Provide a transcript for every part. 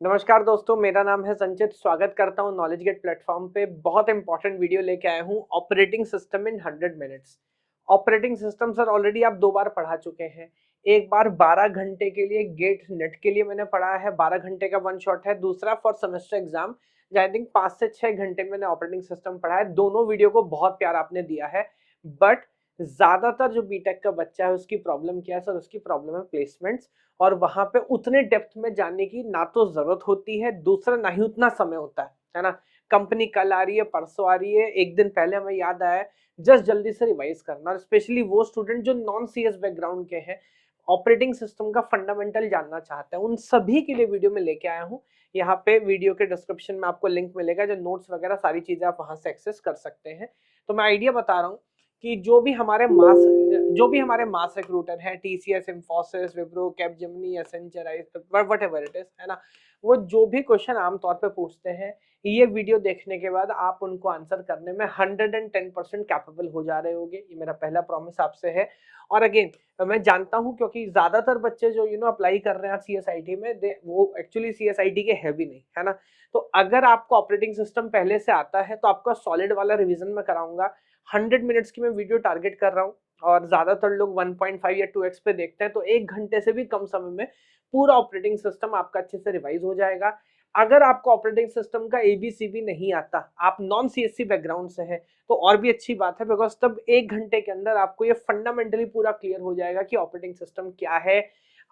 नमस्कार दोस्तों, मेरा नाम है संचित। स्वागत करता हूं नॉलेज गेट प्लेटफॉर्म पे। बहुत इंपॉर्टेंट वीडियो लेके आया हूं, operating system in 100 minutes. Operating system sir already आप 2 बार पढ़ा चुके हैं। एक बार 12 घंटे के लिए गेट नेट के लिए मैंने पढ़ा है, 12 घंटे का वन शॉट है। दूसरा for semester exam, I think 5 से 6 घंटे मैंने ऑपरेटिंग सिस्टम पढ़ा है। दोनों वीडियो को बहुत प्यार आपने दिया है, बट ज्यादातर जो बीटेक का बच्चा है उसकी प्रॉब्लम क्या है सर? उसकी प्रॉब्लम है प्लेसमेंट्स, और वहां पे उतने डेप्थ में जाने की ना तो जरूरत होती है, दूसरा ना ही उतना समय होता है ना। कंपनी कल आ रही है, परसों आ रही है, एक दिन पहले हमें याद आया, जस्ट जल्दी से रिवाइज करना। स्पेशली वो स्टूडेंट जो नॉन सीएस बैकग्राउंड के हैं, ऑपरेटिंग सिस्टम का फंडामेंटल जानना चाहते हैं, उन सभी के लिए वीडियो में लेके आया हूँ। यहाँ पे वीडियो के डिस्क्रिप्शन में आपको लिंक मिलेगा, जो नोट्स वगैरह सारी चीजें आप वहां से एक्सेस कर सकते हैं। तो मैं आइडिया बता रहा हूँ कि जो भी हमारे मास रिक्रूटर हैं, TCS, Infosys, Wipro, Capgemini, Accenture, whatever it is, है ना, वो जो भी क्वेश्चन आमतौर पे पूछते हैं, ये वीडियो देखने के बाद आप उनको आंसर करने में 110% कैपेबल हो जा रहे होंगे। ये मेरा पहला प्रॉमिस आपसे है। और अगेन, मैं जानता हूं क्योंकि ज्यादातर बच्चे जो अप्लाई कर रहे हैं सीएसआईटी में, वो एक्चुअली सीएसआईटी के है भी नहीं, है ना। तो अगर आपको ऑपरेटिंग सिस्टम पहले से आता है तो आपका सॉलिड वाला रिवीजन में कराऊंगा। 100 मिनट्स की मैं वीडियो टारगेट कर रहा हूँ, और ज्यादातर लोग 1.5 या 2x पे देखते हैं, तो 1 घंटे से भी कम समय में पूरा ऑपरेटिंग सिस्टम आपका अच्छे से रिवाइज हो जाएगा। अगर आपको ऑपरेटिंग सिस्टम का एबीसीबी नहीं आता, आप नॉन सीएससी बैकग्राउंड से हैं, तो और भी अच्छी बात है, बिकॉज तब 1 घंटे के अंदर आपको ये फंडामेंटली पूरा क्लियर हो जाएगा कि ऑपरेटिंग सिस्टम क्या है।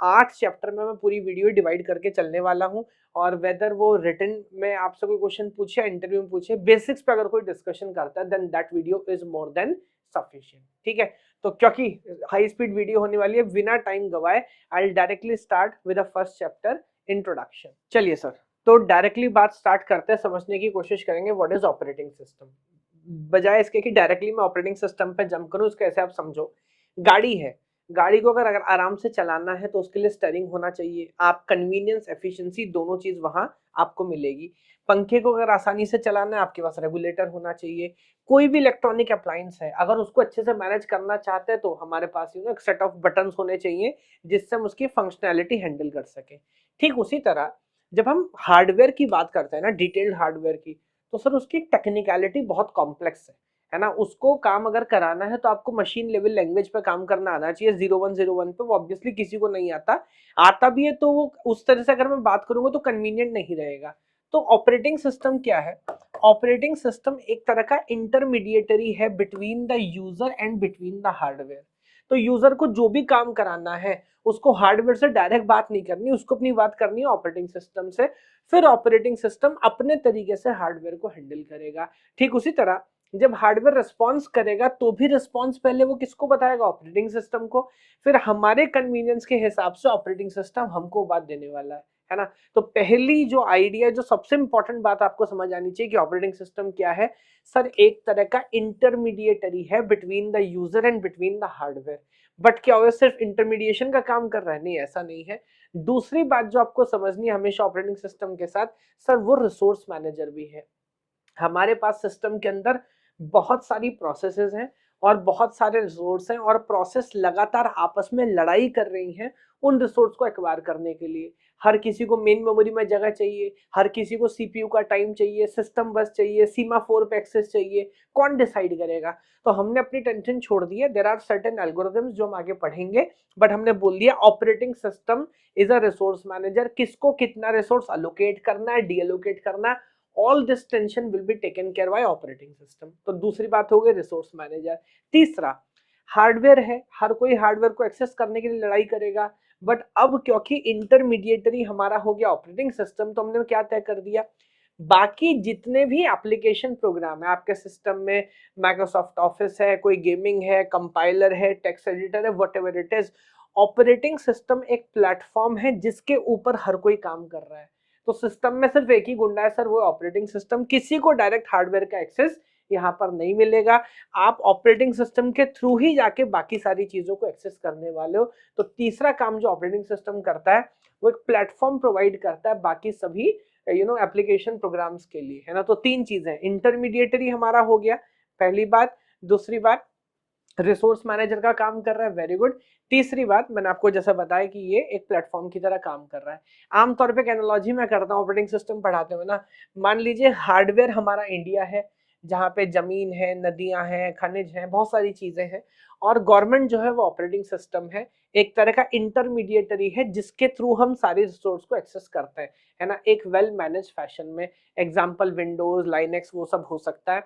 8 चैप्टर में मैं पूरी वीडियो डिवाइड करके चलने वाला हूँ, और वेदर वो रिटन में आपसे कोई क्वेश्चन पूछे, इंटरव्यू में पूछे, बेसिक्स पे अगर कोई डिस्कशन करता है, then that video is more than sufficient. ठीक है, तो क्योंकि हाई स्पीड वीडियो होने वाली है, बिना टाइम गवाए I directly start with the first chapter, introduction. चलिए सर, तो डायरेक्टली बात स्टार्ट करते हैं, समझने की कोशिश करेंगे व्हाट इज ऑपरेटिंग सिस्टम। बजाय इसके कि डायरेक्टली मैं ऑपरेटिंग सिस्टम पे जंप करूं, इसको ऐसे आप समझो, गाड़ी है। गाड़ी को अगर आराम से चलाना है तो उसके लिए स्टीयरिंग होना चाहिए। आप कन्वीनियंस, एफिशिएंसी, दोनों चीज वहां आपको मिलेगी। पंखे को अगर आसानी से चलाना है, आपके पास रेगुलेटर होना चाहिए। कोई भी इलेक्ट्रॉनिक अप्लायंस है, अगर उसको अच्छे से मैनेज करना चाहते हैं, तो हमारे पास एक सेट ऑफ बटन्स होने चाहिए जिससे हम उसकी फंक्शनैलिटी हैंडल कर सके। ठीक उसी तरह जब हम हार्डवेयर की बात करते हैं ना, डिटेल्ड हार्डवेयर की, तो सर उसकी टेक्निकलिटी बहुत कॉम्प्लेक्स है ना। उसको काम अगर कराना है तो आपको मशीन लेवल लैंग्वेज पे काम करना आना चाहिए। 0101 पे वो ऑब्वियसली किसी को नहीं आता, आता भी है तो वो उस तरह से अगर मैं बात करूंगा तो कन्वीनियंट नहीं रहेगा। तो ऑपरेटिंग सिस्टम क्या है? ऑपरेटिंग सिस्टम एक तरह का इंटरमीडिएटरी है between the user and between the hardware. तो यूजर को जो भी काम कराना है, उसको हार्डवेयर से डायरेक्ट बात नहीं करनी, उसको अपनी बात करनी है ऑपरेटिंग सिस्टम से। फिर ऑपरेटिंग सिस्टम अपने तरीके से हार्डवेयर को हैंडल करेगा। ठीक उसी तरह जब हार्डवेयर रिस्पॉन्स करेगा, तो भी रिस्पॉन्स पहले वो किसको बताएगा? ऑपरेटिंग सिस्टम को। फिर हमारे कन्वीनियंस के हिसाब से ऑपरेटिंग सिस्टम हमको बात देने वाला है ना। तो पहली जो आइडिया, जो सबसे इंपॉर्टेंट बात आपको समझ आनी चाहिए कि ऑपरेटिंग सिस्टम क्या है, सर एक तरह का इंटरमीडिएटरी है between the user and between the hardware. But क्या वो सिर्फ इंटरमीडिएशन का काम कर रहा है? नहीं, ऐसा नहीं है। दूसरी बात जो आपको समझनी है हमेशा ऑपरेटिंग सिस्टम के साथ, सर वो रिसोर्स मैनेजर भी है। हमारे पास सिस्टम के अंदर बहुत सारी प्रोसेसेस हैं और बहुत सारे रिसोर्स हैं, और प्रोसेस लगातार आपस में लड़ाई कर रही हैं उन रिसोर्स को एक्वायर करने के लिए। हर किसी को मेन मेमोरी में जगह चाहिए, हर किसी को सीपीयू का टाइम चाहिए, सिस्टम बस चाहिए, सीमाफोर पे एक्सेस चाहिए। कौन डिसाइड करेगा? तो हमने अपनी टेंशन छोड़ दी है। देयर आर सर्टेन एल्गोरिथम्स जो हम आगे पढ़ेंगे, बट हमने बोल दिया operating system is a resource manager. किसको कितना रिसोर्स अलोकेट करना है, डीअलोकेट करना है, all this tension will be taken care bye operating system. तो दूसरी बात हो गई रिसोर्स मैनेजर। तीसरा, हार्डवेयर है, हर कोई हार्डवेयर को एक्सेस करने के लिए लड़ाई करेगा, बट अब क्योंकि इंटरमीडिएटरी हमारा हो गया ऑपरेटिंग सिस्टम, तो हमने क्या तय कर दिया, बाकी जितने भी एप्लीकेशन प्रोग्राम है आपके सिस्टम में, माइक्रोसॉफ्ट ऑफिस है, कोई गेमिंग है, कंपाइलर है, टेक्स्ट एडिटर है, whatever it is, operating system एक प्लेटफॉर्म है जिसके ऊपर हर कोई काम कर रहा है। तो सिस्टम में सिर्फ एक ही गुंडा है सर, वो ऑपरेटिंग सिस्टम। किसी को डायरेक्ट हार्डवेयर का एक्सेस यहाँ पर नहीं मिलेगा। आप ऑपरेटिंग सिस्टम के थ्रू ही जाके बाकी सारी चीजों को एक्सेस करने वाले हो। तो तीसरा काम जो ऑपरेटिंग सिस्टम करता है, वो एक प्लेटफॉर्म प्रोवाइड करता है बाकी सभी एप्लीकेशन प्रोग्राम्स के लिए, है ना। तो तीन चीजें, इंटरमीडिएटरी हमारा हो गया, पहली बात। दूसरी बात, रिसोर्स मैनेजर का काम कर रहा है, वेरी गुड। तीसरी बात मैंने आपको जैसा बताया कि ये एक प्लेटफॉर्म की तरह काम कर रहा है। आमतौर पे एक एनालॉजी मैं करता हूँ ऑपरेटिंग सिस्टम पढ़ाते हुए ना, मान लीजिए हार्डवेयर हमारा इंडिया है, जहाँ पे जमीन है, नदियां हैं, खनिज हैं, बहुत सारी चीजें हैं, और गवर्नमेंट जो है वो ऑपरेटिंग सिस्टम है, एक तरह का इंटरमीडिएटरी है जिसके थ्रू हम सारी रिसोर्स को एक्सेस करते हैं, है ना, एक वेल मैनेज फैशन में। एग्जाम्पल विंडोज, लाइनेक्स, वो सब हो सकता है।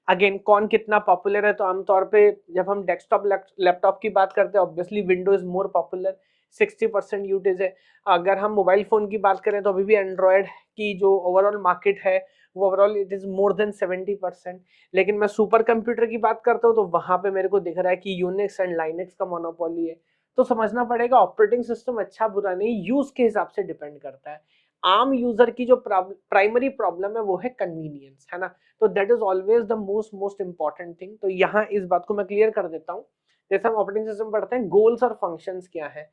अगेन कौन कितना पॉपुलर है, तो आमतौर पे जब हम डेस्कटॉप लैपटॉप की बात करते हैं, ऑब्वियसली विंडोज मोर पॉपुलर, 60% यूटेज है। अगर हम मोबाइल फोन की बात करें तो अभी भी एंड्रॉयड की जो ओवरऑल मार्केट है वो overall it is more then 70%। लेकिन मैं सुपर कंप्यूटर की बात करता हूँ तो वहां पे मेरे को दिख रहा है कि यूनिक्स एंड लाइनेक्स का मोनोपोली है। तो समझना पड़ेगा ऑपरेटिंग सिस्टम अच्छा बुरा नहीं, यूज के हिसाब से डिपेंड करता है। आम यूजर की जो प्राइमरी प्रॉब्लम है वो है कन्वीनियंस, है ना, तो that is always the most important thing. तो यहाँ इस बात को मैं क्लियर कर देता हूँ। जैसे हम ऑपरेटिंग सिस्टम पढ़ते हैं, गोल्स और फंक्शंस क्या है,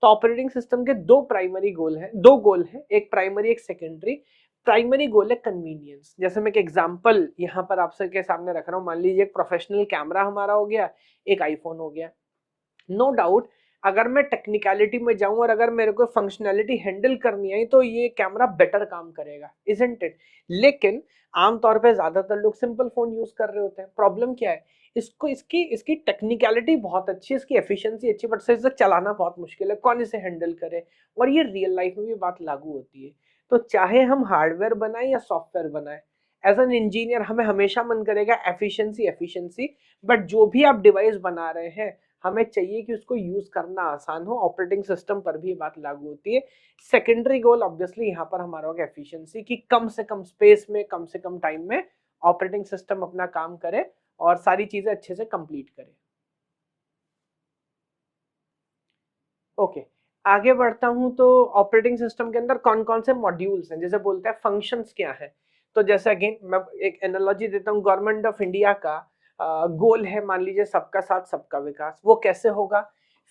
तो ऑपरेटिंग सिस्टम के दो प्राइमरी गोल हैं, दो गोल हैं, एक प्राइमरी एक सेकेंडरी। प्राइमरी गोल है कन्वीनियंस। जैसे मैं एक एग्जांपल यहाँ पर आपसे के सामने रख रहा हूँ, मान लीजिए एक प्रोफेशनल कैमरा हमारा हो गया, एक आईफोन हो गया। नो डाउट अगर मैं टेक्निकलिटी में जाऊं और अगर मेरे को फंक्शनैलिटी हैंडल करनी है तो ये कैमरा बेटर काम करेगा, इजंट इट। लेकिन आमतौर पे ज्यादातर लोग सिंपल फोन यूज कर रहे होते हैं। प्रॉब्लम क्या है, इसको इसकी इसकी टेक्निकलिटी बहुत अच्छी है, इसकी एफिशिएंसी अच्छी, बट इसे चलाना बहुत मुश्किल है, कौन इसे हैंडल करे। और ये रियल लाइफ में भी बात लागू होती है। तो चाहे हम हार्डवेयर बनाए या सॉफ्टवेयर बनाए, एज एन इंजीनियर हमें हमेशा मन करेगा एफिशिएंसी एफिशिएंसी, बट जो भी आप डिवाइस बना रहे हैं हमें चाहिए कि उसको यूज करना आसान हो। ऑपरेटिंग सिस्टम पर भी ये बात लागू होती है। सेकेंडरी गोल ऑब्वियसली यहाँ पर हमारा होगा एफिशिएंसी, कि कम से कम स्पेस में कम से कम टाइम में ऑपरेटिंग सिस्टम अपना काम करे और सारी चीजें अच्छे से कंप्लीट करे। ओके, आगे बढ़ता हूं तो ऑपरेटिंग सिस्टम के अंदर कौन कौन से मॉड्यूल्स हैं, जैसे बोलते हैं फंक्शंस क्या है। तो जैसे अगेन मैं एक एनालॉजी देता हूँ, गवर्नमेंट ऑफ इंडिया का गोल है मान लीजिए सबका साथ सबका विकास। वो कैसे होगा,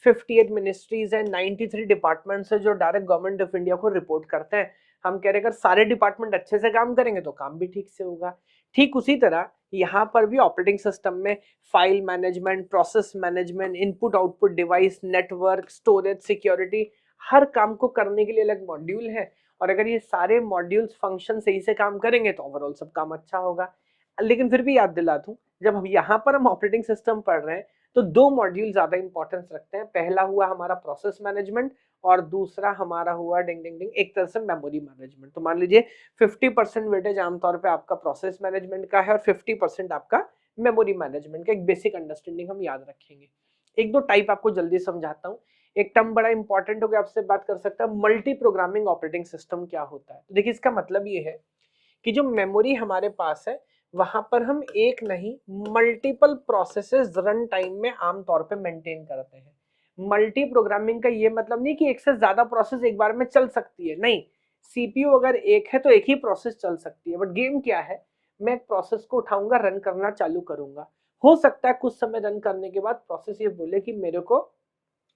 58 मिनिस्ट्रीज है, 93 डिपार्टमेंट्स है जो डायरेक्ट गवर्नमेंट ऑफ इंडिया को रिपोर्ट करते हैं। हम कह रहे हैं अगर सारे डिपार्टमेंट अच्छे से काम करेंगे तो काम भी ठीक से होगा। ठीक उसी तरह यहाँ पर भी ऑपरेटिंग सिस्टम में file management, process management, input output device, network, storage, security, हर काम को करने के लिए अलग मॉड्यूल है। और अगर ये सारे मॉड्यूल्स फंक्शन सही से काम करेंगे तो ओवरऑल सब काम अच्छा होगा। लेकिन फिर भी याद दिला दूं, जब हम यहाँ पर हम ऑपरेटिंग सिस्टम पढ़ रहे हैं तो दो मॉड्यूल ज्यादा इंपॉर्टेंस रखते हैं। पहला हुआ हमारा प्रोसेस मैनेजमेंट और दूसरा हमारा हुआ डिंग डिंग डिंग एक तरह से मेमोरी मैनेजमेंट। तो मान लीजिए 50% वेटेज आमतौर पे आपका प्रोसेस मैनेजमेंट का है और 50% आपका मेमोरी मैनेजमेंट का। एक बेसिक अंडरस्टैंडिंग हम याद रखेंगे। एक दो टाइप आपको जल्दी समझाता हूँ। एक टर्म बड़ा इंपॉर्टेंट हो गया, आपसे बात कर सकता है, मल्टी प्रोग्रामिंग ऑपरेटिंग सिस्टम क्या होता है। तो देखिए इसका मतलब ये है कि जो मेमोरी हमारे पास है वहां पर हम एक नहीं मल्टीपल प्रोसेसेस रन टाइम में आमतौर पे मेंटेन करते हैं। मल्टी प्रोग्रामिंग का ये मतलब नहीं कि एक से ज्यादा प्रोसेस एक बार में चल सकती है, नहीं। सीपीयू अगर एक है तो एक ही प्रोसेस चल सकती है, बट गेम क्या है, मैं एक प्रोसेस को उठाऊंगा, रन करना चालू करूंगा। हो सकता है कुछ समय रन करने के बाद प्रोसेस ये बोले कि मेरे को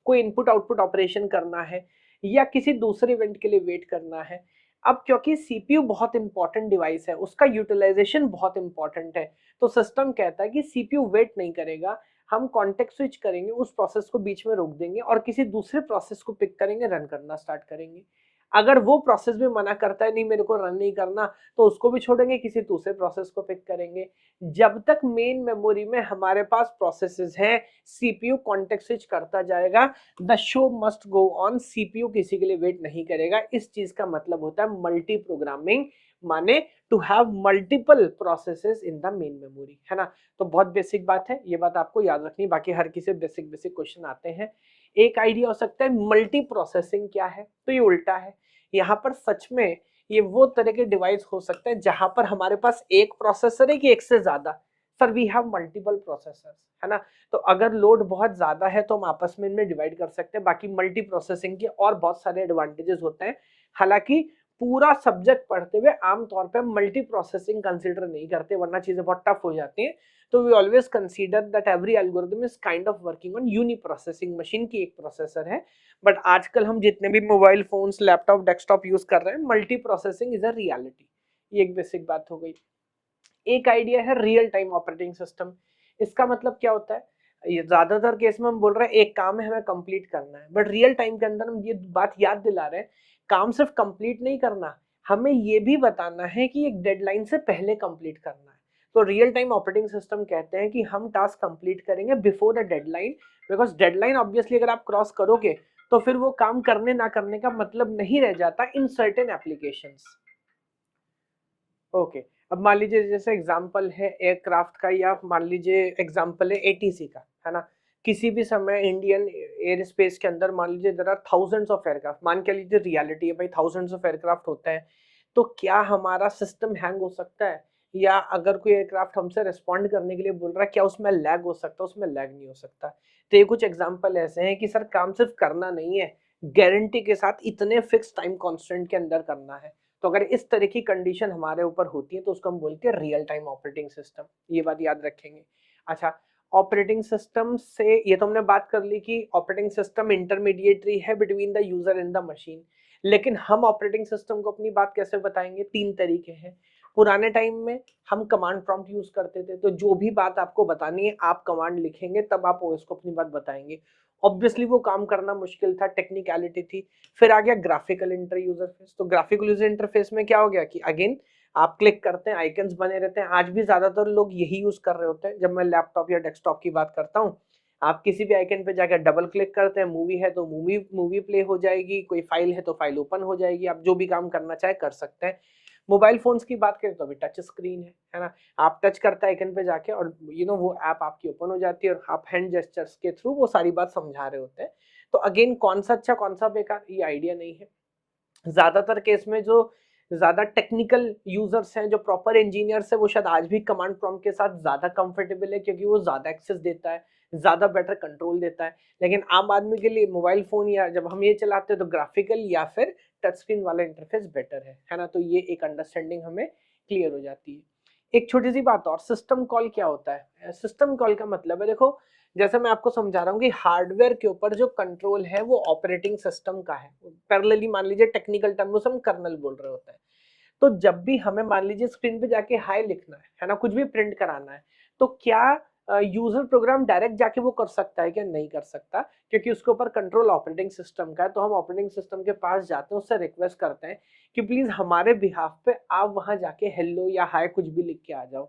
कोई इनपुट आउटपुट ऑपरेशन करना है या किसी दूसरे इवेंट के लिए वेट करना है। अब क्योंकि सीपीयू बहुत इंपॉर्टेंट डिवाइस है, उसका यूटिलाइजेशन बहुत इंपॉर्टेंट है, तो सिस्टम कहता है कि सीपीयू वेट नहीं करेगा, हम कॉन्टेक्स्ट स्विच करेंगे, उस प्रोसेस को बीच में रोक देंगे और किसी दूसरे प्रोसेस को पिक करेंगे, रन करना स्टार्ट करेंगे। अगर वो प्रोसेस भी मना करता है नहीं मेरे को रन नहीं करना, तो उसको भी छोड़ेंगे, किसी दूसरे प्रोसेस को पिक करेंगे। जब तक मेन मेमोरी में हमारे पास प्रोसेसेस हैं, सीपीयू कॉन्टेक्स्ट स्विच करता जाएगा, the show must go on, CPU किसी के लिए वेट नहीं करेगा। इस चीज का मतलब होता है मल्टी प्रोग्रामिंग, माने to have multiple processes in the main memory, है ना। तो बहुत बेसिक बात है, ये बात आपको याद रखनी, बाकी हर किसी बेसिक बेसिक क्वेश्चन आते हैं। एक आइडिया हो सकता है मल्टी प्रोसेसिंग क्या है, तो ये उल्टा है। यहाँ पर सच में ये वो तरह के डिवाइस हो सकते हैं जहां पर हमारे पास एक प्रोसेसर है कि एक से ज्यादा, sir we have multiple processors, है ना। तो अगर लोड बहुत ज्यादा है तो हम आपस में इनमें डिवाइड कर सकते हैं। बाकी मल्टी प्रोसेसिंग के और बहुत सारे एडवांटेजेस होते हैं। हालांकि पूरा सब्जेक्ट पढ़ते हुए आमतौर पे मल्टी प्रोसेसिंग कंसीडर नहीं करते, वरना चीजें बहुत टफ हो जाती हैं। तो we always consider that every algorithm is kind of working on uni processing machine की एक प्रोसेसर है। बट आजकल हम जितने भी mobile phones, laptop, desktop use कर रहे हैं, multi processing is a reality. ये एक बेसिक बात हो गई। एक आइडिया है रियल टाइम ऑपरेटिंग सिस्टम। इसका मतलब क्या होता है, ये ज्यादातर केस में हम बोल रहे हैं एक काम है हमें कंप्लीट करना है, बट रियल टाइम के अंदर हम ये बात याद दिला रहे हैं काम सिर्फ कंप्लीट नहीं करना, हमें ये भी बताना है कि एक डेडलाइन से पहले कंप्लीट करना है। तो रियल टाइम ऑपरेटिंग सिस्टम कहते हैं कि हम टास्क कंप्लीट करेंगे before the deadline, because deadline obviously अगर आप क्रॉस करोगे तो फिर वो काम करने ना करने का मतलब नहीं रह जाता इन सर्टेन एप्लीकेशंस। ओके, अब मान लीजिए जैसे एग्जांपल है एयरक्राफ्ट का, या मान लीजिए एग्जांपल है एटीसी का, है ना। किसी भी समय इंडियन एयर स्पेस के अंदर मान लीजिए there are thousands of aircraft, मान के लीजिए रियलिटी है भाई थाउजेंड्स ऑफ एयरक्राफ्ट होते हैं, तो क्या हमारा सिस्टम हैंग हो सकता है, या अगर कोई एयरक्राफ्ट हमसे रिस्पॉन्ड करने के लिए बोल रहा है क्या उसमें लैग हो सकता है, उसमें लैग नहीं हो सकता। तो ये कुछ एग्जाम्पल ऐसे हैं कि सर काम सिर्फ करना नहीं है, गारंटी के साथ इतने फिक्स टाइम कॉन्स्टेंट के अंदर करना है। तो अगर इस तरह की कंडीशन हमारे ऊपर होती है तो उसको हम बोलते हैं रियल टाइम ऑपरेटिंग सिस्टम, ये बात याद रखेंगे। अच्छा, ऑपरेटिंग सिस्टम से ये तो हमने बात कर ली कि ऑपरेटिंग सिस्टम इंटरमीडिएटरी है between the user and the machine, लेकिन हम ऑपरेटिंग सिस्टम को अपनी बात कैसे बताएंगे, तीन तरीके हैं। पुराने टाइम में हम कमांड प्रॉम्प्ट यूज करते थे, तो जो भी बात आपको बतानी है आप कमांड लिखेंगे तब आप ओएस को अपनी बात बताएंगे। ऑब्वियसली वो काम करना मुश्किल था, टेक्निकलिटी थी। फिर आ गया ग्राफिकल इंटर यूजर फेस। तो ग्राफिकल यूजर इंटरफेस में क्या हो गया कि अगेन आप क्लिक करते हैं, आइकन्स बने रहते हैं। आज भी ज्यादातर लोग यही यूज कर रहे होते हैं। जब मैं लैपटॉप या डेस्कटॉप की बात करता हूँ, आप किसी भी आइकन पे जाकर डबल क्लिक करते हैं, मूवी है तो मूवी प्ले हो जाएगी, कोई फाइल है तो फाइल ओपन हो जाएगी, आप जो भी काम करना चाहे कर सकते हैं। मोबाइल फोन्स की बात करें तो अभी टच स्क्रीन है ना, आप टच करते हैं आइकन पे जाके और वो ऐप आपकी ओपन हो जाती है और आप हैंड जेस्चर्स के थ्रू वो सारी बात समझा रहे होते हैं। तो अगेन कौन सा अच्छा कौन सा बेकार ये आइडिया नहीं है। ज्यादातर केस में जो ज्यादा टेक्निकल यूजर्स हैं, जो प्रॉपर इंजीनियर्स है, वो शायद आज भी कमांड प्रॉम्प्ट के साथ ज्यादा कंफर्टेबल है, क्योंकि वो ज्यादा एक्सेस देता है, ज्यादा बेटर कंट्रोल देता है। लेकिन आम आदमी के लिए मोबाइल फोन या जब हम ये चलाते हैं तो ग्राफिकल या फिर टच स्क्रीन वाला इंटरफेस बेटर है ना। तो ये एक अंडरस्टैंडिंग हमें क्लियर हो जाती है। एक छोटी सी बात और, सिस्टम कॉल क्या होता है। सिस्टम कॉल का मतलब है, देखो जैसे मैं आपको समझा रहा हूँ कि हार्डवेयर के ऊपर जो कंट्रोल है वो ऑपरेटिंग सिस्टम का है। पैरेलली मान लीजिए टेक्निकल टर्म में हम कर्नल बोल रहे होते हैं। तो जब भी हमें मान लीजिए स्क्रीन पे जाके हाई लिखना है ना, कुछ भी प्रिंट कराना है, तो क्या यूजर प्रोग्राम डायरेक्ट जाके वो कर सकता है क्या? नहीं कर सकता, क्योंकि उसके ऊपर कंट्रोल ऑपरेटिंग सिस्टम का है। तो हम ऑपरेटिंग सिस्टम के पास जाते हैं, उससे रिक्वेस्ट करते हैं कि प्लीज हमारे बिहाफ पे आप वहां जाके हेलो या हाय कुछ भी लिख के आ जाओ।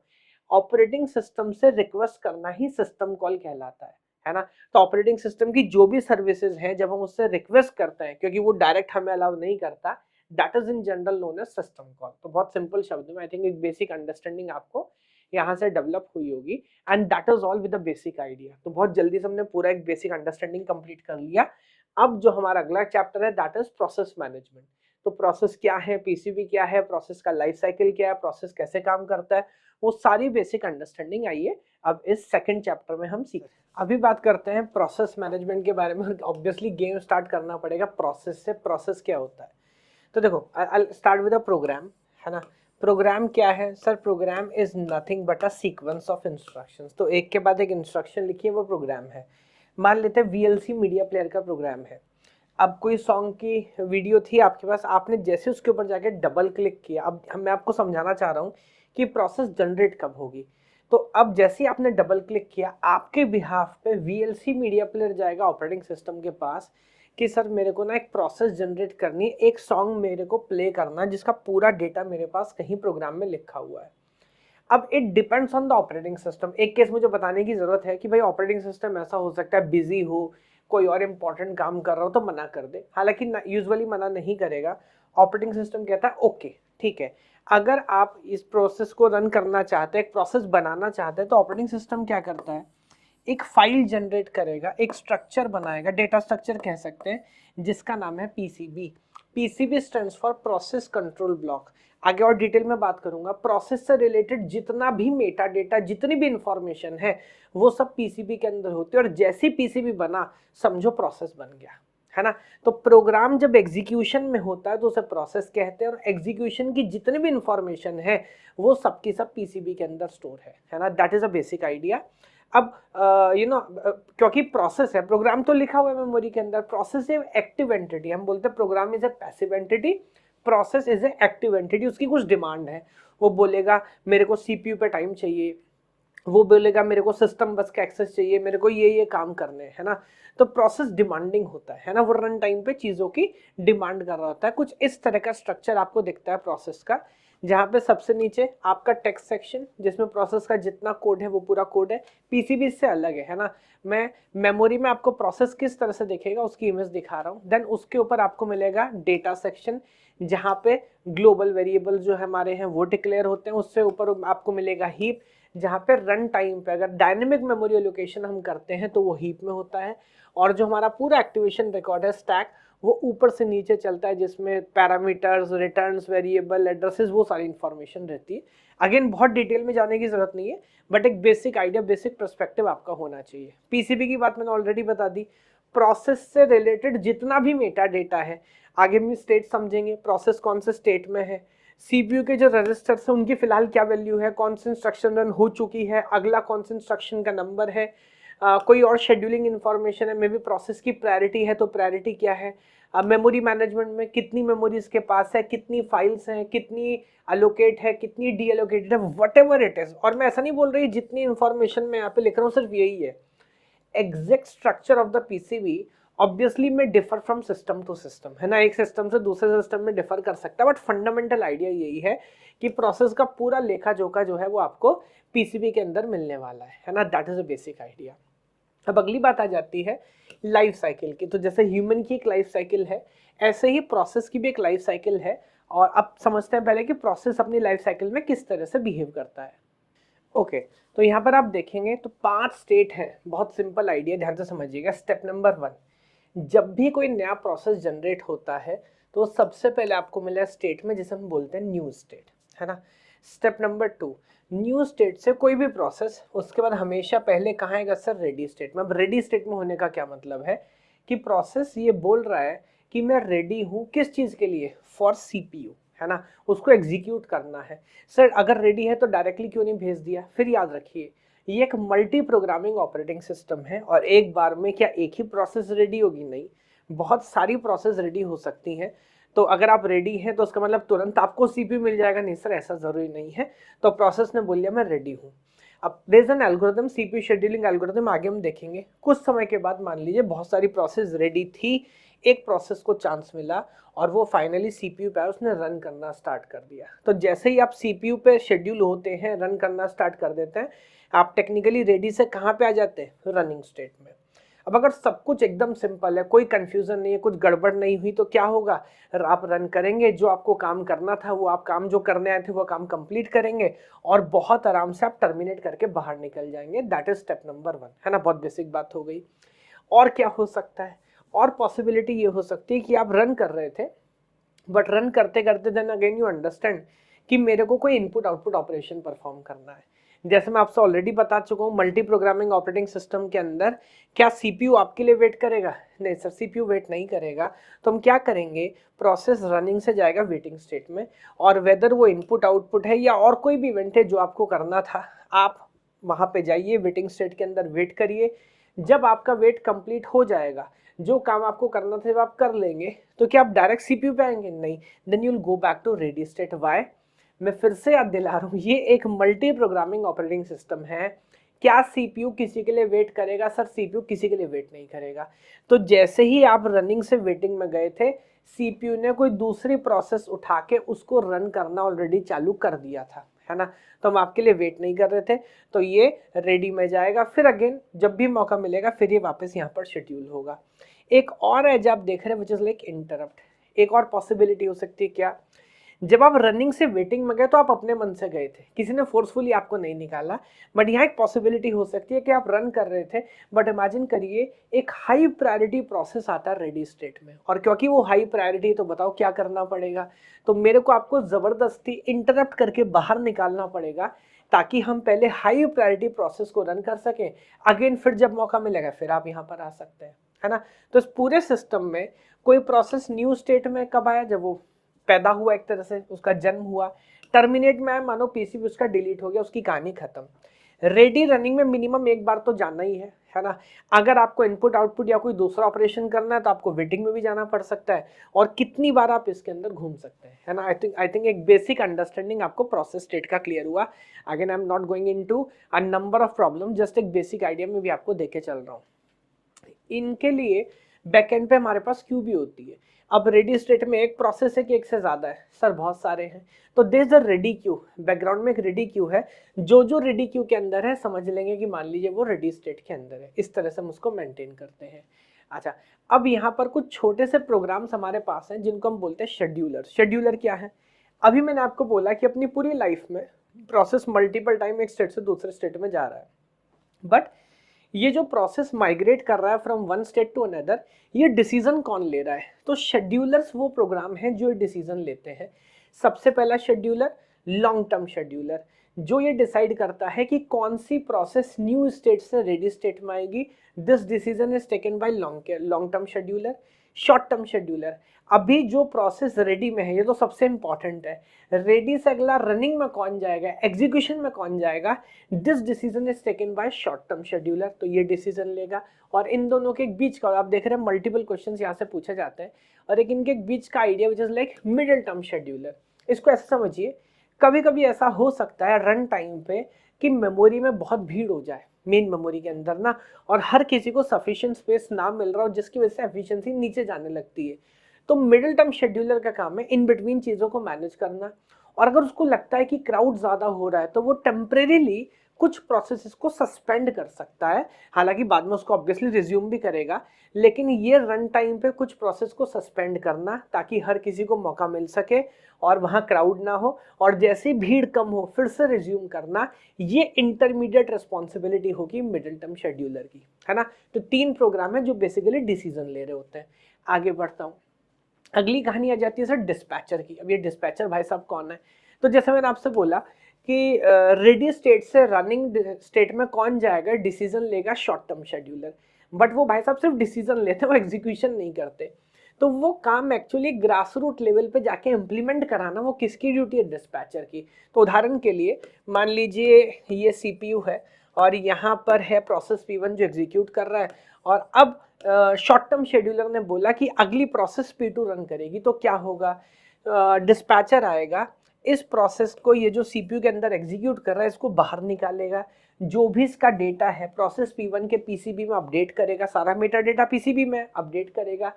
ऑपरेटिंग सिस्टम से रिक्वेस्ट करना ही सिस्टम कॉल कहलाता है ना। तो ऑपरेटिंग सिस्टम की जो भी सर्विसेज हैं, जब हम उससे रिक्वेस्ट करते हैं, क्योंकि वो डायरेक्ट हमें अलाउ नहीं करता, that is in general known as system call. तो बहुत सिंपल शब्द में आई थिंक एक बेसिक अंडरस्टैंडिंग आपको यहाँ से डेवलप हुई होगी, and that is all with the basic idea. तो बहुत जल्दी से हमने पूरा एक बेसिक अंडरस्टैंडिंग कंप्लीट कर लिया। अब जो हमारा अगला चैप्टर है दैट इज प्रोसेस मैनेजमेंट। तो प्रोसेस क्या है, पीसीबी क्या है, प्रोसेस का लाइफ साइकिल क्या है, प्रोसेस कैसे काम करता है, वो सारी बेसिक अंडरस्टैंडिंग आइए अब इस सेकंड चैप्टर में हम सीख। अभी बात करते हैं प्रोसेस मैनेजमेंट के बारे में। ऑब्वियसली गेम स्टार्ट करना पड़ेगा प्रोसेस से। प्रोसेस क्या होता है, तो देखो I start with a program, है ना। प्रोग्राम क्या है sir? Program is nothing but a sequence of instructions. तो एक के बाद एक इंस्ट्रक्शन लिखिए, वो प्रोग्राम है। मान लेते हैं वीएलसी मीडिया प्लेयर का प्रोग्राम है। अब कोई सॉन्ग की वीडियो थी आपके पास, आपने जैसे उसके ऊपर जाके डबल क्लिक किया, अब मैं आपको समझाना चाह रहा हूँ कि प्रोसेस जनरेट कब होगी। तो अब जैसे ही आपने डबल क्लिक किया, आपके बिहाफ पे वीएलसी मीडिया प्लेयर जाएगा ऑपरेटिंग सिस्टम के पास कि सर मेरे को ना एक प्रोसेस जनरेट करनी है, एक सॉन्ग मेरे को प्ले करना है जिसका पूरा डेटा मेरे पास कहीं प्रोग्राम में लिखा हुआ है। अब it depends on the operating system. एक केस मुझे बताने की जरूरत है कि भाई ऑपरेटिंग सिस्टम ऐसा हो सकता है बिजी हो, कोई और इंपॉर्टेंट काम कर रहा हो तो मना कर दे, हालांकि यूजुअली मना नहीं करेगा। ऑपरेटिंग सिस्टम कहता है ओके ठीक है, अगर आप इस प्रोसेस को रन करना चाहते हैं, एक प्रोसेस बनाना चाहते हैं, तो ऑपरेटिंग सिस्टम क्या करता है, एक फाइल जनरेट करेगा, एक स्ट्रक्चर बनाएगा, डेटा स्ट्रक्चर कह सकते हैं, जिसका नाम है PCB. PCB stands for process control block. आगे और डिटेल में बात करूंगा। प्रोसेस से रिलेटेड जितना भी मेटा डेटा, जितनी भी इंफॉर्मेशन है, वो सब पीसीबी के अंदर होती है, और जैसी पीसीबी बना समझो प्रोसेस बन गया, है ना। तो प्रोग्राम जब एग्जीक्यूशन में होता है तो उसे प्रोसेस कहते हैं, और एग्जीक्यूशन की जितनी भी इंफॉर्मेशन है वो सबकी सब पीसीबी के अंदर स्टोर है ना। That is a basic idea. अब क्योंकि प्रोसेस है, प्रोग्राम तो लिखा हुआ है मेमोरी के अंदर, प्रोसेस है एक्टिव एंटिटी। हम बोलते हैं program is a passive entity, process is a active entity. उसकी कुछ डिमांड है, वो बोलेगा मेरे को सीपीयू पे टाइम चाहिए, वो बोलेगा मेरे को सिस्टम बस का एक्सेस चाहिए, मेरे को ये काम करने हैं, है ना। तो प्रोसेस डिमांडिंग होता है ना, वो रन टाइम पे चीज़ों की डिमांड कर रहा होता है। कुछ इस तरह का स्ट्रक्चर आपको दिखता है प्रोसेस का, जहाँ पे सबसे नीचे आपका टेक्स्ट सेक्शन जिसमें प्रोसेस का जितना कोड है वो पूरा कोड है, पीसीबी से अलग है ना। मैं मेमोरी में आपको प्रोसेस किस तरह से दिखेगा उसकी इमेज दिखा रहा हूँ। देन उसके ऊपर आपको मिलेगा डेटा सेक्शन, जहाँ पे ग्लोबल वेरिएबल जो हमारे हैं वो डिक्लेयर होते हैं। उससे ऊपर आपको मिलेगा हीप, जहाँ पे रन टाइम पे अगर डायनेमिक मेमोरी एलोकेशन हम करते हैं तो वो हीप में होता है। और जो हमारा पूरा एक्टिवेशन रिकॉर्ड है स्टैक, वो ऊपर से नीचे चलता है, जिसमें पैरामीटर्स, रिटर्न्स, वेरिएबल, एड्रेसेस, वो सारी इंफॉर्मेशन रहती है। अगेन बहुत डिटेल में जाने की जरूरत नहीं है, बट एक बेसिक आइडिया, बेसिक पर्सपेक्टिव आपका होना चाहिए। पीसीबी की बात मैंने ऑलरेडी बता दी। प्रोसेस से रिलेटेड जितना भी मेटा डेटा है, आगे में स्टेट समझेंगे, प्रोसेस कौन से स्टेट में है, सीपीयू के जो रजिस्टर्स है उनकी फिलहाल क्या वैल्यू है, कौन सी इंस्ट्रक्शन रन हो चुकी है, अगला कौन सी इंस्ट्रक्शन का नंबर है, कोई और शेड्यूलिंग इन्फॉर्मेशन है, मे बी प्रोसेस की प्रायोरिटी है तो प्रायोरिटी क्या है, मेमोरी मैनेजमेंट में कितनी मेमोरी इसके पास है, कितनी फाइल्स हैं, कितनी अलोकेट है, कितनी डी एलोकेटेड है, वट एवर इट इज। और मैं ऐसा नहीं बोल रही जितनी इन्फॉर्मेशन मैं यहाँ पे लिख रहा हूँ सिर्फ यही है। Exact structure of the PCB obviously may differ from system to system, है ना, एक सिस्टम से दूसरे सिस्टम में डिफर कर सकता है, बट फंडामेंटल आइडिया यही है कि प्रोसेस का पूरा लेखा जोखा जो है वो आपको पीसीबी के अंदर मिलने वाला है ना। That is a basic idea. अब अगली बात आ जाती है लाइफ साइकिल की। तो जैसे ह्यूमन की एक लाइफ साइकिल है, ऐसे ही प्रोसेस की भी एक लाइफ साइकिल है। और अब समझते हैं पहले कि प्रोसेस अपनी लाइफ साइकिल में किस तरह से बिहेव करता है। ओके, तो यहाँ पर आप देखेंगे तो 5 स्टेट है। बहुत सिंपल आइडिया, ध्यान से समझिएगा। स्टेप नंबर 1, जब भी कोई नया प्रोसेस जनरेट होता है तो सबसे पहले आपको मिला स्टेट में, जिसे हम बोलते हैं न्यू स्टेट, है ना। स्टेप नंबर 2, न्यू स्टेट से कोई भी प्रोसेस उसके बाद हमेशा पहले कहाँ आएगा सर, रेडी स्टेट में। अब रेडी स्टेट में होने का क्या मतलब है कि प्रोसेस ये बोल रहा है कि मैं रेडी हूँ किस चीज़ के लिए, फॉर सीपीयू, है ना, उसको एग्जीक्यूट करना है। सर अगर रेडी है तो डायरेक्टली क्यों नहीं भेज दिया। फिर याद रखिए ये एक मल्टी प्रोग्रामिंग ऑपरेटिंग सिस्टम है, और एक बार में क्या एक ही प्रोसेस रेडी होगी, नहीं, बहुत सारी प्रोसेस रेडी हो सकती हैं। तो अगर आप रेडी हैं तो उसका मतलब तुरंत आपको सीपीयू मिल जाएगा, नहीं सर ऐसा जरूरी नहीं है। तो प्रोसेस ने बोल दिया मैं रेडी हूँ। अब there is an algorithm, CPU scheduling algorithm, आगे हम देखेंगे। कुछ समय के बाद मान लीजिए बहुत सारी प्रोसेस रेडी थी, एक प्रोसेस को चांस मिला और वो फाइनली सीपीयू पे उसने रन करना स्टार्ट कर दिया। तो जैसे ही आप सीपीयू पे शेड्यूल होते हैं, रन करना स्टार्ट कर देते हैं, आप टेक्निकली रेडी से कहाँ पे आ जाते हैं, रनिंग स्टेट में। अब अगर सब कुछ एकदम सिंपल है, कोई कंफ्यूजन नहीं है, कुछ गड़बड़ नहीं हुई, तो क्या होगा, आप रन करेंगे, जो आपको काम करना था वो आप काम जो करने आए थे वो काम कंप्लीट करेंगे और बहुत आराम से आप टर्मिनेट करके बाहर निकल जाएंगे। दैट इज स्टेप नंबर 1, है ना। बहुत बेसिक बात हो गई। और क्या हो सकता है, और पॉसिबिलिटी ये हो सकती है कि आप रन कर रहे थे, बट रन करते करते देन अगेन यू अंडरस्टैंड कि मेरे को कोई इनपुट आउटपुट ऑपरेशन परफॉर्म करना है। जैसे मैं आपसे ऑलरेडी बता चुका हूँ, मल्टी प्रोग्रामिंग ऑपरेटिंग सिस्टम के अंदर क्या सीपीयू आपके लिए वेट करेगा, नहीं सर सीपीयू वेट नहीं करेगा। तो हम क्या करेंगे, प्रोसेस रनिंग से जाएगा वेटिंग स्टेट में, और वेदर वो इनपुट आउटपुट है या और कोई भी इवेंट है जो आपको करना था, आप वहाँ पे जाइए वेटिंग स्टेट के अंदर वेट करिए। जब आपका वेट कंप्लीट हो जाएगा, जो काम आपको करना था जब आप कर लेंगे, तो क्या आप डायरेक्ट सीपीयू पे आएंगे, नहीं, then you will go back to ready state. Why, मैं फिर से याद दिला रहा हूँ, ये एक मल्टी प्रोग्रामिंग ऑपरेटिंग सिस्टम है। क्या सीपीयू किसी के लिए वेट करेगा, सर सीपीयू किसी के लिए वेट नहीं करेगा। तो जैसे ही आप रनिंग से वेटिंग में गए थे, सीपीयू ने कोई दूसरी प्रोसेस उठा के उसको रन करना ऑलरेडी चालू कर दिया था, है ना। तो हम आपके लिए वेट नहीं कर रहे थे, तो ये रेडी में जाएगा। फिर अगेन जब भी मौका मिलेगा फिर ये वापस यहाँ पर शेड्यूल होगा। एक और एज आप देख रहे हैं विच इज लाइक इंटरप्ट। एक और पॉसिबिलिटी हो सकती है क्या, जब आप रनिंग से वेटिंग में गए तो आप अपने मन से गए थे, किसी ने फोर्सफुली आपको नहीं निकाला, बट यहाँ एक पॉसिबिलिटी हो सकती है कि आप रन कर रहे थे, बट इमेजिन करिए एक हाई प्रायोरिटी प्रोसेस आता है रेडी स्टेट में, और क्योंकि वो हाई प्रायोरिटी, तो बताओ क्या करना पड़ेगा, तो मेरे को आपको जबरदस्ती इंटरप्ट करके बाहर निकालना पड़ेगा, ताकि हम पहले हाई प्रायोरिटी प्रोसेस को रन कर सकें। अगेन फिर जब मौका मिलेगा फिर आप यहाँ पर आ सकते हैं, है ना। तो इस पूरे सिस्टम में कोई प्रोसेस न्यू स्टेट में कब आया, जब वो पैदा हुआ, एक तरह से उसका जन्म हुआ। टर्मिनेट में आया, मानो पीसीबी उसका डिलीट हो गया, उसकी कहानी खत्म। रेडी रनिंग में मिनिमम एक बार तो जाना ही है ना। अगर आपको इनपुट आउटपुट या कोई दूसरा ऑपरेशन करना है तो आपको वेटिंग में भी जाना पड़ सकता है, और कितनी बार आप इसके अंदर घूम सकते हैं, है ना। आई थिंक एक बेसिक अंडरस्टैंडिंग आपको प्रोसेस स्टेट का क्लियर हुआ। Again I am not going into a number of problem, just एक बेसिक आइडिया में भी आपको देके चल रहा हूँ। इनके लिए बैकएंड पे हमारे पास क्यू भी होती है। अब रेडी स्टेट में एक प्रोसेस है कि एक से ज्यादा है? सर बहुत सारे हैं। तो this the ready queue, background में एक रेडी क्यू है, जो रेडी क्यू के अंदर है समझ लेंगे कि मान लीजिए वो रेडी स्टेट के अंदर है। इस तरह से हम उसको मेंटेन करते हैं। अच्छा, अब यहाँ पर कुछ छोटे से प्रोग्राम्स हमारे पास हैं जिनको हम बोलते हैं शेड्यूलर। शेड्यूलर क्या है? अभी मैंने आपको बोला कि अपनी पूरी लाइफ में प्रोसेस मल्टीपल टाइम एक स्टेट से दूसरे स्टेट में जा रहा है, बट ये जो प्रोसेस माइग्रेट कर रहा है from one state to another, ये डिसीजन कौन ले रहा है? तो शेड्यूलर्स वो प्रोग्राम हैं जो डिसीजन लेते हैं। सबसे पहला शेड्यूलर लॉन्ग टर्म शेड्यूलर, जो ये डिसाइड करता है कि कौन सी प्रोसेस न्यू स्टेट से रेडी स्टेट में आएगी। This decision is taken by long term scheduler. Short term scheduler, अभी जो प्रोसेस रेडी में है, ये तो सबसे इंपॉर्टेंट है, रेडी से अगला रनिंग में कौन जाएगा, एग्जीक्यूशन में कौन जाएगा, this decision is taken by short term scheduler. तो ये डिसीजन लेगा। और इन दोनों के बीच का, आप देख रहे हैं मल्टीपल क्वेश्चंस यहाँ से पूछे जाते हैं, और एक इनके बीच का idea which is like middle term scheduler. इसको ऐसे समझिए, कभी कभी ऐसा हो सकता है रन टाइम पे कि मेमोरी में बहुत भीड़ हो जाए, मेन मेमोरी के अंदर ना, और हर किसी को सफिशिएंट स्पेस ना मिल रहा हो, जिसकी वजह से एफिशिएंसी नीचे जाने लगती है। तो मिडिल टर्म शेड्यूलर का काम है इन बिटवीन चीज़ों को मैनेज करना। और अगर उसको लगता है कि क्राउड ज़्यादा हो रहा है तो वो टेम्परेरीली कुछ प्रोसेसेस को सस्पेंड कर सकता है। हालांकि बाद में उसको ऑब्वियसली रिज्यूम भी करेगा, लेकिन ये रन टाइम पे कुछ प्रोसेस को सस्पेंड करना ताकि हर किसी को मौका मिल सके और वहाँ क्राउड ना हो, और जैसे भीड़ कम हो फिर से रिज्यूम करना, ये इंटरमीडिएट रिस्पॉन्सिबिलिटी होगी मिडिल टर्म शेड्यूलर की, है ना। तो 3 प्रोग्राम है जो बेसिकली डिसीजन ले रहे होते हैं। आगे बढ़ता हूँ, अगली कहानी आ जाती है सर डिस्पैचर की। अब ये डिस्पैचर भाई साहब कौन है? तो जैसे मैंने आपसे बोला कि रेडी स्टेट से रनिंग स्टेट में कौन जाएगा, डिसीजन लेगा शॉर्ट टर्म शेड्यूलर। बट वो भाई साहब सिर्फ डिसीजन लेते हैं, वो एग्जीक्यूशन नहीं करते। तो वो काम एक्चुअली ग्रास रूट लेवल पे जाके इम्प्लीमेंट कराना वो किसकी ड्यूटी है? डिस्पैचर की। तो उदाहरण के लिए मान लीजिए ये CPU है और यहाँ पर है प्रोसेस P1 जो एग्जीक्यूट कर रहा है, और अब शॉर्ट टर्म शेड्यूलर ने बोला कि अगली प्रोसेस P2 रन करेगी। तो क्या होगा? डिस्पैचर आएगा, इस प्रोसेस को, ये जो CPU के अंदर एग्जीक्यूट कर रहा है, इसको बाहर निकालेगा, जो भी इसका डेटा है प्रोसेस P1 के PCB में अपडेट करेगा, सारा मेटा डेटा PCB में अपडेट करेगा,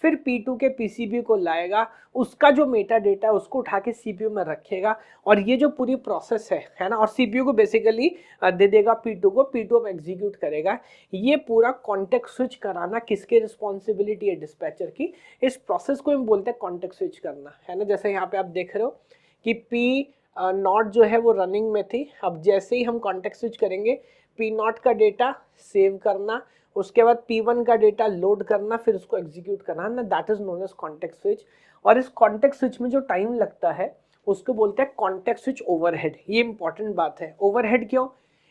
फिर P2 के PCB को लाएगा, उसका जो मेटा डेटा है उसको उठा के CPU में रखेगा, और ये जो पूरी प्रोसेस है ना, और CPU को बेसिकली दे देगा P2 को, P2 अब एग्जीक्यूट करेगा। ये पूरा कॉन्टेक्स्ट स्विच कराना किसकी रिस्पॉन्सिबिलिटी है? डिस्पैचर की। इस प्रोसेस को हम बोलते हैं कॉन्टेक्स्ट स्विच करना, है ना। जैसे यहाँ पे आप देख रहे हो कि P0 जो है वो रनिंग में थी, अब जैसे ही हम कॉन्टेक्स्ट स्विच करेंगे P0 का डेटा सेव करना, उसके बाद P1 का डेटा लोड करना, फिर उसको एग्जीक्यूट करना ना, that is known as context switch. और इस कॉन्टेक्स्ट स्विच में जो टाइम लगता है उसको बोलते हैं कॉन्टेक्स्ट स्विच ओवरहेड। ये इंपॉर्टेंट बात है। ओवरहेड क्यों?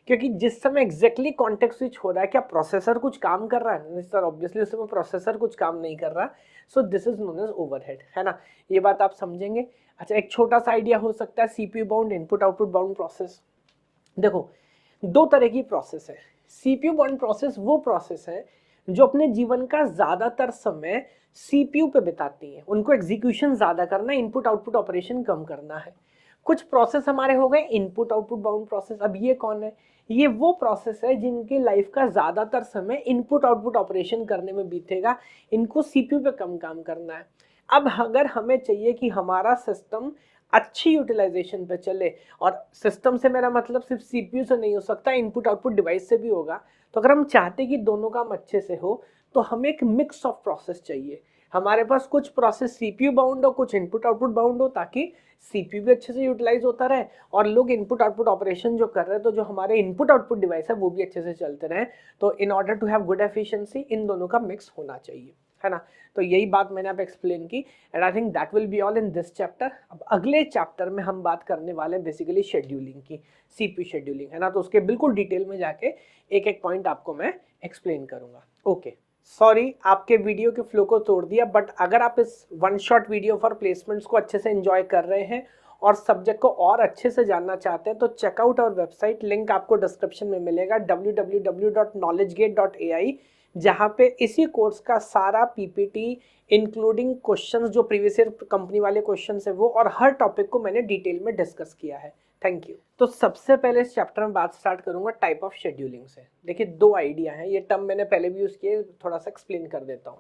क्योंकि जिस समय एग्जैक्टली कॉन्टेक्स्ट स्विच हो रहा है, क्या प्रोसेसर कुछ काम कर रहा है? नहीं सर, ऑब्वियसली उस समय प्रोसेसर कुछ काम नहीं कर रहा, so this is known as overhead, है ना। ये बात आप समझेंगे। अच्छा, एक छोटा सा आइडिया हो सकता है CPU bound, input output bound process. देखो, 2 तरह की प्रोसेस है। CPU बाउंड प्रोसेस वो प्रोसेस है जो अपने जीवन का ज्यादातर समय CPU पे बिताती हैं, उनको एग्जीक्यूशन ज्यादा करना है, इनपुट आउटपुट ऑपरेशन कम करना है। कुछ प्रोसेस हमारे हो गए इनपुट आउटपुट बाउंड प्रोसेस। अब ये कौन है? ये वो प्रोसेस है जिनकी लाइफ का ज्यादातर समय इनपुट आउटपुट ऑपरेशन करने में बीतेगा, इनको CPU पे कम काम करना है। अब अगर हमें चाहिए कि हमारा सिस्टम अच्छी यूटिलाइजेशन पे चले, और सिस्टम से मेरा मतलब सिर्फ CPU से नहीं हो सकता, इनपुट आउटपुट डिवाइस से भी होगा, तो अगर हम चाहते कि दोनों काम अच्छे से हो तो हमें एक मिक्स ऑफ प्रोसेस चाहिए। हमारे पास कुछ प्रोसेस CPU बाउंड हो, कुछ इनपुट आउटपुट बाउंड हो, ताकि CPU भी अच्छे से यूटिलाइज होता रहे और लोग इनपुट आउटपुट ऑपरेशन जो कर रहे हैं, तो जो हमारे इनपुट आउटपुट डिवाइस है वो भी अच्छे से चलते रहे। तो in order to have good efficiency इन दोनों का मिक्स होना चाहिए, है ना। तो यही बात मैंने आप एक्सप्लेन की, and I think that will be all in this chapter. अब अगले चैप्टर में हम बात करने वाले हैं बेसिकली शेड्यूलिंग की, CPU शेड्यूलिंग, है ना। तो उसके बिल्कुल डिटेल में जाके एक एक पॉइंट आपको मैं एक्सप्लेन करूंगा। ओके, सॉरी आपके वीडियो के फ्लो को तोड़ दिया, बट अगर आप इस one shot video for placements को अच्छे से एंजॉय कर रहे हैं और सब्जेक्ट को और अच्छे से जानना चाहते हैं तो चेकआउट आवर वेबसाइट, लिंक आपको डिस्क्रिप्शन में मिलेगा www.knowledgegate.ai, जहाँ पे इसी कोर्स का सारा पीपीटी इंक्लूडिंग क्वेश्चंस जो प्रीवियस ईयर कंपनी वाले क्वेश्चंस है वो, और हर टॉपिक को मैंने डिटेल में डिस्कस किया है। Thank you. तो सबसे पहले इस चैप्टर में बात स्टार्ट करूंगा टाइप ऑफ शेड्यूलिंग से। देखिए 2 आइडिया हैं, ये टर्म मैंने पहले भी यूज किए, थोड़ा सा एक्सप्लेन कर देता हूँ।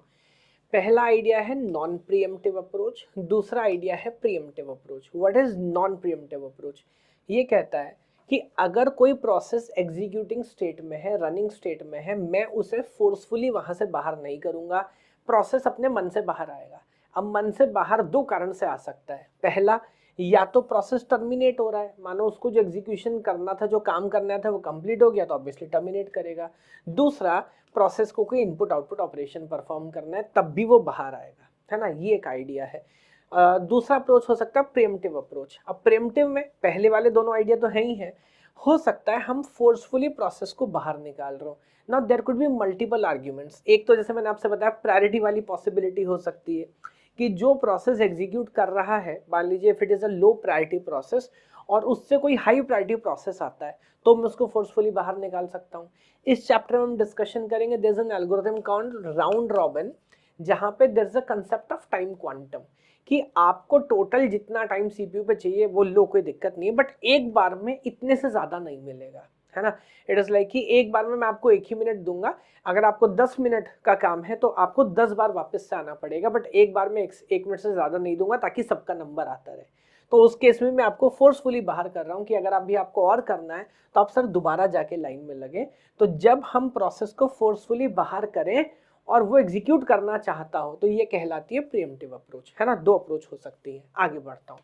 पहला आइडिया है नॉन प्रीएम्प्टिव अप्रोच, दूसरा आइडिया है pre-emptive approach. What is non pre-emptive approach? ये कहता है कि अगर कोई प्रोसेस एग्जीक्यूटिंग स्टेट में है, रनिंग स्टेट में है, मैं उसे फोर्सफुली वहां से बाहर नहीं करूंगा, प्रोसेस अपने मन से बाहर आएगा। अब मन से बाहर 2 कारण से आ सकता है। पहला, या तो प्रोसेस टर्मिनेट हो रहा है, मानो उसको जो एग्जीक्यूशन करना था, जो काम करना था वो कंप्लीट हो गया तो ऑब्वियसली टर्मिनेट करेगा। दूसरा, प्रोसेस को कोई इनपुट आउटपुट ऑपरेशन परफॉर्म करना है, तब भी वो बाहर आएगा, है ना। ये एक आइडिया है। दूसरा अप्रोच हो सकता है प्रीएम्प्टिव अप्रोच। अब प्रीएम्प्टिव में पहले वाले दोनों आइडिया तो है ही है, हो सकता है हम फोर्सफुली प्रोसेस को बाहर निकाल रहे हो। Now there could be multiple arguments. एक तो जैसे मैंने आपसे बताया प्रायोरिटी वाली पॉसिबिलिटी हो सकती है कि जो प्रोसेस एग्जीक्यूट कर रहा है, मान लीजिए if it is a low priority process और उससे कोई हाई प्रायोरिटी प्रोसेस आता है तो मैं उसको फोर्सफुली बाहर निकाल सकता हूँ। इस चैप्टर में हम डिस्कशन करेंगे there is an algorithm called round robin, जहाँ पे there is a concept of time quantum, कि आपको टोटल जितना टाइम सीपीयू पे चाहिए वो लो, कोई दिक्कत नहीं है, बट एक बार में इतने से ज्यादा नहीं मिलेगा, है ना। इट इज लाइक कि एक बार में मैं आपको 1 ही मिनट दूंगा, अगर आपको 10 मिनट का काम है तो आपको 10 बार वापस से आना पड़ेगा, बट एक बार में 1 मिनट से ज्यादा नहीं दूंगा ताकि सबका नंबर आता रहे। तो उस केस में मैं आपको फोर्सफुली बाहर कर रहा हूँ कि अगर अभी आपको और करना है तो आप सर दोबारा जाके लाइन में लगे। तो जब हम प्रोसेस को फोर्सफुली बाहर करें और वो एग्जीक्यूट करना चाहता हो तो ये कहलाती है प्रीएम्प्टिव अप्रोच, है ना। 2 अप्रोच हो सकती है। आगे बढ़ता हूँ।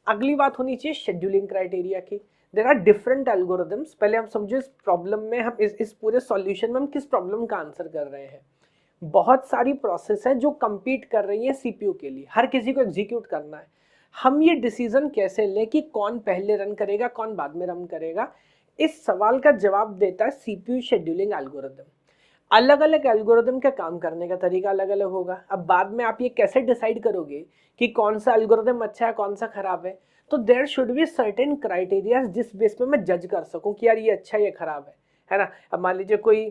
अगली बात होनी चाहिए शेड्यूलिंग क्राइटेरिया की। There are different algorithms. पहले हम समझो इस प्रॉब्लम में, हम इस पूरे सॉल्यूशन में हम किस प्रॉब्लम का आंसर कर रहे हैं। बहुत सारी प्रोसेस है जो कंपीट कर रही है सीपीयू के लिए, हर किसी को एग्जीक्यूट करना है। हम ये डिसीजन कैसे लें कि कौन पहले रन करेगा, कौन बाद में रन करेगा? इस सवाल का जवाब देता है सीपीयू शेड्यूलिंग एल्गोरिथम। अलग अलग एल्गोरिथम का काम करने का तरीका अलग अलग होगा। अब बाद में आप ये कैसे डिसाइड करोगे कि कौन सा एल्गोरिथम अच्छा है, कौन सा खराब है? तो there should be certain criteria जिस बेस पे मैं जज कर सकूं कि यार ये अच्छा है, ये खराब है ना। अब मान लीजिए कोई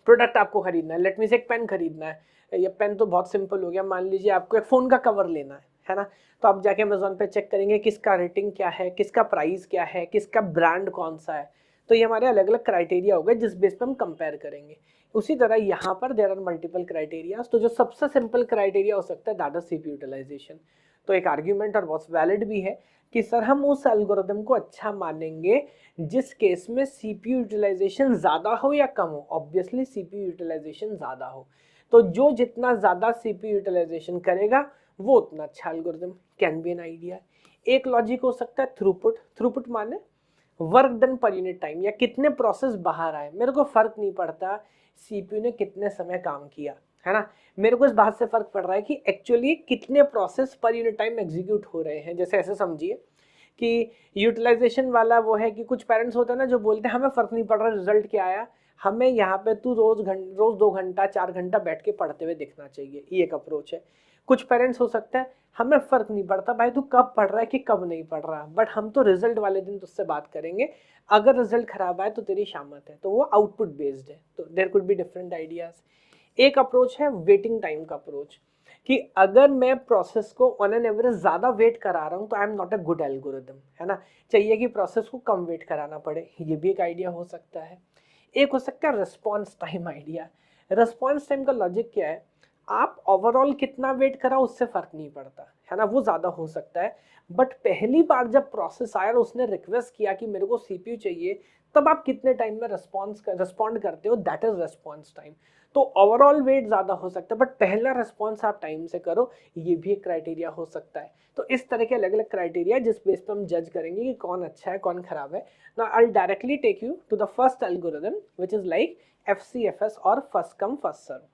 प्रोडक्ट आपको खरीदना है, लेट मी से एक पेन खरीदना है। ये पेन तो बहुत सिंपल हो गया। मान लीजिए आपको एक फोन का कवर लेना है ना। तो आप जाके अमेजोन पे चेक करेंगे किसका रेटिंग क्या है, किसका प्राइस क्या है, किसका ब्रांड कौन सा है। तो ये हमारे अलग अलग क्राइटेरिया हो गए जिस बेस पे हम कंपेयर करेंगे। उसी तरह यहाँ पर देयर आर मल्टीपल क्राइटेरिया। तो जो सबसे सिंपल क्राइटेरिया हो सकता है दैट इज सीपीयू यूटिलाइजेशन। तो एक आर्ग्यूमेंट और बहुत वैलिड भी है कि सर हम उस एल्गोरिथम को अच्छा मानेंगे जिस केस में सीपीयू यूटिलाइजेशन ज्यादा हो या कम हो। ऑब्वियसली सीपीयू यूटिलाइजेशन ज्यादा हो, तो जो जितना ज्यादा सीपीयू यूटिलाइजेशन करेगा वो उतना अच्छा algorithm. Can be an idea. एक लॉजिक हो सकता है थ्रूपुट। थ्रूपुट माने work done per unit time, या कितने प्रोसेस बाहर आए। मेरे को फर्क नहीं पड़ता सीपीयू ने कितने समय काम किया, है ना। मेरे को इस बात से फर्क पड़ रहा है कि एक्चुअली कितने process per unit time execute हो रहे हैं। जैसे ऐसे समझिए कि यूटिलाइजेशन वाला वो है कि कुछ पेरेंट्स होते हैं ना जो बोलते हैं हमें फर्क नहीं पड़ रहा रिजल्ट क्या आया, हमें यहाँ पे तू रोज 2 घंटा 4 घंटा बैठ के पढ़ते हुए दिखना चाहिए। ये एक अप्रोच है। कुछ पेरेंट्स हो सकता है हमें फर्क नहीं पड़ता भाई तू कब पढ़ रहा है कि कब नहीं पढ़ रहा, बट हम तो रिजल्ट वाले दिन तुझसे बात करेंगे, अगर रिजल्ट खराब आए तो तेरी शामत है। तो वो आउटपुट बेस्ड है। तो there could be different ideas. एक अप्रोच है वेटिंग टाइम का अप्रोच, कि अगर मैं प्रोसेस को ऑन एन एवरेज ज्यादा वेट करा रहा हूं तो I am not a good algorithm, है ना। चाहिए कि प्रोसेस को कम वेट कराना पड़े। ये भी एक आइडिया हो सकता है। एक हो सकता है response time idea. Response time का लॉजिक क्या है, आप ओवरऑल कितना वेट करा उससे फर्क नहीं पड़ता, है ना, वो ज्यादा हो सकता है। बट पहली बार जब प्रोसेस आया और उसने रिक्वेस्ट किया कि मेरे को सीपीयू चाहिए, तब आप कितने टाइम में रिस्पॉन्ड करते हो, दैट इज रिस्पॉन्स टाइम। तो ओवरऑल वेट ज्यादा हो सकता है बट पहला रिस्पॉन्स आप टाइम से करो, ये भी एक क्राइटेरिया हो सकता है। तो इस तरह के अलग अलग क्राइटेरिया जिस बेस पे हम जज करेंगे कि कौन अच्छा है कौन खराब है। Now I will directly take you to the first algorithm which is like FCFS और first come first serve.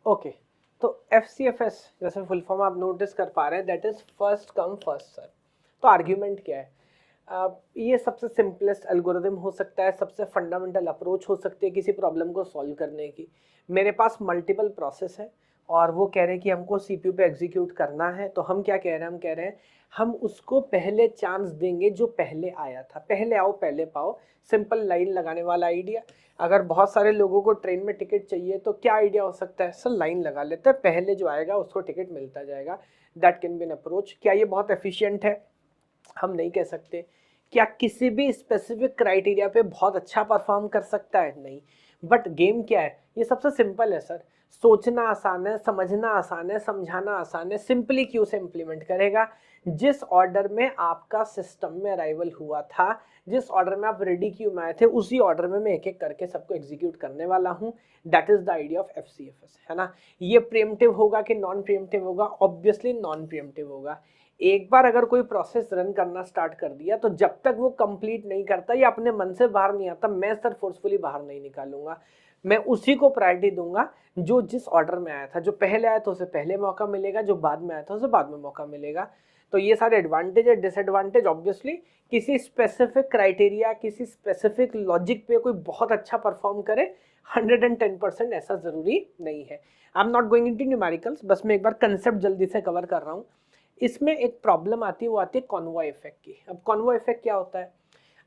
Okay, तो FCFS जैसे फुल फॉर्म आप नोटिस कर पा रहे हैं, that is first come first serve. तो आर्ग्यूमेंट क्या है? ये सबसे सिंपलेस्ट एल्गोरिथम हो सकता है, सबसे फंडामेंटल अप्रोच हो सकती है किसी प्रॉब्लम को सॉल्व करने की। मेरे पास मल्टीपल प्रोसेस है, और वो कह रहे हैं कि हमको CPU पे एग्जीक्यूट करना है, तो हम क्या कह रहे हैं, हम कह रहे हैं हम उसको पहले चांस देंगे जो पहले आया था, पहले आओ पहले पाओ, सिंपल लाइन लगाने वाला आइडिया। अगर बहुत सारे लोगों को ट्रेन में टिकट चाहिए तो क्या आइडिया हो सकता है, सर लाइन लगा लेते हैं, पहले जो आएगा उसको टिकट मिलता जाएगा। That can be an approach. क्या ये बहुत एफिशिएंट है, हम नहीं कह सकते। क्या किसी भी स्पेसिफिक क्राइटेरिया पे बहुत अच्छा परफॉर्म कर सकता है, नहीं। बट गेम क्या है, ये सबसे सिंपल है सर, सोचना आसान है, समझना आसान है, समझाना आसान है, सिंपली क्यू से इम्प्लीमेंट करेगा। जिस ऑर्डर में आपका सिस्टम में अराइवल हुआ था, जिस ऑर्डर में आप रेडी क्यू में आए थे, उसी ऑर्डर में मैं एक एक करके सबको एग्जीक्यूट करने वाला हूँ। That is the idea of FCFS, है ना। ये प्रीएम्प्टिव होगा कि नॉन प्रीएम्प्टिव होगा, ऑब्वियसली नॉन प्रीएम्प्टिव होगा। एक बार अगर कोई प्रोसेस रन करना स्टार्ट कर दिया तो जब तक वो कंप्लीट नहीं करता या अपने मन से बाहर नहीं आता, मैं सर फोर्सफुली बाहर नहीं निकालूंगा। मैं उसी को प्रायोरिटी दूंगा जो जिस ऑर्डर में आया था, जो पहले आया था उसे पहले मौका मिलेगा, जो बाद में आया था उसे बाद में मौका मिलेगा। तो ये सारे एडवांटेज है। डिसएडवांटेज ऑब्वियसली किसी स्पेसिफिक क्राइटेरिया, किसी स्पेसिफिक लॉजिक पे कोई बहुत अच्छा परफॉर्म करे 110% ऐसा जरूरी नहीं है। आई am not going into numericals, बस मैं एक बार कंसेप्ट जल्दी से कवर कर रहा हूँ। इसमें एक प्रॉब्लम आती है, वो आती है कॉन्वॉय इफेक्ट की। अब कॉन्वॉय इफेक्ट क्या होता है,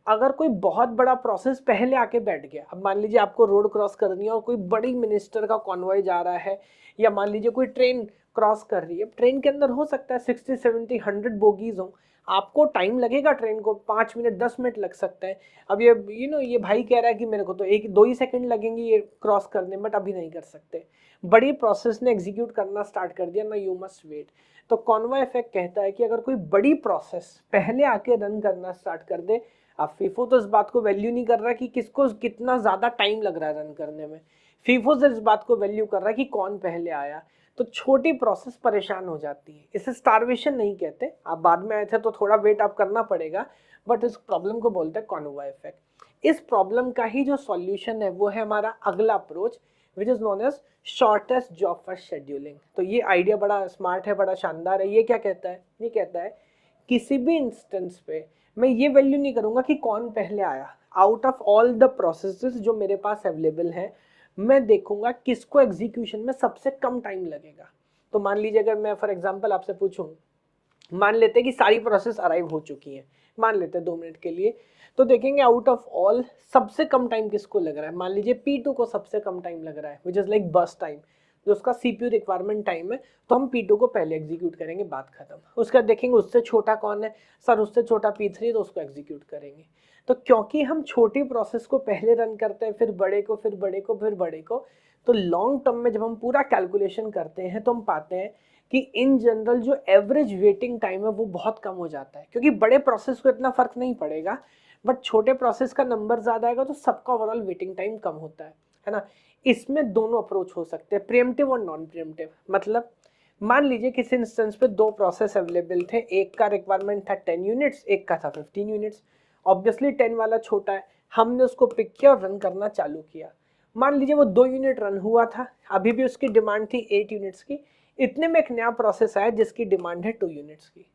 अगर कोई बहुत बड़ा प्रोसेस पहले आके बैठ गया, अब मान लीजिए आपको रोड क्रॉस करनी है और कोई बड़ी मिनिस्टर का कॉन्वॉय जा रहा है, या मान लीजिए कोई ट्रेन क्रॉस कर रही है, ट्रेन के अंदर हो सकता है 60 70 100 बोगीज हो, आपको टाइम लगेगा, ट्रेन को 5 मिनट 10 मिनट लग सकता है। अब ये ये भाई कह रहा है कि मेरे को तो 1-2 ही सेकंड लगेंगे ये क्रॉस करने, बट अभी नहीं कर सकते, बड़ी प्रोसेस ने एग्जीक्यूट करना स्टार्ट कर दिया ना, यू मस्ट वेट। तो कॉन्वॉय इफेक्ट कहता है कि अगर कोई बड़ी प्रोसेस पहले आके रन करना स्टार्ट कर दे, अब फीफो तो इस बात को वैल्यू नहीं कर रहा कि किसको कितना ज्यादा टाइम लग रहा है रन करने में, फीफो से इस बात को वैल्यू कर रहा है कि कौन पहले आया। तो छोटी प्रोसेस परेशान हो जाती है। इसे स्टारवेशन नहीं कहते, आप बाद में आए थे तो थोड़ा वेट आप करना पड़ेगा, बट इस प्रॉब्लम को बोलते हैं कॉन्वॉय इफेक्ट। इस प्रॉब्लम का ही जो सॉल्यूशन है वो है हमारा अगला approach, which is known as shortest job first scheduling. तो ये आइडिया बड़ा स्मार्ट है, बड़ा शानदार है। ये क्या कहता है, ये कहता है किसी भी इंस्टेंस पे मैं ये वैल्यू नहीं करूंगा कि कौन पहले आया, out of all the processes जो मेरे पास अवेलेबल हैं, मैं देखूंगा किसको एग्जीक्यूशन में सबसे कम टाइम लगेगा। तो मान लीजिए अगर मैं फॉर एग्जांपल आपसे पूछूं, मान लेते हैं कि सारी प्रोसेस अराइव हो चुकी हैं, मान लेते हैं 2 मिनट के लिए, तो देखेंगे आउट ऑफ ऑल सबसे कम टाइम किसको लग रहा है। मान लीजिए P2 को सबसे कम टाइम लग रहा है, विच इज लाइक बस टाइम, जो उसका CPU रिक्वायरमेंट टाइम है, तो हम P2 को पहले एग्जीक्यूट करेंगे, बात खत्म। उसका देखेंगे उससे छोटा कौन है, सर उससे छोटा P3, तो उसको एग्जीक्यूट करेंगे। तो क्योंकि हम छोटी प्रोसेस को पहले रन करते हैं, फिर बड़े को, फिर बड़े को, फिर बड़े को, तो लॉन्ग टर्म में जब हम पूरा कैलकुलेशन करते हैं तो हम पाते हैं कि इन जनरल जो एवरेज वेटिंग टाइम है वो बहुत कम हो जाता है, क्योंकि बड़े प्रोसेस को इतना फर्क नहीं पड़ेगा, बट छोटे प्रोसेस का नंबर ज्यादा आएगा तो सबका ओवरऑल वेटिंग टाइम कम होता है ना। इसमें दोनों अप्रोच हो सकते हैं, प्रीएम्प्टिव और नॉन प्रीएम्प्टिव। मतलब मान लीजिए किसी इंस्टेंस पे 2 प्रोसेस अवेलेबल थे, एक का रिक्वायरमेंट था 10 यूनिट्स, एक का था 15 यूनिट्स। ऑब्वियसली 10 वाला छोटा है, हमने उसको पिक किया और रन करना चालू किया। मान लीजिए वो 2 यूनिट रन हुआ था, अभी भी उसकी डिमांड थी 8 यूनिट्स की, इतने में एक नया प्रोसेस आया जिसकी डिमांड है 2 यूनिट्स की।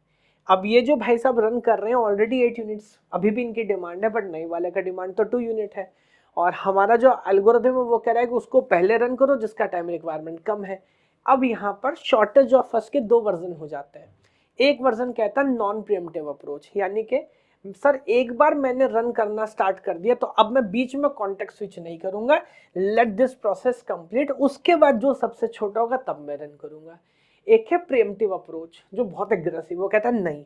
अब ये जो भाई साहब रन कर रहे हैं ऑलरेडी 8 यूनिट्स, अभी भी इनकी डिमांड है, बट नई वाले का डिमांड तो 2 यूनिट है, और हमारा जो एल्गोरिथम है वो कह रहा है कि उसको पहले रन करो जिसका टाइम रिक्वायरमेंट कम है। अब यहाँ पर शॉर्टेज ऑफ फर्स्ट के 2 वर्जन हो जाते हैं। एक वर्जन कहता है नॉन प्रीएम्प्टिव अप्रोच, यानी कि सर एक बार मैंने रन करना स्टार्ट कर दिया तो अब मैं बीच में कॉन्टेक्स्ट स्विच नहीं करूंगा, लेट दिस प्रोसेस कंप्लीट, उसके बाद जो सबसे छोटा होगा तब मैं रन करूंगा। एक है प्रीएम्प्टिव अप्रोच जो बहुत एग्रेसिव, वो कहता है नहीं,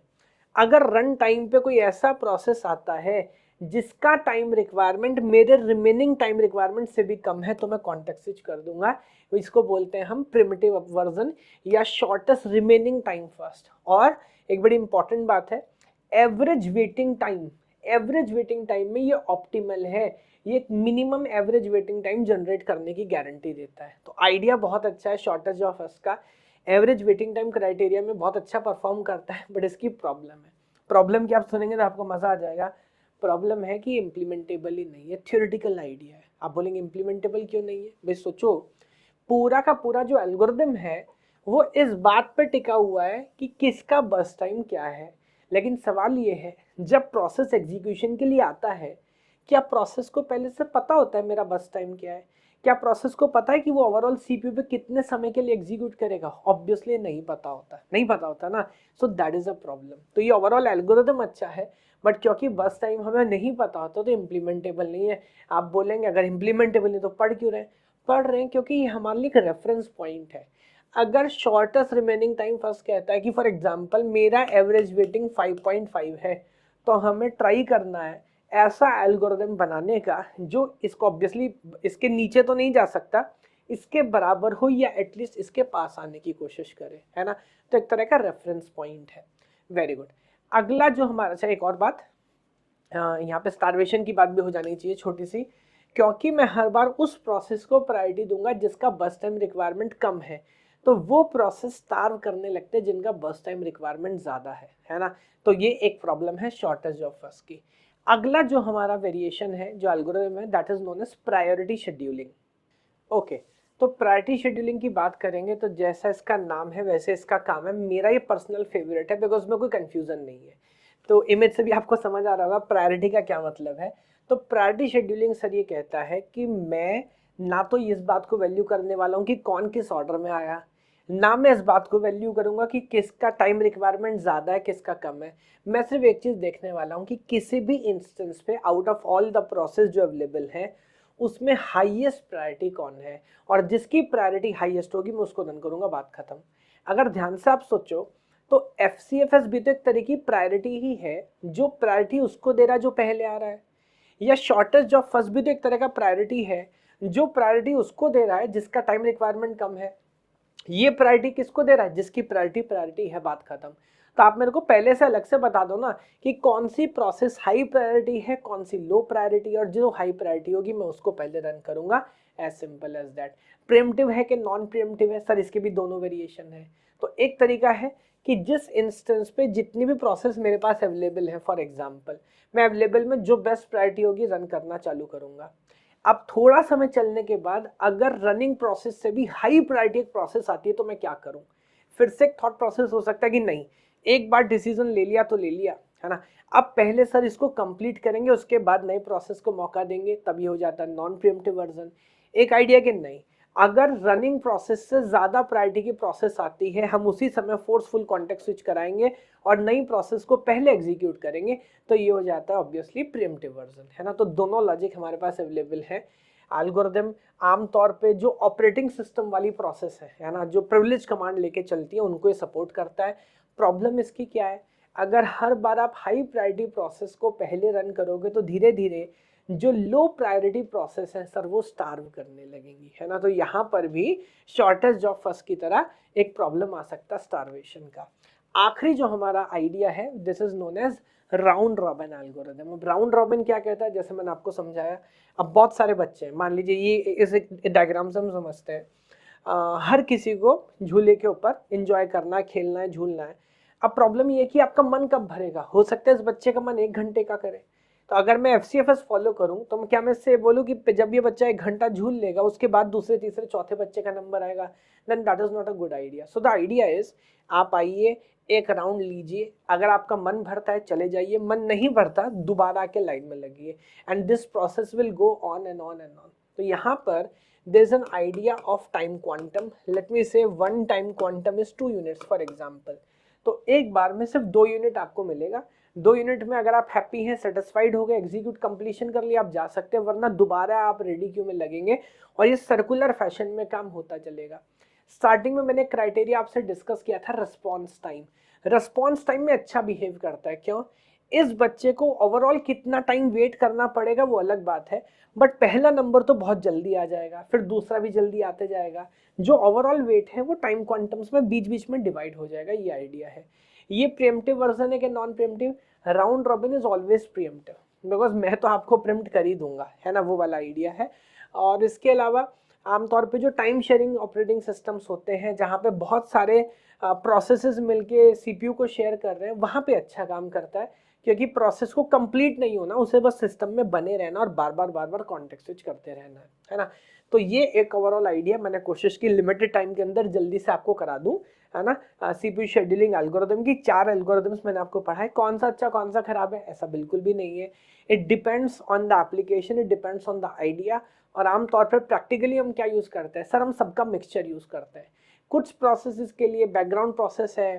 अगर रन टाइम पे कोई ऐसा प्रोसेस आता है जिसका टाइम रिक्वायरमेंट मेरे रिमेनिंग टाइम रिक्वायरमेंट से भी कम है तो मैं कॉन्टेक्स्ट स्विच कर दूंगा। तो इसको बोलते हैं हम प्रिमिटिव वर्जन या शॉर्टेस्ट रिमेनिंग टाइम फर्स्ट। और एक बड़ी इंपॉर्टेंट बात है, average waiting time, average waiting time में ये ऑप्टिमल है, ये एक minimum average waiting time generate करने की गारंटी देता है। तो आइडिया बहुत अच्छा है शॉर्टेज ऑफ फर्स्ट का, एवरेज वेटिंग टाइम क्राइटेरिया में बहुत अच्छा परफॉर्म करता है, बट इसकी प्रॉब्लम है। प्रॉब्लम क्या आप सुनेंगे तो आपको मजा आ जाएगा। प्रॉब्लम है कि इम्प्लीमेंटेबल ही नहीं है, थ्योरेटिकल आइडिया है। आप बोलेंगे इम्प्लीमेंटेबल क्यों नहीं है, भाई सोचो, पूरा का पूरा जो एल्गोरिथम है वो इस बात पर टिका हुआ है कि किसका बस टाइम क्या है। लेकिन सवाल ये है, जब प्रोसेस एग्जीक्यूशन के लिए आता है, क्या प्रोसेस को पहले से पता होता है मेरा बस टाइम क्या है? क्या प्रोसेस को पता है कि वो ओवरऑल सीपीयू पे कितने समय के लिए एग्जीक्यूट करेगा? ऑब्वियसली नहीं पता होता, नहीं पता होता ना, सो दैट इज अ प्रॉब्लम। तो ये ओवरऑल एल्गोरिदम अच्छा है, बट क्योंकि बस टाइम हमें नहीं पता होता तो इम्प्लीमेंटेबल नहीं है। आप बोलेंगे अगर इम्प्लीमेंटेबल नहीं तो पढ़ क्यों रहे हैं? पढ़ रहे हैं क्योंकि ये हमारे लिए एक रेफरेंस पॉइंट है। अगर शॉर्टेस्ट रिमेनिंग टाइम फर्स्ट कहता है कि फॉर एग्जांपल मेरा एवरेज वेटिंग 5.5 है, तो हमें ट्राई करना है ऐसा एल्गोरिदम बनाने का जो इसको ऑब्वियसली इसके नीचे तो नहीं जा सकता, इसके बराबर हो या एटलीस्ट इसके पास आने की कोशिश करे, है ना। तो एक तरह का रेफरेंस पॉइंट है। Very good. अगला जो हमारा, अच्छा एक और बात, यहाँ पे स्टारवेशन की बात भी हो जानी चाहिए छोटी सी, क्योंकि मैं हर बार उस प्रोसेस को प्रायोरिटी दूंगा जिसका बस टाइम रिक्वायरमेंट कम है, तो वो प्रोसेस स्टार्व करने लगते हैं जिनका बस टाइम रिक्वायरमेंट ज़्यादा है ना। तो ये एक प्रॉब्लम है शॉर्टेज ऑफ फर्स्ट की। अगला जो हमारा वेरिएशन है, जो एल्गोरिथम है, that is known as priority scheduling. Okay, तो प्रायोरिटी शेड्यूलिंग की बात करेंगे तो जैसा इसका नाम है वैसे इसका काम है। मेरा ये पर्सनल फेवरेट है बिकॉज में कोई कंफ्यूजन नहीं है। तो इमेज से भी आपको समझ आ रहा होगा प्रायोरिटी का क्या मतलब है। तो प्रायोरिटी शेड्यूलिंग सर ये कहता है कि मैं ना तो इस बात को वैल्यू करने वाला हूँ कि कौन किस ऑर्डर में आया, ना मैं इस बात को वैल्यू करूंगा कि किसका टाइम रिक्वायरमेंट ज़्यादा है किसका कम है। मैं सिर्फ एक चीज़ देखने वाला हूँ कि किसी भी इंस्टेंस पे out of all the process जो अवेलेबल है उसमें हाईएस्ट प्रायोरिटी कौन है, और जिसकी प्रायोरिटी हाईएस्ट होगी मैं उसको रन करूंगा, बात खत्म। अगर ध्यान से आप सोचो तो FCFS भी तो एक तरह की प्रायोरिटी ही है, जो प्रायोरिटी उसको दे रहा है जो पहले आ रहा है, या शॉर्टेज ऑफ फर्स्ट भी तो एक तरह का प्रायोरिटी है, जो प्रायोरिटी उसको दे रहा है जिसका टाइम रिक्वायरमेंट कम है। ये प्रायोरिटी किसको दे रहा है? जिसकी प्रायोरिटी प्रायोरिटी है, बात खत्म। तो आप मेरे को पहले से अलग से बता दो ना कि कौन सी प्रोसेस हाई प्रायोरिटी है, कौन सी लो प्रायोरिटी, और जो हाई प्रायोरिटी होगी मैं उसको पहले रन करूंगा। As simple as that. Preemptive है कि नॉन प्रीएम्प्टिव है? सर इसके भी दोनों वेरिएशन है। तो एक तरीका है कि जिस इंस्टेंस पे जितनी भी प्रोसेस मेरे पास अवेलेबल है, फॉर एग्जाम्पल मैं अवेलेबल में जो बेस्ट प्रायोरिटी होगी रन करना चालू करूंगा। अब थोड़ा समय चलने के बाद अगर रनिंग प्रोसेस से भी हाई प्रायोरिटी एक प्रोसेस आती है तो मैं क्या करूं? फिर से एक थॉट प्रोसेस हो सकता है कि नहीं, एक बार डिसीजन ले लिया तो ले लिया, है ना, अब पहले सर इसको कंप्लीट करेंगे उसके बाद नए प्रोसेस को मौका देंगे, तभी हो जाता है नॉन प्रीएम्प्टिव वर्जन। एक आइडिया कि नहीं, अगर रनिंग प्रोसेस से ज़्यादा प्रायोरिटी की प्रोसेस आती है हम उसी समय फोर्सफुल कॉन्टेक्स्ट स्विच कराएंगे और नई प्रोसेस को पहले एग्जीक्यूट करेंगे, तो ये हो जाता है ऑब्वियसली प्रीएम्प्टिव वर्जन, है ना। तो दोनों लॉजिक हमारे पास अवेलेबल है। एल्गोरिथम आमतौर पे जो ऑपरेटिंग सिस्टम वाली प्रोसेस है ना, जो प्रिविलेज कमांड लेके चलती है उनको ये सपोर्ट करता है। प्रॉब्लम इसकी क्या है, अगर हर बार आप हाई प्रायोरिटी प्रोसेस को पहले रन करोगे तो धीरे धीरे जो लो प्रायोरिटी प्रोसेस है सर वो स्टार्व करने लगेंगी, है ना। तो यहाँ पर भी शॉर्टेज ऑफ फर्स्ट की तरह एक प्रॉब्लम आ सकता है स्टारवेशन का। आखिरी जो हमारा आइडिया है this is known as round robin algorithm. अब राउंड रॉबिन क्या कहता है, जैसे मैंने आपको समझाया, अब बहुत सारे बच्चे हैं, मान लीजिए ये इस डायग्राम से हम समझते हैं, हर किसी को झूले के ऊपर एंजॉय करना है, खेलना है, झूलना है। अब प्रॉब्लम ये है कि आपका मन कब भरेगा, हो सकता है इस बच्चे का मन 1 घंटे का करे, तो अगर मैं FCFS फॉलो करूं तो क्या मैं इससे बोलूं कि जब ये बच्चा 1 घंटा झूल लेगा उसके बाद दूसरे तीसरे चौथे बच्चे का नंबर आएगा, then that is not a good idea. So the idea is आप आइए एक राउंड लीजिए, अगर आपका मन भरता है चले जाइए, मन नहीं भरता दोबारा आके लाइन में लगिए, and this process will go on and on and on. तो यहाँ पर there is an idea of time quantum. Let me say one time quantum is 2 units for example. तो एक बार में सिर्फ 2 यूनिट आपको मिलेगा, 2 यूनिट में अगर आप हैप्पी हैं, सेटिस्फाइड हो गए, एग्जीक्यूट कंप्लीशन कर लिया, आप जा सकते हैं, वरना दोबारा आप रेडी क्यू में लगेंगे और ये सर्कुलर फैशन में काम होता चलेगा। स्टार्टिंग में मैंने क्राइटेरिया आपसे डिस्कस किया था रिस्पॉन्स टाइम। रिस्पॉन्स टाइम में अच्छा बिहेव करता है, क्यों? इस बच्चे को ओवरऑल कितना टाइम वेट करना पड़ेगा वो अलग बात है, बट पहला नंबर तो बहुत जल्दी आ जाएगा, फिर दूसरा भी जल्दी आते जाएगा, जो ओवरऑल वेट है वो टाइम क्वांटम्स में बीच बीच में डिवाइड हो जाएगा, ये आइडिया है। ये प्रीएम्प्टिव वर्जन है कि non pre-emptive? Round robin is always pre-emptive because मैं तो आपको प्रीएम्प्ट कर ही दूंगा, है ना, वो वाला आइडिया है। और इसके अलावा आमतौर पे जो टाइम शेयरिंग ऑपरेटिंग सिस्टम्स होते हैं जहाँ पे बहुत सारे प्रोसेसेस मिलके सीपीयू को शेयर कर रहे हैं, वहाँ पे अच्छा काम करता है, क्योंकि प्रोसेस को कंप्लीट नहीं होना, उसे बस सिस्टम में बने रहना और बार बार कॉन्टेक्स्ट स्विच करते रहना है ना। तो ये एक ओवरऑल आइडिया मैंने कोशिश की लिमिटेड टाइम के अंदर जल्दी से आपको करा दूं, है ना। सीपीयू शेड्यूलिंग एल्गोरिदम की 4 एल्गोरिदम्स मैंने आपको पढ़ाए, कौन सा अच्छा कौन सा खराब है ऐसा बिल्कुल भी नहीं है। It depends on the application, it depends on the idea. और आमतौर पर प्रैक्टिकली हम क्या यूज़ करते हैं सर, हम सबका मिक्सचर यूज़ करते हैं। कुछ प्रोसेसेस के लिए बैकग्राउंड प्रोसेस है,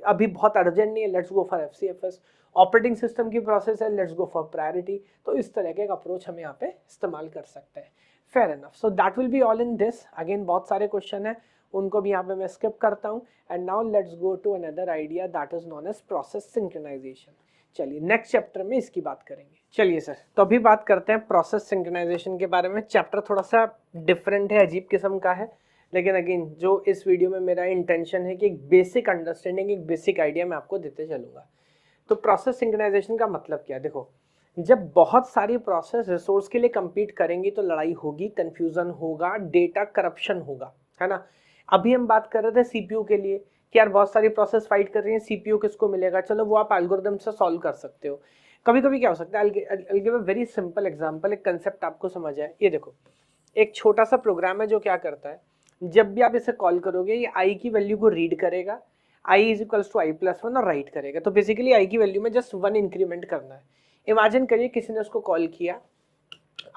अभी बहुत अर्जेंट नहीं है, let's go for FCFS. Operating system की प्रोसेस है, लेट्स गो फॉर प्रायोरिटी। तो इस तरह के एक अप्रोच हम यहाँ पे इस्तेमाल कर सकते हैं। Fair enough, so that will be all in this. Again बहुत सारे क्वेश्चन है, उनको भी यहाँ पे मैं स्किप करता हूँ। And now let's go to another idea that is known as process synchronization. चलिए नेक्स्ट चैप्टर में इसकी बात करेंगे। चलिए सर, तो अभी बात करते हैं प्रोसेस सिंक्रोनाइजेशन के बारे में। चैप्टर थोड़ा सा डिफरेंट है, अजीब किस्म का है, लेकिन अगेन जो इस वीडियो में मेरा इंटेंशन है कि एक बेसिक अंडरस्टैंडिंग, एक बेसिक आइडिया मैं आपको देते चलूंगा। तो प्रोसेस सिंक्रोनाइजेशन का मतलब क्या है, देखो जब बहुत सारी प्रोसेस रिसोर्स के लिए compete करेंगी तो लड़ाई होगी, कंफ्यूजन होगा, डेटा करप्शन होगा, है ना। अभी हम बात कर रहे थे सीपीयू के लिए कि यार बहुत सारी प्रोसेस फाइट कर रही है, सीपीयू किसको मिलेगा, चलो वो आप एल्गोरिदम से सॉल्व कर सकते हो। कभी कभी क्या हो सकता है, I give a very simple example, एक कंसेप्ट आपको समझ आए। ये देखो एक छोटा सा प्रोग्राम है जो क्या करता है, जब भी आप इसे कॉल करोगे ये आई की वैल्यू को रीड करेगा, I is equals to I plus one और राइट करेगा। तो बेसिकली आई की वैल्यू में जस्ट 1 इंक्रीमेंट करना है। इमेजिन करिए किसी ने उसको कॉल किया,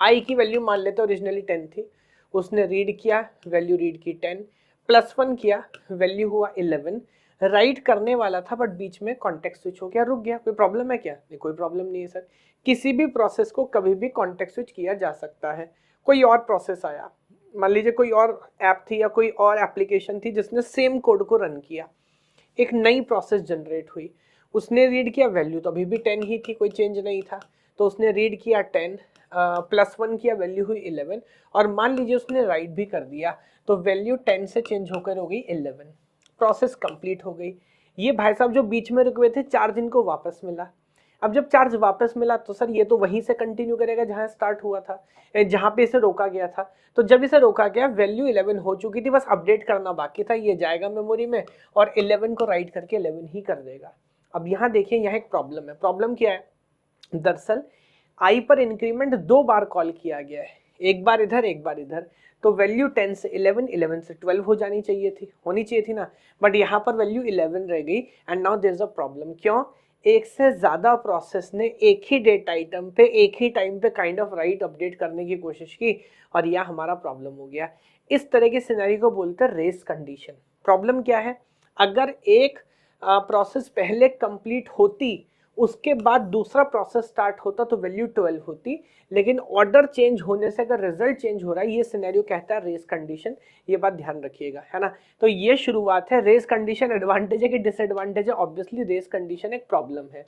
आई की वैल्यू मान लेते ओरिजिनली 10 थी, उसने रीड किया, वैल्यू रीड की 10, प्लस 1 किया, वैल्यू हुआ 11, राइट करने वाला था बट बीच में कॉन्टेक्स्ट स्विच हो गया, रुक गया। कोई प्रॉब्लम है क्या? नहीं, कोई प्रॉब्लम नहीं है सर। किसी भी प्रोसेस को कभी भी कॉन्टेक्स्ट स्विच किया जा सकता है। कोई और प्रोसेस आया, मान लीजिए कोई और ऐप थी या कोई और एप्लीकेशन थी जिसने सेम कोड को रन किया, एक नई प्रोसेस जनरेट हुई, उसने रीड किया, वैल्यू तो अभी भी 10 ही थी, कोई चेंज नहीं था, तो उसने रीड किया 10, प्लस 1 किया, वैल्यू हुई 11, और मान लीजिए उसने राइट भी कर दिया तो वैल्यू 10 से चेंज होकर हो गई 11, प्रोसेस कंप्लीट हो गई। ये भाई साहब जो बीच में रुके थे चार्ज इनको वापस मिला। अब जब चार्ज वापस मिला तो सर ये तो वहीं से कंटिन्यू करेगा जहां स्टार्ट हुआ था, जहां पे इसे रोका गया था। तो जब इसे रोका गया वैल्यू 11 हो चुकी थी, बस अपडेट करना बाकी था, ये जाएगा मेमोरी में और 11 को राइट करके 11 ही कर देगा। अब यहाँ देखिए, यहाँ एक प्रॉब्लम है। प्रॉब्लम क्या है, दरअसल आई पर इंक्रीमेंट 2 बार कॉल किया गया है, एक बार इधर एक बार इधर, तो वैल्यू 10 से 11, 11 से 12 हो जानी चाहिए थी, होनी चाहिए थी ना, बट यहाँ पर वैल्यू 11 रह गई। And now there is a problem. क्यों? एक से ज्यादा प्रोसेस ने एक ही डेट आइटम पे एक ही टाइम पे काइंड ऑफ राइट अपडेट करने की कोशिश की और यह हमारा प्रॉब्लम हो गया। इस तरह के सिनेरियो को बोलते हैं रेस कंडीशन। प्रॉब्लम क्या है, अगर एक प्रोसेस पहले कंप्लीट होती, उसके बाद दूसरा प्रोसेस स्टार्ट होता तो वैल्यू 12 होती, लेकिन ऑर्डर चेंज होने से अगर रिजल्ट चेंज हो रहा है, ये सिनेरियो कहता है रेस कंडीशन। ये बात ध्यान रखिएगा, है ना। तो ये शुरुआत है। रेस कंडीशन एडवांटेज है कि डिसएडवांटेज है? ऑब्वियसली रेस कंडीशन एक प्रॉब्लम है।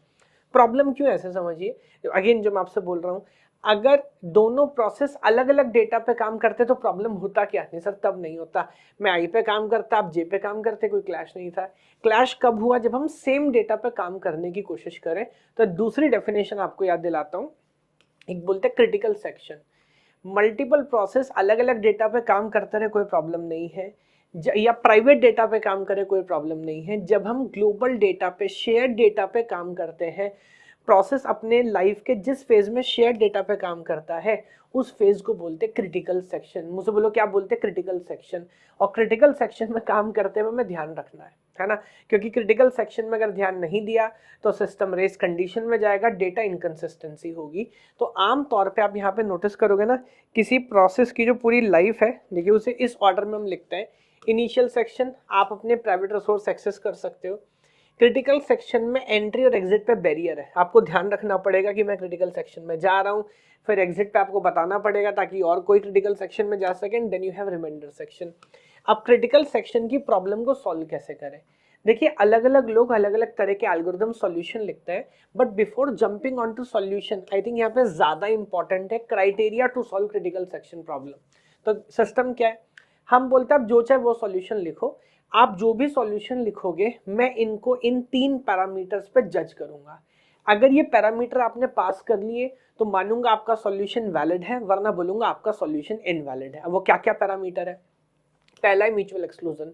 प्रॉब्लम क्यों ऐसे समझिए, अगेन जो मैं आपसे बोल रहा हूँ, अगर दोनों प्रोसेस अलग अलग डेटा पे काम करते तो प्रॉब्लम होता क्या? नहीं सर, तब नहीं होता। मैं आई पे काम करता, आप जे पे काम करते, कोई क्लैश नहीं था। क्लैश कब हुआ? जब हम सेम डेटा पे काम करने की कोशिश करें। तो दूसरी डेफिनेशन आपको याद दिलाता हूँ, एक बोलते हैं क्रिटिकल सेक्शन। मल्टीपल प्रोसेस अलग अलग डेटा पे काम करते रहे, कोई प्रॉब्लम नहीं है, या प्राइवेट डेटा पे काम करे, कोई प्रॉब्लम नहीं है। जब हम ग्लोबल डेटा पे, शेयर डेटा पे काम करते हैं, प्रोसेस अपने लाइफ के जिस फेज में शेयर डेटा पे काम करता है उस फेज को बोलते हैं क्रिटिकल सेक्शन। मुझे बोलो क्या बोलते हैं? Critical section. और क्रिटिकल सेक्शन में काम करते हुए हमें ध्यान रखना है ना, क्योंकि क्रिटिकल सेक्शन में अगर ध्यान नहीं दिया तो सिस्टम रेस कंडीशन में जाएगा, डेटा इनकंसिस्टेंसी होगी। तो आम तौर पे आप यहाँ पे नोटिस करोगे ना, किसी प्रोसेस की जो पूरी लाइफ है, देखिए उसे इस ऑर्डर में हम लिखते हैं। इनिशियल सेक्शन, आप अपने प्राइवेट रिसोर्स एक्सेस कर सकते हो। क्रिटिकल सेक्शन में एंट्री और एग्जिट पे बैरियर है, आपको ध्यान रखना पड़ेगा कि मैं क्रिटिकल सेक्शन में जा रहा हूँ, फिर एग्जिट पे आपको बताना पड़ेगा ताकि और कोई क्रिटिकल सेक्शन में जा सके। Then you have reminder section. अब क्रिटिकल सेक्शन की प्रॉब्लम को सॉल्व कैसे करें? देखिए अलग अलग लोग अलग अलग तरह के एल्गोरिथम सॉल्यूशन लिखते हैं, but before jumping on to solution, I think यहाँ पे ज्यादा इंपॉर्टेंट है criteria to solve critical section problem. तो सिस्टम क्या है, हम बोलते हैं आप जो चाहे वो सॉल्यूशन लिखो, आप जो भी सॉल्यूशन लिखोगे मैं इनको इन 3 पैरामीटर्स पे जज करूंगा। अगर ये पैरामीटर आपने पास कर लिए तो मानूंगा आपका सॉल्यूशन वैलिड है, वरना बोलूंगा आपका सॉल्यूशन इनवैलिड है। अब वो क्या क्या पैरामीटर है? पहला है म्यूचुअल एक्सक्लूजन।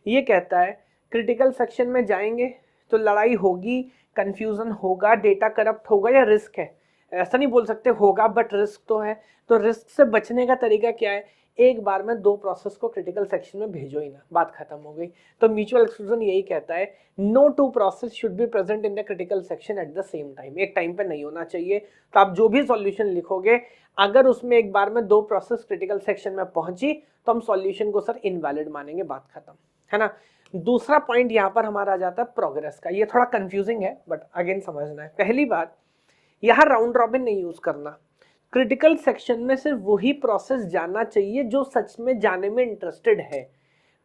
ये कहता है क्रिटिकल सेक्शन में जाएंगे तो लड़ाई होगी, कंफ्यूजन होगा, डेटा करप्ट होगा या रिस्क है। ऐसा नहीं बोल सकते होगा, बट रिस्क तो है। तो रिस्क से बचने का तरीका क्या है, एक बार में 2 प्रोसेस को क्रिटिकल सेक्शन में भेजो ही ना, बात खत्म हो गई। तो म्यूचुअल एक्सक्लूजन यही कहता है, no 2 process should be present in the critical section at the same time, एक टाइम पे नहीं होना चाहिए। तो आप जो भी सॉल्यूशन लिखोगे, अगर उसमें एक बार में 2 प्रोसेस क्रिटिकल सेक्शन में पहुंची तो हम सॉल्यूशन को सर इनवैलिड मानेंगे, बात खत्म, है ना। दूसरा पॉइंट यहाँ पर हमारा आ जाता है प्रोग्रेस का। ये थोड़ा कंफ्यूजिंग है, बट अगेन समझना है। पहली बात, यहाँ राउंड रॉबिन नहीं यूज करना। क्रिटिकल सेक्शन में सिर्फ वही प्रोसेस जाना चाहिए जो सच में जाने में इंटरेस्टेड है।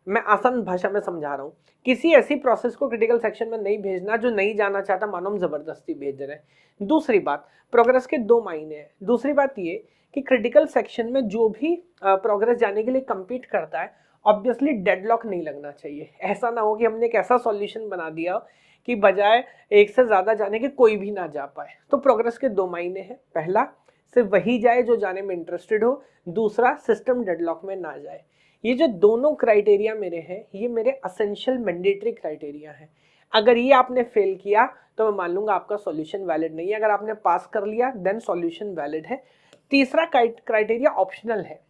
मैं आसान भाषा में समझा रहा हूँ, किसी ऐसी प्रोसेस को क्रिटिकल सेक्शन में नहीं भेजना जो नहीं जाना चाहता, मानो हम जबरदस्ती भेज रहे हैं। दूसरी बात, प्रोग्रेस के 2 मायने हैं। दूसरी बात ये कि क्रिटिकल सेक्शन में जो भी प्रोग्रेस जाने के लिए compete करता है, ऑब्वियसली डेडलॉक नहीं लगना चाहिए। ऐसा ना हो कि हमने एक ऐसा सॉल्यूशन बना दिया कि बजाय एक से ज्यादा जाने के कोई भी ना जा पाए। तो प्रोग्रेस के 2 मायने हैं, पहला सिर्फ वही जाए जो जाने में इंटरेस्टेड हो, दूसरा सिस्टम डेडलॉक में ना जाए। ये जो दोनों क्राइटेरिया मेरे हैं, ये मेरे असेंशियल मैंडेटरी क्राइटेरिया हैं। अगर ये आपने फेल किया तो मैं मान लूंगा आपका सॉल्यूशन वैलिड नहीं है। अगर आपने पास कर लिया देन सॉल्यूशन वैलिड है। तीसरा क्राइटेरिया ऑप्शनल है,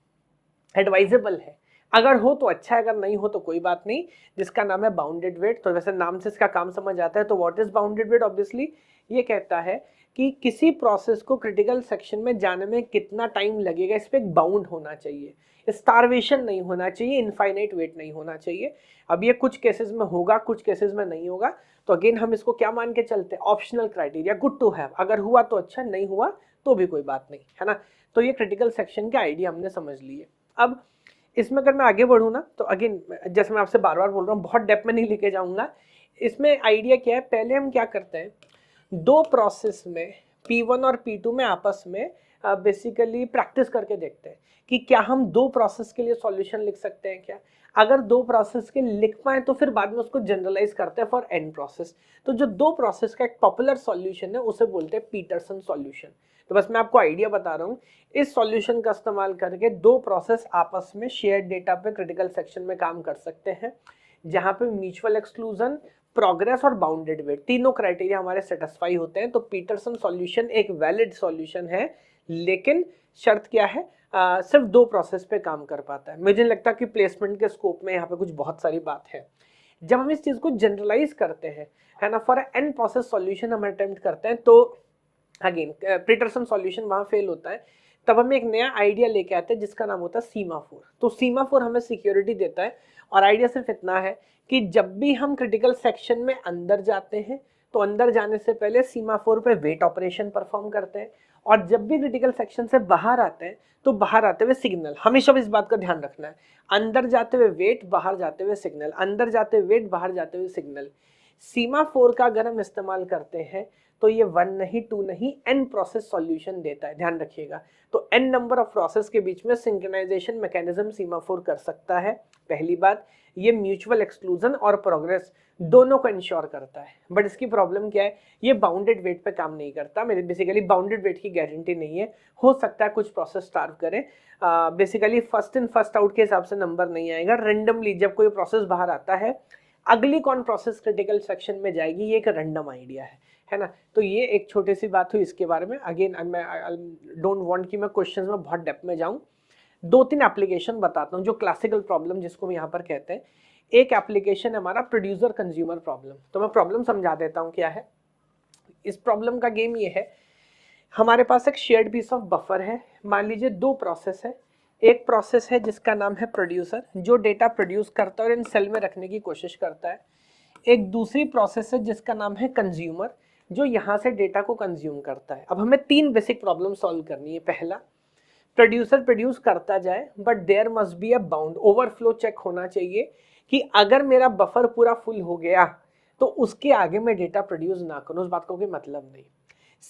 एडवाइजेबल है। अगर हो तो अच्छा है, अगर नहीं हो तो कोई बात नहीं, जिसका नाम है बाउंडेड वेट। तो वैसे नाम से इसका काम समझ आता है। तो what is bounded wait? Obviously ये कहता है कि किसी प्रोसेस को क्रिटिकल सेक्शन में जाने में कितना टाइम लगेगा, इस पे एक बाउंड होना चाहिए। स्टारवेशन नहीं होना चाहिए, इनफाइनाइट वेट नहीं होना चाहिए। अब ये कुछ केसेस में होगा, कुछ केसेस में नहीं होगा। तो अगेन हम इसको क्या मान के चलते हैं? Optional criteria, good to have. अगर हुआ तो अच्छा, नहीं हुआ तो भी कोई बात नहीं, है ना। तो ये क्रिटिकल सेक्शन के आइडिया हमने समझ लिए। अब इसमें अगर मैं आगे बढ़ूँ ना, तो अगेन जैसे मैं आपसे बार बार बोल रहा हूँ, बहुत डेप्थ में नहीं लेके जाऊंगा। इसमें आइडिया क्या है, पहले हम क्या करते हैं, 2 प्रोसेस में P1 और P2 में आपस में बेसिकली प्रैक्टिस करके देखते हैं कि क्या हम 2 प्रोसेस के लिए सॉल्यूशन लिख सकते हैं क्या। अगर 2 प्रोसेस के लिख पाए तो फिर बाद में उसको जनरलाइज करते हैं फॉर n प्रोसेस। तो जो 2 प्रोसेस का एक पॉपुलर सॉल्यूशन है उसे बोलते हैं पीटरसन सॉल्यूशन। तो बस मैं आपको आइडिया बता रहा हूँ, इस सॉल्यूशन का इस्तेमाल करके 2 प्रोसेस आपस में शेयर्ड डेटा पे क्रिटिकल सेक्शन में काम कर सकते हैं, जहां पे म्यूचुअल एक्सक्लूजन, प्रोग्रेस और बाउंडेड वेट तीनों क्राइटेरिया हमारे सेटिस्फाई होते हैं। तो पीटरसन सॉल्यूशन एक वैलिड सॉल्यूशन है, लेकिन शर्त क्या है, सिर्फ 2 प्रोसेस पे काम कर पाता है। मुझे नहीं लगता कि प्लेसमेंट के स्कोप में यहाँ पे कुछ बहुत सारी बात है। जब हम इस चीज को जनरलाइज करते हैं, है ना, फॉर एन प्रोसेस सॉल्यूशन हम अटेम्प्ट करते हैं, तो अगेन पीटरसन सॉल्यूशन वहां फेल होता है। तब हम एक नया आइडिया लेके आते हैं जिसका नाम होता है सीमाफोर। तो सीमाफोर हमें सिक्योरिटी देता है, और आइडिया सिर्फ इतना है कि जब भी हम क्रिटिकल सेक्शन में अंदर जाते हैं तो अंदर जाने से पहले सीमाफोर पे वेट ऑपरेशन परफॉर्म करते हैं, और जब भी क्रिटिकल सेक्शन से बाहर आते हैं तो बाहर आते हुए सिग्नल, हमेशा इस बात का ध्यान रखना है, अंदर जाते हुए वेट, बाहर जाते हुए सिग्नल, अंदर जाते हुए वेट, बाहर जाते हुए सिग्नल। सीमाफोर का अगर हम इस्तेमाल करते हैं तो ये 1 नहीं 2 नहीं n प्रोसेस सॉल्यूशन देता है, ध्यान रखिएगा। तो n नंबर ऑफ प्रोसेस के बीच में सिंक्रोनाइजेशन मैकेनिज्म सीमाफोर कर सकता है, पहली बात। ये म्यूचुअल एक्सक्लूजन और प्रोग्रेस दोनों को इंश्योर करता है। बट इसकी प्रॉब्लम क्या है, ये बाउंडेड वेट पे काम नहीं करता। मेरे बेसिकली बाउंडेड वेट की गारंटी नहीं है, हो सकता है कुछ प्रोसेस स्टार्व करें। Basically first in first out के हिसाब से नंबर नहीं आएगा, रेंडमली जब कोई प्रोसेस बाहर आता है अगली कौन प्रोसेस क्रिटिकल सेक्शन में जाएगी, ये एक रैंडम आइडिया है ना। तो ये एक छोटी सी बात हुई इसके बारे में। अगेन मैं डोंट वांट कि मैं क्वेश्चंस में बहुत डेप्थ में जाऊं, 2-3 एप्लीकेशन बताता हूं जो क्लासिकल प्रॉब्लम जिसको हम यहाँ पर कहते हैं। एक एप्लीकेशन है हमारा प्रोड्यूसर कंज्यूमर प्रॉब्लम। तो मैं प्रॉब्लम समझा देता हूँ क्या है। इस प्रॉब्लम का गेम ये है, हमारे पास एक शेयर्ड पीस ऑफ बफर है। मान लीजिए 2 प्रोसेस है, एक प्रोसेस है जिसका नाम है प्रोड्यूसर, जो डेटा प्रोड्यूस करता है और इन सेल में रखने की कोशिश करता है। एक दूसरी प्रोसेस है जिसका नाम है कंज्यूमर, जो यहाँ से डेटा को कंज्यूम करता है। अब हमें 3 बेसिक प्रॉब्लम सॉल्व करनी है। पहला, प्रोड्यूसर प्रोड्यूस करता जाए but there must be a bound, overflow check होना चाहिए कि अगर मेरा बफर पूरा फुल हो गया तो उसके आगे मैं डेटा प्रोड्यूस ना करूँ, उस बात का कोई मतलब नहीं।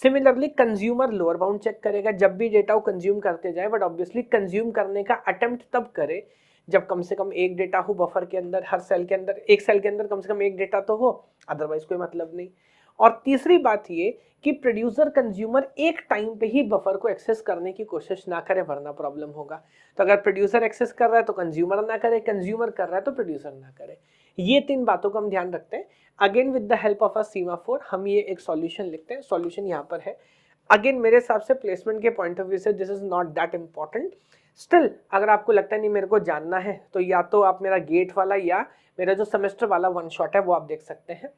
Similarly consumer lower bound check करेगा जब भी डेटा वो कंज्यूम करते जाए, बट ऑब्वियसली कंज्यूम करने का अटेम्प्ट तब करे जब कम से कम एक डेटा हो बफर के अंदर, हर सेल के अंदर, एक सेल के अंदर कम से कम एक डेटा तो हो, अदरवाइज कोई मतलब नहीं। और तीसरी बात ये कि प्रोड्यूसर कंज्यूमर एक टाइम पे ही बफर को एक्सेस करने की कोशिश ना करे, वरना प्रॉब्लम होगा। तो अगर प्रोड्यूसर एक्सेस कर रहा है तो कंज्यूमर ना करे, कंज्यूमर कर रहा है तो प्रोड्यूसर ना करे। ये 3 बातों को हम ध्यान रखते हैं। Again with the help of a semaphore हम ये एक सॉल्यूशन लिखते हैं। सॉल्यूशन यहाँ पर है, अगेन मेरे हिसाब से प्लेसमेंट के पॉइंट ऑफ व्यू से this is not that important. Still अगर आपको लगता है नहीं मेरे को जानना है, तो या तो आप मेरा गेट वाला या मेरा जो सेमेस्टर वाला वन शॉट है वो आप देख सकते हैं,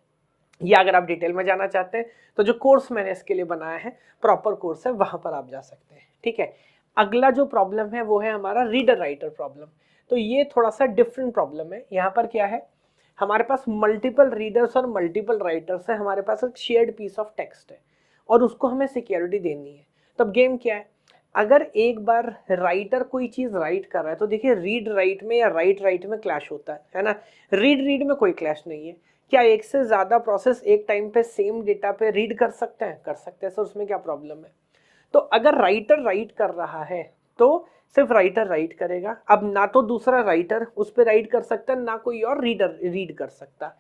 या अगर आप डिटेल में जाना चाहते हैं तो जो कोर्स मैंने इसके लिए बनाया है, प्रॉपर कोर्स है, वहां पर आप जा सकते हैं। ठीक है, अगला जो प्रॉब्लम है वो है हमारा रीडर राइटर प्रॉब्लम। तो ये थोड़ा सा डिफरेंट प्रॉब्लम है। यहाँ पर क्या है, हमारे पास मल्टीपल रीडर्स और मल्टीपल राइटर्स है, हमारे पास एक शेयर्ड पीस ऑफ टेक्स्ट है और उसको हमें सिक्योरिटी देनी है। तब गेम क्या है, अगर एक बार राइटर कोई चीज राइट कर रहा है तो देखिए रीड राइट में या राइट राइट में क्लैश होता है ना। रीड रीड में कोई क्लैश नहीं है। क्या एक से ज्यादा प्रोसेस एक टाइम पे सेम डेटा पे रीड कर सकते हैं? कर सकते हैं सर, उसमें क्या प्रॉब्लम है? तो अगर राइटर राइट कर रहा है तो सिर्फ राइटर राइट करेगा। अब ना तो दूसरा राइटर उस पर राइट कर सकता, ना कोई और रीडर रीड कर सकता।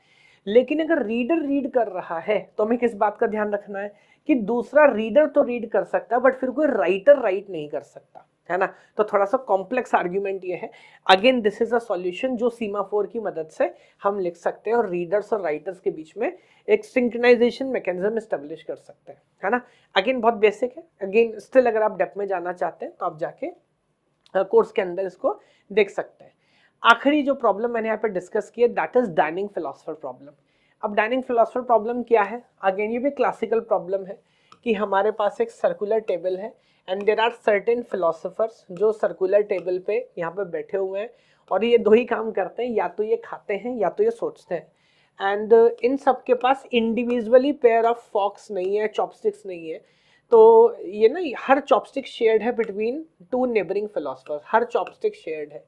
लेकिन अगर रीडर रीड कर रहा है तो हमें किस बात का ध्यान रखना है कि दूसरा रीडर तो रीड कर सकता है बट फिर कोई राइटर राइट नहीं कर सकता, है ना। तो थोड़ा सा कॉम्प्लेक्स आर्ग्यूमेंट ये है। Again this is a solution जो सीमाफोर की मदद से हम लिख सकते हैं और रीडर्स और राइटर्स के बीच में एक सिंक्रोनाइजेशन मैकेनिज्म एस्टेब्लिश कर सकते हैं, है ना। अगेन बहुत बेसिक है। अगेन स्टिल अगर आप डेप्थ में जाना चाहते हैं तो आप जाके कोर्स के अंदर इसको देख सकते हैं। आखिरी जो प्रॉब्लम मैंने यहाँ पे डिस्कस की है that is dining philosopher problem. अब डाइनिंग फिलोसफर प्रॉब्लम क्या है? अगेन ये भी क्लासिकल प्रॉब्लम है कि हमारे पास एक सर्कुलर टेबल है and there are certain philosophers जो सर्कुलर टेबल पे यहाँ पे बैठे हुए हैं और ये दो ही काम करते हैं, या तो ये खाते हैं या तो ये सोचते हैं। एंड इन सब के पास इंडिविजुअली पेयर ऑफ फॉक्स नहीं है, चॉपस्टिक्स नहीं है। तो ये ना हर चॉपस्टिक शेयर्ड है बिटवीन टू नेबरिंग फिलोसफर्स, हर चॉपस्टिक शेयर्ड है।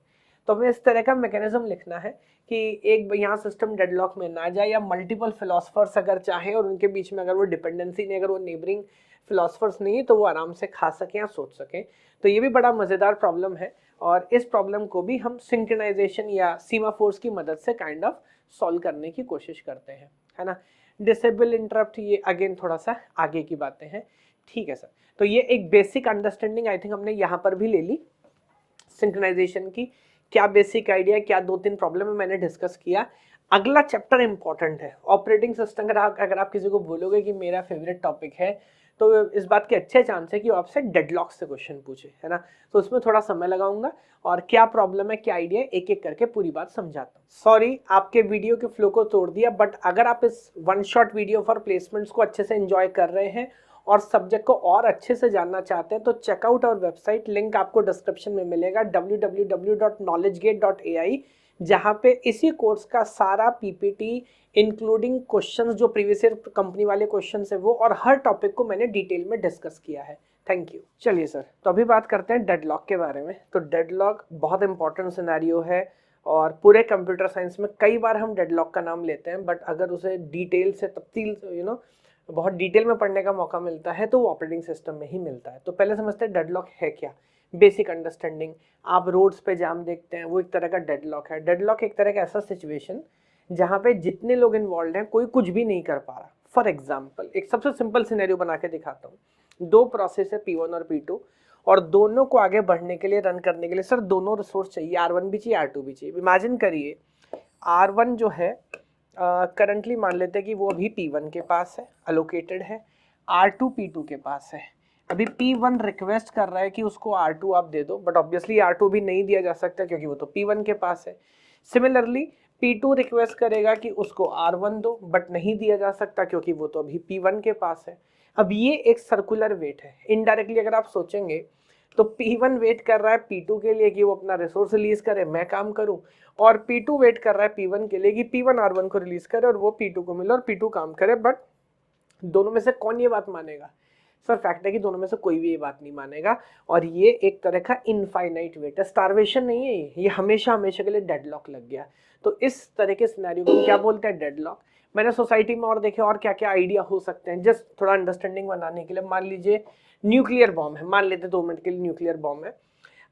तो हमें इस तरह का मैकेनिज्म लिखना है कि एक यहाँ सिस्टम डेडलॉक में ना जाए, या मल्टीपल फिलोसफर्स अगर चाहे और उनके बीच में अगर वो डिपेंडेंसी नहीं, अगर वो नेबरिंग फिलोसफर्स नहीं है तो वो आराम से खा सकें या सोच सकें। तो ये भी बड़ा मज़ेदार प्रॉब्लम है और इस प्रॉब्लम को भी हम सिंक्रोनाइजेशन या सीमाफोर्स की मदद से काइंड ऑफ सॉल्व करने की कोशिश करते हैं, है ना। डिसेबल इंटरप्ट ये अगेन थोड़ा सा आगे की बातें हैं। ठीक है सर, तो ये एक बेसिक अंडरस्टैंडिंग आई थिंक हमने यहाँ पर भी ले ली सिंक्रोनाइजेशन की। क्या बेसिक आइडिया, क्या दो तीन प्रॉब्लम है मैंने डिस्कस किया। अगला चैप्टर इंपॉर्टेंट है ऑपरेटिंग सिस्टम। अगर आप किसी को बोलोगे कि मेरा फेवरेट टॉपिक है तो इस बात के अच्छे चांस है कि वो आपसे डेडलॉक से क्वेश्चन पूछे, है ना। तो उसमें थोड़ा समय लगाऊंगा और क्या प्रॉब्लम है क्या आइडिया एक एक करके पूरी बात समझाता हूँ। सॉरी आपके वीडियो के फ्लो को तोड़ दिया, बट अगर आप इस one shot video for placements को अच्छे से एंजॉय कर रहे हैं और सब्जेक्ट को और अच्छे से जानना चाहते हैं तो चेकआउट आवर वेबसाइट, लिंक आपको डिस्क्रिप्शन में मिलेगा www.knowledgegate.ai, जहाँ पे इसी कोर्स का सारा पीपीटी इंक्लूडिंग क्वेश्चंस जो प्रीवियस ईयर कंपनी वाले क्वेश्चंस है वो और हर टॉपिक को मैंने डिटेल में डिस्कस किया है। Thank you. चलिए सर, तो अभी बात करते हैं डेडलॉक के बारे में। तो डेडलॉक बहुत इंपॉर्टेंट सिनेरियो है और पूरे कंप्यूटर साइंस में कई बार हम डेडलॉक का नाम लेते हैं, बट अगर उसे डिटेल से तफ्सील बहुत डिटेल में पढ़ने का मौका मिलता है तो वो ऑपरेटिंग सिस्टम में ही मिलता है। तो पहले समझते हैं डेडलॉक है क्या। बेसिक अंडरस्टैंडिंग, आप रोड्स पे जाम देखते हैं, वो एक तरह का डेडलॉक है। डेडलॉक एक तरह का ऐसा सिचुएशन जहाँ पे जितने लोग इन्वॉल्व हैं कोई कुछ भी नहीं कर पा रहा। फॉर एग्जाम्पल एक सबसे सिंपल सिनेरियो बना के दिखाता हूँ। दो प्रोसेस है P1 और P2 और दोनों को आगे बढ़ने के लिए, रन करने के लिए सर दोनों रिसोर्स चाहिए, R1 भी चाहिए R2 भी चाहिए। इमेजिन करिए R1 जो है करंटली मान लेते हैं कि वो अभी P1 के पास है, अलोकेटेड है। R2 P2 के पास है। अभी P1 रिक्वेस्ट कर रहा है कि उसको R2 आप दे दो, बट ऑब्वियसली R2 भी नहीं दिया जा सकता क्योंकि वो तो P1 के पास है। सिमिलरली P2 रिक्वेस्ट करेगा कि उसको R1 दो, बट नहीं दिया जा सकता क्योंकि वो तो अभी P1 के पास है। अब ये एक सर्कुलर वेट है। इनडायरेक्टली अगर आप सोचेंगे तो P1 वेट कर रहा है P2 के लिए कि वो अपना रिसोर्स रिलीज करे, मैं काम करूं, और P2 वेट कर रहा है P1 के लिए कि P1 R1 को रिलीज करे और वो P2 को मिले और P2 काम करे। बट दोनों में से कौन ये बात मानेगा? सर फैक्ट है कि दोनों में से कोई भी ये बात नहीं मानेगा और ये एक तरह का इनफाइनाइट वेट है। स्टारवेशन नहीं है ये हमेशा हमेशा के लिए डेडलॉक लग गया। तो इस तरह के सिनेरियो को क्या बोलते हैं? डेडलॉक। मैंने सोसाइटी में और देखे और क्या क्या आइडिया हो सकते हैं जस्ट थोड़ा अंडरस्टैंडिंग बनाने के लिए। मान लीजिए न्यूक्लियर बॉम्ब है, मान लेते 2 मिनट के लिए न्यूक्लियर बॉम्ब है।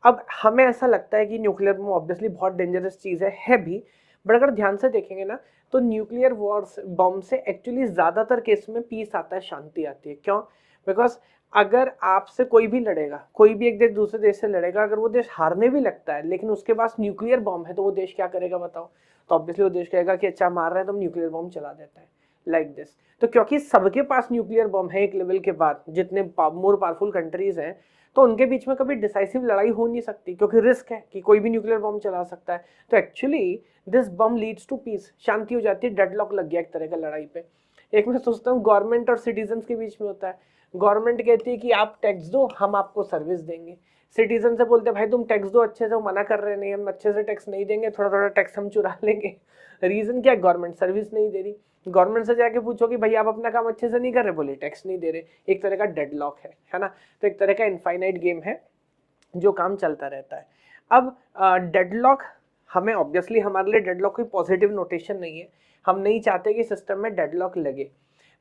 अब हमें ऐसा लगता है कि न्यूक्लियर बॉम्ब ऑब्वियसली बहुत डेंजरस चीज़ है भी, बट अगर ध्यान से देखेंगे ना तो न्यूक्लियर वॉर्स बॉम्ब से एक्चुअली ज़्यादातर केस में पीस आता है, शांति आती है। क्यों? बिकॉज अगर आपसे कोई भी लड़ेगा, कोई भी एक देश दूसरे देश से लड़ेगा, अगर वो देश हारने भी लगता है लेकिन उसके पास न्यूक्लियर बॉम्ब है तो वो देश क्या करेगा बताओ? तो ऑब्वियसली वो देश कहेगा कि अच्छा मार रहे हैं तो हम न्यूक्लियर बॉम्ब चला देता है। Like this. तो क्योंकि सबके पास न्यूक्लियर बम है एक लेवल के बाद, जितने मोर पावरफुल कंट्रीज हैं, तो उनके बीच में कभी डिसाइसिव लड़ाई हो नहीं सकती, क्योंकि रिस्क है कि कोई भी न्यूक्लियर बम चला सकता है। तो actually this bomb leads to peace, शांति हो जाती है, डेडलॉक लग गया एक तरह का लड़ाई पे। एक मैं सोचता हूँ गवर्नमेंट और सिटीजन के बीच में होता है। गवर्नमेंट कहती है कि आप टैक्स दो, हम आपको सर्विस देंगे। सिटीजन से बोलते हैं भाई तुम टैक्स दो अच्छे से, वो मना कर रहे नहीं, हम अच्छे से टैक्स नहीं देंगे, थोड़ा थोड़ा टैक्स हम चुरा लेंगे। रीजन क्या है? गवर्नमेंट सर्विस नहीं दे रही। गवर्नमेंट से जाके पूछो कि भाई आप अपना काम अच्छे से नहीं कर रहे, बोले टैक्स नहीं दे रहे। एक तरह का डेडलॉक है ना। तो एक तरह का इनफाइनाइट गेम है जो काम चलता रहता है। अब डेडलॉक हमें ऑब्वियसली, हमारे लिए डेडलॉक कोई पॉजिटिव नोटेशन नहीं है। हम नहीं चाहते कि सिस्टम में डेडलॉक लगे,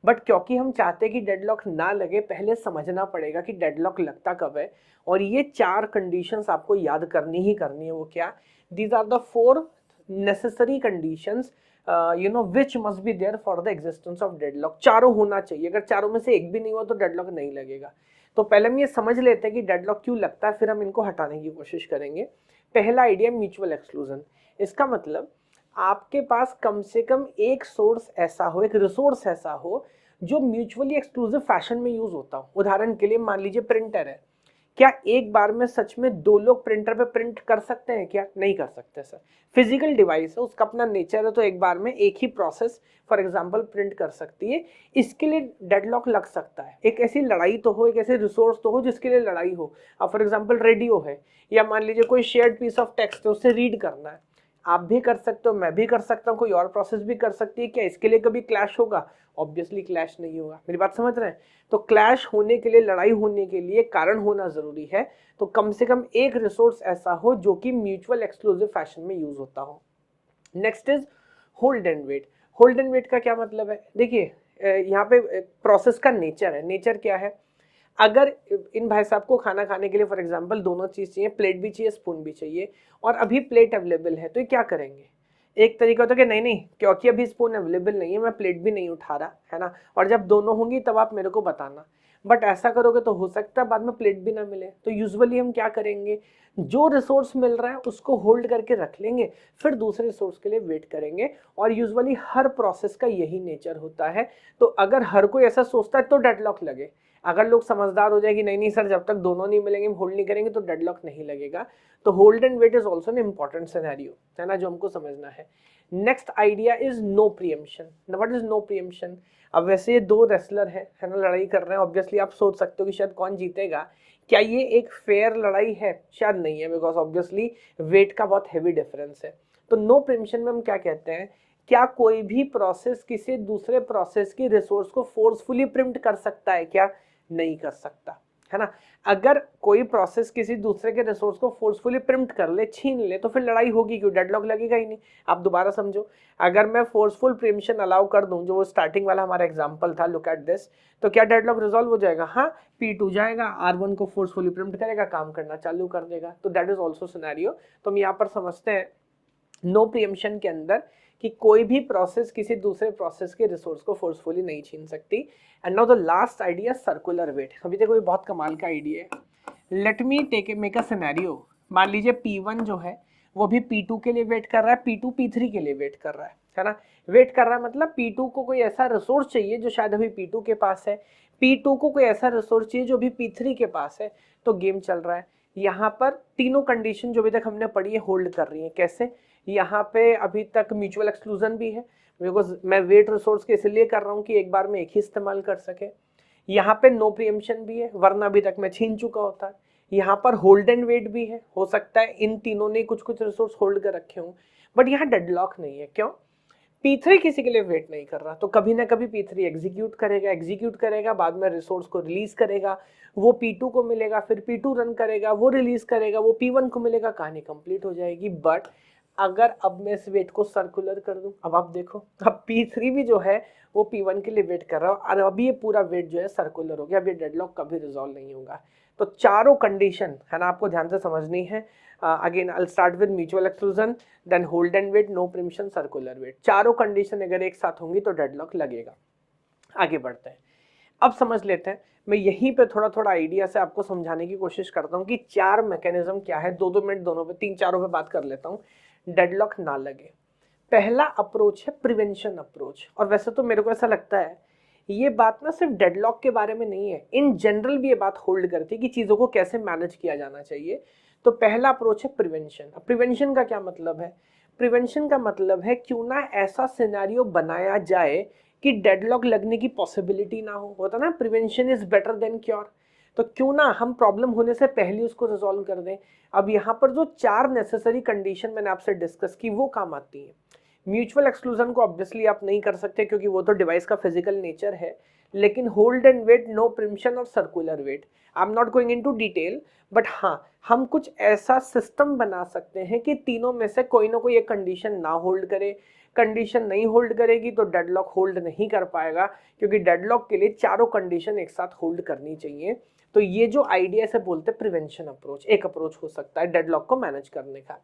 बट क्योंकि हम चाहते कि डेडलॉक ना लगे, पहले समझना पड़ेगा कि डेडलॉक लगता कब है। और ये 4 कंडीशंस आपको याद करनी ही करनी है। वो क्या? These are the 4 necessary conditions which must be there for the existence of deadlock. चारों होना चाहिए, अगर चारों में से एक भी नहीं हुआ तो डेडलॉक नहीं लगेगा। तो पहले हम ये समझ लेते हैं कि डेडलॉक क्यों लगता है, फिर हम इनको हटाने की कोशिश करेंगे। पहला आइडिया म्यूचुअल एक्सक्लूजन। इसका मतलब आपके पास कम से कम एक सोर्स ऐसा हो, एक रिसोर्स ऐसा हो जो म्यूचुअली एक्सक्लूसिव फैशन में यूज होता हो। उदाहरण के लिए मान लीजिए प्रिंटर है, क्या एक बार में सच में 2 लोग प्रिंटर पे प्रिंट कर सकते हैं? क्या नहीं कर सकते सर। फिजिकल डिवाइस है, उसका अपना नेचर है, तो एक बार में एक ही प्रोसेस फॉर एग्जांपल प्रिंट कर सकती है। इसके लिए डेडलॉक लग सकता है। एक ऐसी लड़ाई तो हो, एक ऐसे रिसोर्स तो हो जिसके लिए लड़ाई हो। अब फॉर एग्जांपल रेडियो है, या मान लीजिए कोई शेयर्ड पीस ऑफ टेक्स्ट है, उसे रीड करना है। आप भी कर सकते हो, मैं भी कर सकता हूँ, कोई और प्रोसेस भी कर सकती है। क्या इसके लिए कभी क्लैश होगा? ऑब्वियसली क्लैश नहीं होगा। मेरी बात समझ रहे हैं? तो क्लैश होने के लिए, लड़ाई होने के लिए कारण होना जरूरी है। तो कम से कम एक रिसोर्स ऐसा हो जो कि म्यूचुअल एक्सक्लूसिव फैशन में यूज होता हो। Next is hold and wait. Hold and wait का क्या मतलब है? देखिए यहाँ पे प्रोसेस का नेचर है। नेचर क्या है? अगर इन भाई साहब को खाना खाने के लिए फॉर एग्जांपल दोनों चीज चाहिए, प्लेट भी चाहिए, स्पून भी चाहिए, और अभी प्लेट अवेलेबल है, तो ये क्या करेंगे? एक तरीका होता है कि नहीं नहीं, क्योंकि अभी स्पून अवेलेबल नहीं है, मैं प्लेट भी नहीं उठा रहा, है ना, और जब दोनों होंगी तब आप मेरे को बताना। बट ऐसा करोगे तो हो सकता है बाद में प्लेट भी ना मिले। तो यूजुअली हम क्या करेंगे? जो रिसोर्स मिल रहा है उसको होल्ड करके रख लेंगे, फिर दूसरे रिसोर्स के लिए वेट करेंगे। और यूजुअली हर प्रोसेस का यही नेचर होता है। तो अगर हर कोई ऐसा सोचता है तो डेडलॉक लगे। अगर लोग समझदार हो जाए कि नहीं नहीं सर, जब तक दोनों नहीं मिलेंगे हम होल्ड नहीं करेंगे, तो डेडलॉक नहीं लगेगा। तो hold and wait is also an important scenario, है ना, जो हमको समझना है। Next idea is no preemption. What is no preemption? अब वैसे ये 2 रेसलर है ना, लड़ाई कर रहे हैं। ऑब्वियसली आप सोच सकते हो कि शायद कौन जीतेगा। क्या ये एक फेयर लड़ाई है? शायद नहीं है, बिकॉज ऑब्वियसली वेट का बहुत हैवी डिफरेंस है। तो नो प्रीएम्पशन में हम क्या कहते हैं? क्या कोई भी प्रोसेस किसी दूसरे प्रोसेस की रिसोर्स को फोर्सफुली प्रिम्प्ट कर सकता है? क्या नहीं कर सकता, है ना। अगर कोई प्रोसेस किसी दूसरे के रिसोर्स को फोर्सफुली प्रिम्प्ट कर ले, छीन ले, तो फिर लड़ाई होगी क्यों? डेडलॉक लगेगा ही नहीं। आप दोबारा समझो, अगर मैं फोर्सफुल प्रीएम्पशन अलाउ कर दूं, जो वो स्टार्टिंग वाला हमारा एग्जांपल था, लुक एट दिस, तो क्या डेडलॉक रिजॉल्व हो जाएगा? हाँ, P2 जाएगा, R1 को फोर्सफुली प्रिम्प्ट करेगा, काम करना चालू कर देगा। तो दैट इज ऑल्सो सिनेरियो। तो हम यहाँ पर समझते हैं नो प्रीएम्पशन के अंदर कि कोई भी प्रोसेस किसी दूसरे प्रोसेस के रिसोर्स को फोर्सफुली नहीं छीन सकती। And now the last idea, circular wait. अभी देखो ये बहुत कमाल का आइडिया है। Let me make a scenario. मान लीजिए P1 जो है वो भी P2 के लिए वेट कर रहा है, P2 P3 के लिए वेट कर रहा है ना। वेट कर रहा है मतलब P2 को कोई ऐसा रिसोर्स चाहिए जो शायद अभी P2 के पास है, P2 को कोई ऐसा रिसोर्स चाहिए जो अभी P3 के पास है। तो गेम चल रहा है। यहाँ पर तीनों कंडीशन जो अभी तक हमने पढ़ी है होल्ड कर रही है। कैसे? यहाँ पे अभी तक म्यूचुअल एक्सक्लूजन भी है, बिकॉज मैं वेट रिसोर्स के इसलिए कर रहा हूँ कि एक बार में एक ही इस्तेमाल कर सके। यहाँ पे नो प्रीएम्पशन भी है, वरना अभी तक मैं छीन चुका होता है। यहाँ पर होल्ड एंड वेट भी है, हो सकता है इन तीनों ने कुछ कुछ रिसोर्स होल्ड कर रखे हों, बट यहाँ डेडलॉक नहीं है। क्यों? P3 किसी के लिए वेट नहीं कर रहा, तो कभी ना कभी P3 एग्जीक्यूट करेगा, बाद में रिसोर्स को रिलीज करेगा, वो P2 को मिलेगा, फिर P2 रन करेगा, वो रिलीज करेगा, वो P1 को मिलेगा, कहानी कंप्लीट हो जाएगी। बट अगर अब मैं इस वेट को सर्कुलर कर दूं, अब आप देखो, अब P3 भी जो है वो P1 के लिए वेट कर रहा है, और अभी ये पूरा वेट जो है सर्कुलर हो गया। अब ये डेडलॉक कभी रिजॉल्व नहीं होगा। तो चारों कंडीशन है ना, आपको ध्यान से समझनी है। Again I will start with mutual exclusion, then hold and wait, no preemption, circular wait. चारों कंडीशन अगर एक साथ होंगी तो डेडलॉक लगेगा। आगे बढ़ते हैं, अब समझ लेते हैं। मैं यहीं पे थोड़ा थोड़ा आइडिया से आपको समझाने की कोशिश करता हूँ कि 4 मैकेनिज्म क्या है। 2-2 मिनट दोनों पे, 3 चारों पे बात कर लेता हूँ, डेडलॉक ना लगे। पहला अप्रोच है प्रिवेंशन अप्रोच। और वैसे तो मेरे को ऐसा लगता है ये बात ना सिर्फ डेडलॉक के बारे में नहीं है, इन जनरल भी ये बात होल्ड करती है कि चीज़ों को कैसे मैनेज किया जाना चाहिए। तो पहला अप्रोच है प्रिवेंशन। अब प्रिवेंशन का क्या मतलब है? प्रिवेंशन का मतलब है क्यों ना ऐसा सिनेरियो बनाया जाए कि डेडलॉक लगने की पॉसिबिलिटी ना हो। होता ना prevention is better than cure. तो क्यों ना हम प्रॉब्लम होने से पहले उसको रिजॉल्व कर दें। अब यहाँ पर जो 4 नेसेसरी कंडीशन मैंने आपसे डिस्कस की वो काम आती है। म्यूचुअल एक्सक्लूजन को ऑब्वियसली आप नहीं कर सकते क्योंकि वो तो डिवाइस का फिजिकल नेचर है, लेकिन hold and wait, no preemption or circular wait, I am not going into detail, but हाँ हम कुछ ऐसा सिस्टम बना सकते हैं कि तीनों में से कोई ना कोई एक कंडीशन ना होल्ड करे। कंडीशन नहीं होल्ड करेगी तो डेडलॉक होल्ड नहीं कर पाएगा, क्योंकि डेडलॉक के लिए चारों कंडीशन एक साथ होल्ड करनी चाहिए। तो ये जो आइडिया से बोलते हैं प्रिवेंशन अप्रोच, एक अप्रोच हो सकता है डेडलॉक को मैनेज करने का।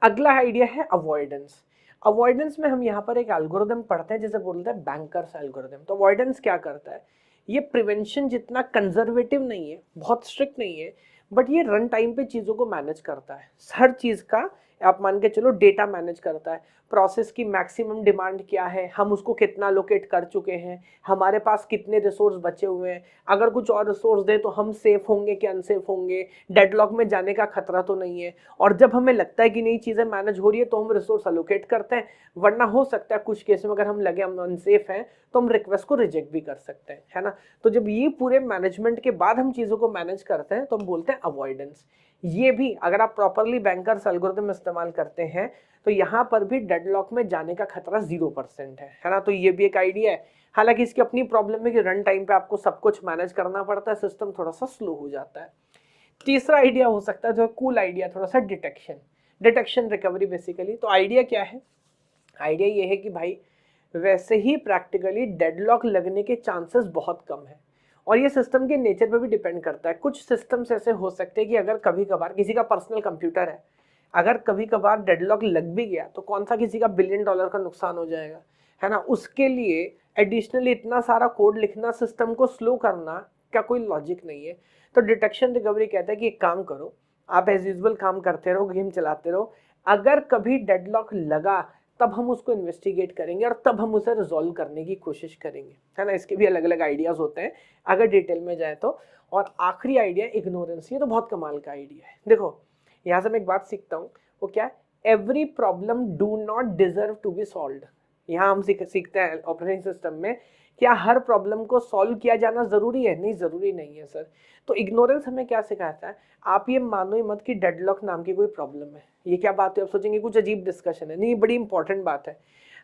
अगला आइडिया है अवॉइडेंस। अवॉइडेंस में हम यहाँ पर एक एल्गोरिथम पढ़ते हैं जिसे बोलते हैं बैंकर्स एल्गोरिथम। तो अवॉइडेंस क्या करता है? ये प्रिवेंशन जितना कंजर्वेटिव नहीं है, बहुत स्ट्रिक्ट नहीं है, बट ये रन टाइम पे चीज़ों को मैनेज करता है। हर चीज़ का आप मान के चलो डेटा मैनेज करता है, प्रोसेस की मैक्सिमम डिमांड क्या है, हम उसको कितना लोकेट कर चुके हैं, हमारे पास कितने रिसोर्स बचे हुए हैं, अगर कुछ और रिसोर्स दे तो हम सेफ होंगे कि अनसेफ होंगे, डेडलॉक में जाने का खतरा तो नहीं है। और जब हमें लगता है कि नई चीज़ें मैनेज हो रही है तो हम रिसोर्स अलोकेट करते हैं, वरना हो सकता है कुछ केस में अगर हम लगे हम अनसेफ हैं तो हम रिक्वेस्ट को रिजेक्ट भी कर सकते हैं, है ना। तो जब ये पूरे मैनेजमेंट के बाद हम चीज़ों को मैनेज करते हैं तो हम बोलते हैं अवॉइडेंस। ये भी अगर आप प्रॉपरली बैंकर्स एल्गोरिथम इस्तेमाल करते हैं तो यहाँ पर भी डेडलॉक में जाने का खतरा 0% है ना। तो ये भी एक आइडिया है। हालांकि इसकी अपनी प्रॉब्लम है कि रन टाइम पे आपको सब कुछ मैनेज करना पड़ता है, सिस्टम थोड़ा सा स्लो हो जाता है। तीसरा आइडिया हो सकता है जो कूल आइडिया, थोड़ा सा डिटेक्शन रिकवरी बेसिकली। तो आइडिया क्या है? आइडिया ये है कि भाई वैसे ही प्रैक्टिकली डेडलॉक लगने के चांसेस बहुत कम है, और ये सिस्टम के नेचर पे भी डिपेंड करता है। कुछ सिस्टम्स ऐसे हो सकते हैं कि अगर कभी कभार किसी का पर्सनल कंप्यूटर है, अगर कभी कभार डेडलॉक लग भी गया तो कौन सा किसी का $1 बिलियन का नुकसान हो जाएगा, है ना। उसके लिए एडिशनली इतना सारा कोड लिखना, सिस्टम को स्लो करना, क्या कोई लॉजिक नहीं है। तो डिटेक्शन रिकवरी कहता है कि एक काम करो, आप एज यूजुअल काम करते रहो, गेम चलाते रहो, अगर कभी डेडलॉक लगा तब हम उसको इन्वेस्टिगेट करेंगे और तब हम उसे रिजॉल्व करने की कोशिश करेंगे, है ना। इसके भी अलग अलग आइडियाज होते हैं अगर डिटेल में जाए तो। और आखिरी आइडिया इग्नोरेंस। ये तो बहुत कमाल का आइडिया है। देखो यहाँ से मैं एक बात सीखता हूँ, वो क्या है? Every problem do not deserve to be solved. यहाँ हम सीखते हैं ऑपरेटिंग सिस्टम में, क्या हर प्रॉब्लम को सॉल्व किया जाना जरूरी है? नहीं, जरूरी नहीं है सर। तो इग्नोरेंस हमें क्या सिखाता है? आप ये मानो ही मत कि डेडलॉक नाम की कोई प्रॉब्लम है। ये क्या बात है? आप सोचेंगे कुछ अजीब डिस्कशन है, नहीं, बड़ी इंपॉर्टेंट बात है।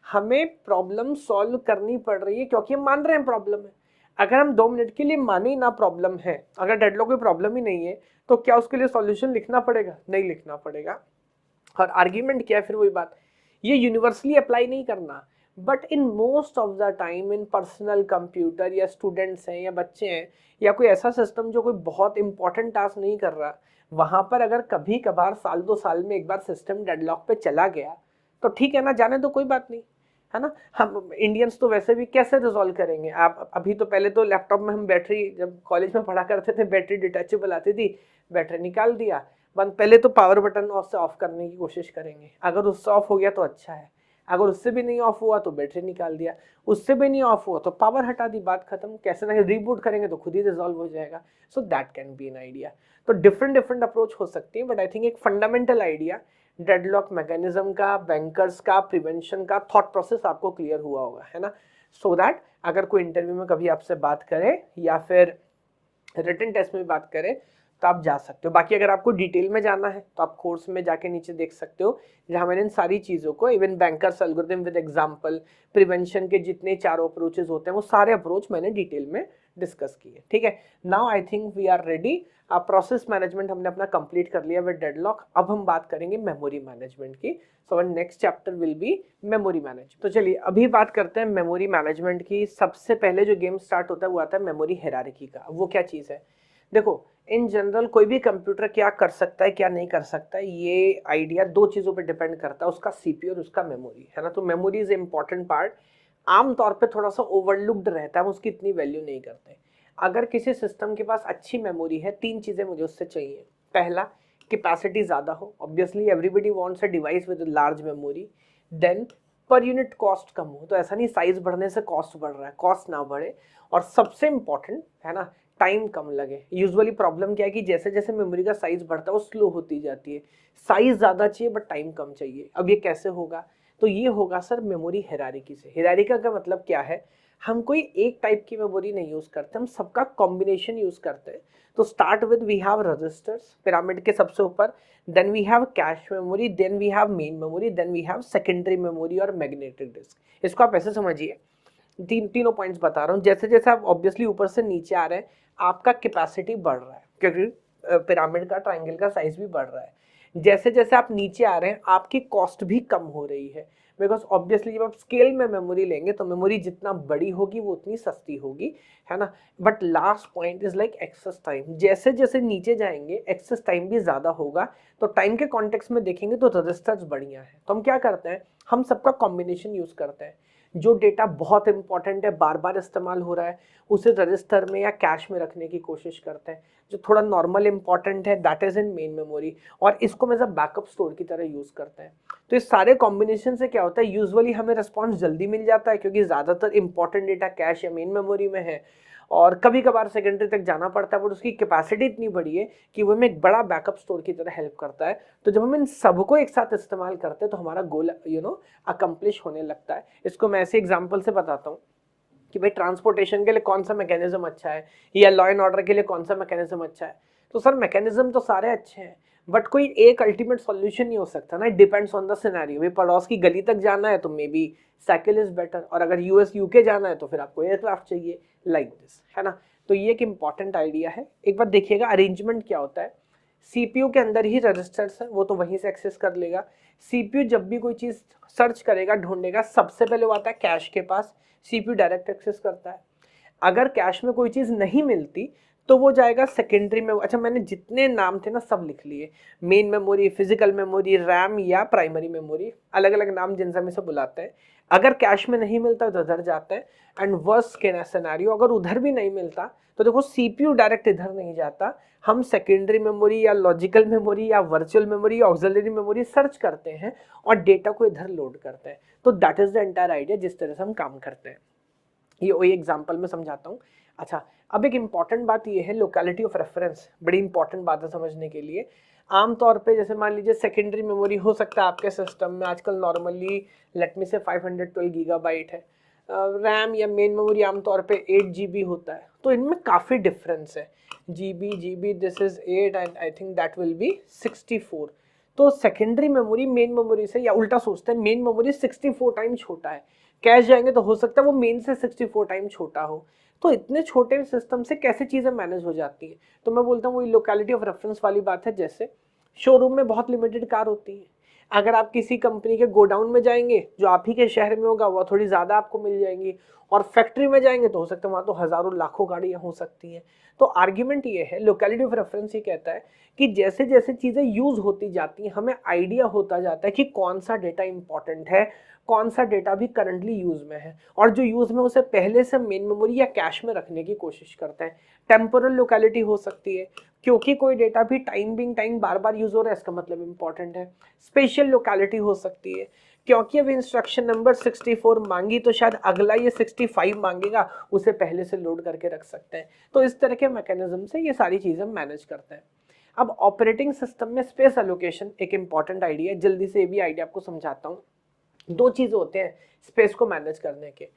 हमें प्रॉब्लम सॉल्व करनी पड़ रही है क्योंकि हम मान रहे हैं प्रॉब्लम है। अगर हम 2 मिनट के लिए माने ही ना प्रॉब्लम है, अगर डेडलॉक कोई प्रॉब्लम ही नहीं है, तो क्या उसके लिए सॉल्यूशन लिखना पड़ेगा? नहीं लिखना पड़ेगा। और आर्ग्यूमेंट क्या है फिर? वही बात, ये यूनिवर्सली अप्लाई नहीं करना, but in most of the time in personal computer, या स्टूडेंट्स हैं या बच्चे हैं या कोई ऐसा सिस्टम जो कोई बहुत इंपॉर्टेंट टास्क नहीं कर रहा, वहां पर अगर कभी कभार साल 2 साल में एक बार सिस्टम डेडलॉक पे चला गया तो ठीक है ना, जाने तो कोई बात नहीं, है ना। हम इंडियंस तो वैसे भी कैसे रिजॉल्व करेंगे? आप अभी तो पहले तो लैपटॉप में हम बैटरी, जब कॉलेज में पढ़ा करते थे बैटरी डिटैचेबल आती थी, बैटरी निकाल दिया बंद, पहले तो पावर बटन ऑफ से ऑफ करने की कोशिश करेंगे, अगर उससे ऑफ हो गया तो अच्छा है, अगर उससे भी नहीं ऑफ हुआ तो बैटरी निकाल दिया, उससे भी नहीं ऑफ हुआ तो पावर हटा दी, बात खत्म। कैसे ना रीबूट करेंगे तो खुद ही रिजॉल्व हो जाएगा। So that can be an idea. तो डिफरेंट अप्रोच हो सकती है, बट आई थिंक एक फंडामेंटल आइडिया डेडलॉक मैकेनिज्म का, बैंकर्स का, प्रिवेंशन का थॉट प्रोसेस आपको क्लियर हुआ होगा, है ना। सो दैट अगर कोई इंटरव्यू में कभी आपसे बात करे या फिर रिटन टेस्ट में बात करे तो आप जा सकते हो। बाकी अगर आपको डिटेल में जाना है तो आप कोर्स में जाके नीचे देख सकते हो, जहां मैंने इन सारी चीज़ों को, even bankers algorithm with example, prevention के जितने 4 अप्रोचेस होते हैं वो सारे अप्रोच मैंने डिटेल में डिस्कस किए। ठीक है, now I think we are ready. Process management हमने अपना कंप्लीट कर लिया विद डेडलॉक। अब हम बात करेंगे मेमोरी मैनेजमेंट की। So next chapter will be memory management. तो चलिए अभी बात करते हैं मेमोरी मैनेजमेंट की। सबसे पहले जो गेम स्टार्ट होता है वो आता है मेमोरी हायरार्की का। वो क्या चीज़ है? देखो इन जनरल कोई भी कंप्यूटर क्या कर सकता है क्या नहीं कर सकता है, ये आइडिया 2 चीज़ों पे डिपेंड करता है, उसका सीपीयू और उसका मेमोरी, है ना। तो मेमोरी इज इंपॉर्टेंट पार्ट, आमतौर पे थोड़ा सा ओवरलुक्ड रहता है, हम उसकी इतनी वैल्यू नहीं करते। अगर किसी सिस्टम के पास अच्छी मेमोरी है, 3 चीज़ें मुझे उससे चाहिए। पहला, कैपेसिटी ज़्यादा हो, obviously everybody wants a device with large memory. Then per unit cost कम हो। तो ऐसा नहीं साइज बढ़ने से कॉस्ट बढ़ रहा है, कॉस्ट ना बढ़े, और सबसे इंपॉर्टेंट है ना टाइम कम लगे। यूजुअली प्रॉब्लम क्या है कि जैसे जैसे मेमोरी का साइज बढ़ता है वो स्लो होती जाती है, साइज ज़्यादा चाहिए बट टाइम कम चाहिए। अब ये कैसे होगा? तो ये होगा सर मेमोरी हायरार्की से। हायरार्की का मतलब क्या है? हम कोई एक टाइप की मेमोरी नहीं यूज़ करते, हम सबका कॉम्बिनेशन यूज़ करते हैं। तो start with we have registers pyramid के सबसे ऊपर, then we have cache memory, then we have main memory, then we have secondary memory और मैग्नेटिक डिस्क। इसको आप ऐसे समझिए, तीनों पॉइंट्स बता रहा हूँ। जैसे जैसे आप ऑब्वियसली ऊपर से नीचे आ रहे हैं, आपका कैपेसिटी बढ़ रहा है क्योंकि पिरामिड का ट्राइंगल का साइज भी बढ़ रहा है। जैसे जैसे आप नीचे आ रहे हैं आपकी कॉस्ट भी कम हो रही है, बिकॉज ऑब्वियसली जब आप स्केल में मेमोरी लेंगे तो मेमोरी जितना बड़ी होगी वो उतनी सस्ती होगी, है ना। But last point is like access time. जैसे जैसे नीचे जाएंगे एक्सेस टाइम भी ज़्यादा होगा। तो टाइम के कॉन्टेक्स्ट में देखेंगे तो रजिस्टर्स बढ़िया है। तो हम क्या करते हैं, हम सबका कॉम्बिनेशन यूज़ करते हैं। जो डेटा बहुत इंपॉर्टेंट है, बार बार इस्तेमाल हो रहा है, उसे रजिस्टर में या कैश में रखने की कोशिश करते हैं। जो थोड़ा नॉर्मल इंपॉर्टेंट है that is in main memory, और इसको मैं बैकअप स्टोर की तरह यूज करते हैं। तो इस सारे कॉम्बिनेशन से क्या होता है, यूजुअली हमें रिस्पॉन्स जल्दी मिल जाता है क्योंकि ज्यादातर इंपॉर्टेंट डेटा कैश या मेन मेमोरी में है, और कभी कभार सेकेंडरी तक जाना पड़ता है, बट उसकी कैपेसिटी इतनी बड़ी है कि वो हमें एक बड़ा बैकअप स्टोर की तरह हेल्प करता है। तो जब हम इन सबको एक साथ इस्तेमाल करते हैं तो हमारा गोल अकम्प्लिश होने लगता है। इसको मैं ऐसे एग्जाम्पल से बताता हूँ कि भाई ट्रांसपोर्टेशन के लिए कौन सा मैकेनिज्म अच्छा है या लॉ एंड ऑर्डर के लिए कौन सा मैकेनिज्म अच्छा है। तो सर मैकेनिज्म तो सारे अच्छे हैं, बट कोई एक अल्टीमेट सॉल्यूशन नहीं हो सकता ना, it depends on the scenario. भाई पड़ोस की गली तक जाना है तो may be cycle is better, और अगर यूएस यूके जाना है तो फिर आपको एयरक्राफ्ट चाहिए, लाइक दिस, है ना। तो ये एक इंपॉर्टेंट आइडिया है। एक बार देखिएगा अरेंजमेंट क्या होता है। सीपीयू के अंदर ही रजिस्टर्स है, वो तो वहीं से एक्सेस कर लेगा। सीपीयू जब भी कोई चीज सर्च करेगा, ढूंढेगा, सबसे पहले वो आता है कैश के पास, सीपीयू डायरेक्ट एक्सेस करता है। अगर कैश में कोई चीज नहीं मिलती तो वो जाएगा सेकेंडरी में। अच्छा मैंने जितने नाम थे ना सब लिख लिए, main memory, physical memory, RAM या प्राइमरी मेमोरी, अलग अलग नाम जिन समय से बुलाते हैं। अगर कैश में नहीं मिलता तो उधर जाता है, एंड वर्स्ट के सिनेरियो अगर उधर भी नहीं मिलता तो देखो सीपीयू डायरेक्ट इधर नहीं जाता, हम सेकेंडरी मेमोरी या लॉजिकल मेमोरी या वर्चुअल मेमोरी या ऑक्सिलरी मेमोरी सर्च करते हैं और डेटा को इधर लोड करते हैं। तो that is the entire idea जिस तरह से हम काम करते हैं। ये वही एग्जांपल में समझाता हूँ। अच्छा अब एक इंपॉर्टेंट बात ये है, लोकेलिटी ऑफ रेफरेंस बड़ी इंपॉर्टेंट बात है समझने के लिए। आमतौर पे जैसे मान लीजिए सेकेंडरी मेमोरी हो सकता है आपके सिस्टम में आजकल नॉर्मली लेट मी से 512 गीगाबाइट है, रैम या मेन मेमोरी आमतौर पे 8 GB होता है। तो इनमें काफ़ी डिफरेंस है, GB this is 8 and I think that will be 64। तो सेकेंडरी मेमोरी मेन मेमोरी से, या उल्टा सोचते हैं, मेन मेमोरी 64 टाइम छोटा है, कैश जाएंगे तो हो सकता है वो मेन से 64 टाइम छोटा हो। तो इतने छोटे सिस्टम से कैसे चीज़ें मैनेज हो जाती हैं? तो मैं बोलता हूँ वही लोकेलिटी ऑफ रेफरेंस वाली बात है। जैसे शोरूम में बहुत लिमिटेड कार होती है, अगर आप किसी कंपनी के गोडाउन में जाएंगे जो आप ही के शहर में होगा वो थोड़ी ज़्यादा आपको मिल जाएंगी, और फैक्ट्री में जाएंगे तो हो सकता है वहाँ तो हज़ारों लाखों गाड़ियाँ हो सकती हैं। तो आर्ग्यूमेंट ये है, लोकेलिटी ऑफ रेफरेंस ये कहता है कि जैसे जैसे चीज़ें यूज़ होती जाती हैं हमें आइडिया होता जाता है कि कौन सा डेटा इंपॉर्टेंट है, कौन सा डेटा भी करंटली यूज में है, और जो यूज में उसे पहले से मेन मेमोरी या कैश में रखने की कोशिश करते हैं। टेम्पोरल लोकेलिटी हो सकती है, क्योंकि कोई डेटा भी टाइम बार बार यूज हो रहा है इसका मतलब इंपॉर्टेंट है। स्पेशल लोकेलिटी हो सकती है, क्योंकि अब इंस्ट्रक्शन नंबर 64 मांगी तो शायद अगला ये 65 मांगेगा, उसे पहले से लोड करके रख सकते हैं। तो इस तरह के मैकेनिज्म से ये सारी चीजें मैनेज करते हैं। अब ऑपरेटिंग सिस्टम में स्पेस एलोकेशन एक इंपॉर्टेंट आइडिया है, जल्दी से ये भी आइडिया आपको समझाता हूँ। दो चीज होते हैं स्पेस को मैनेज करने के,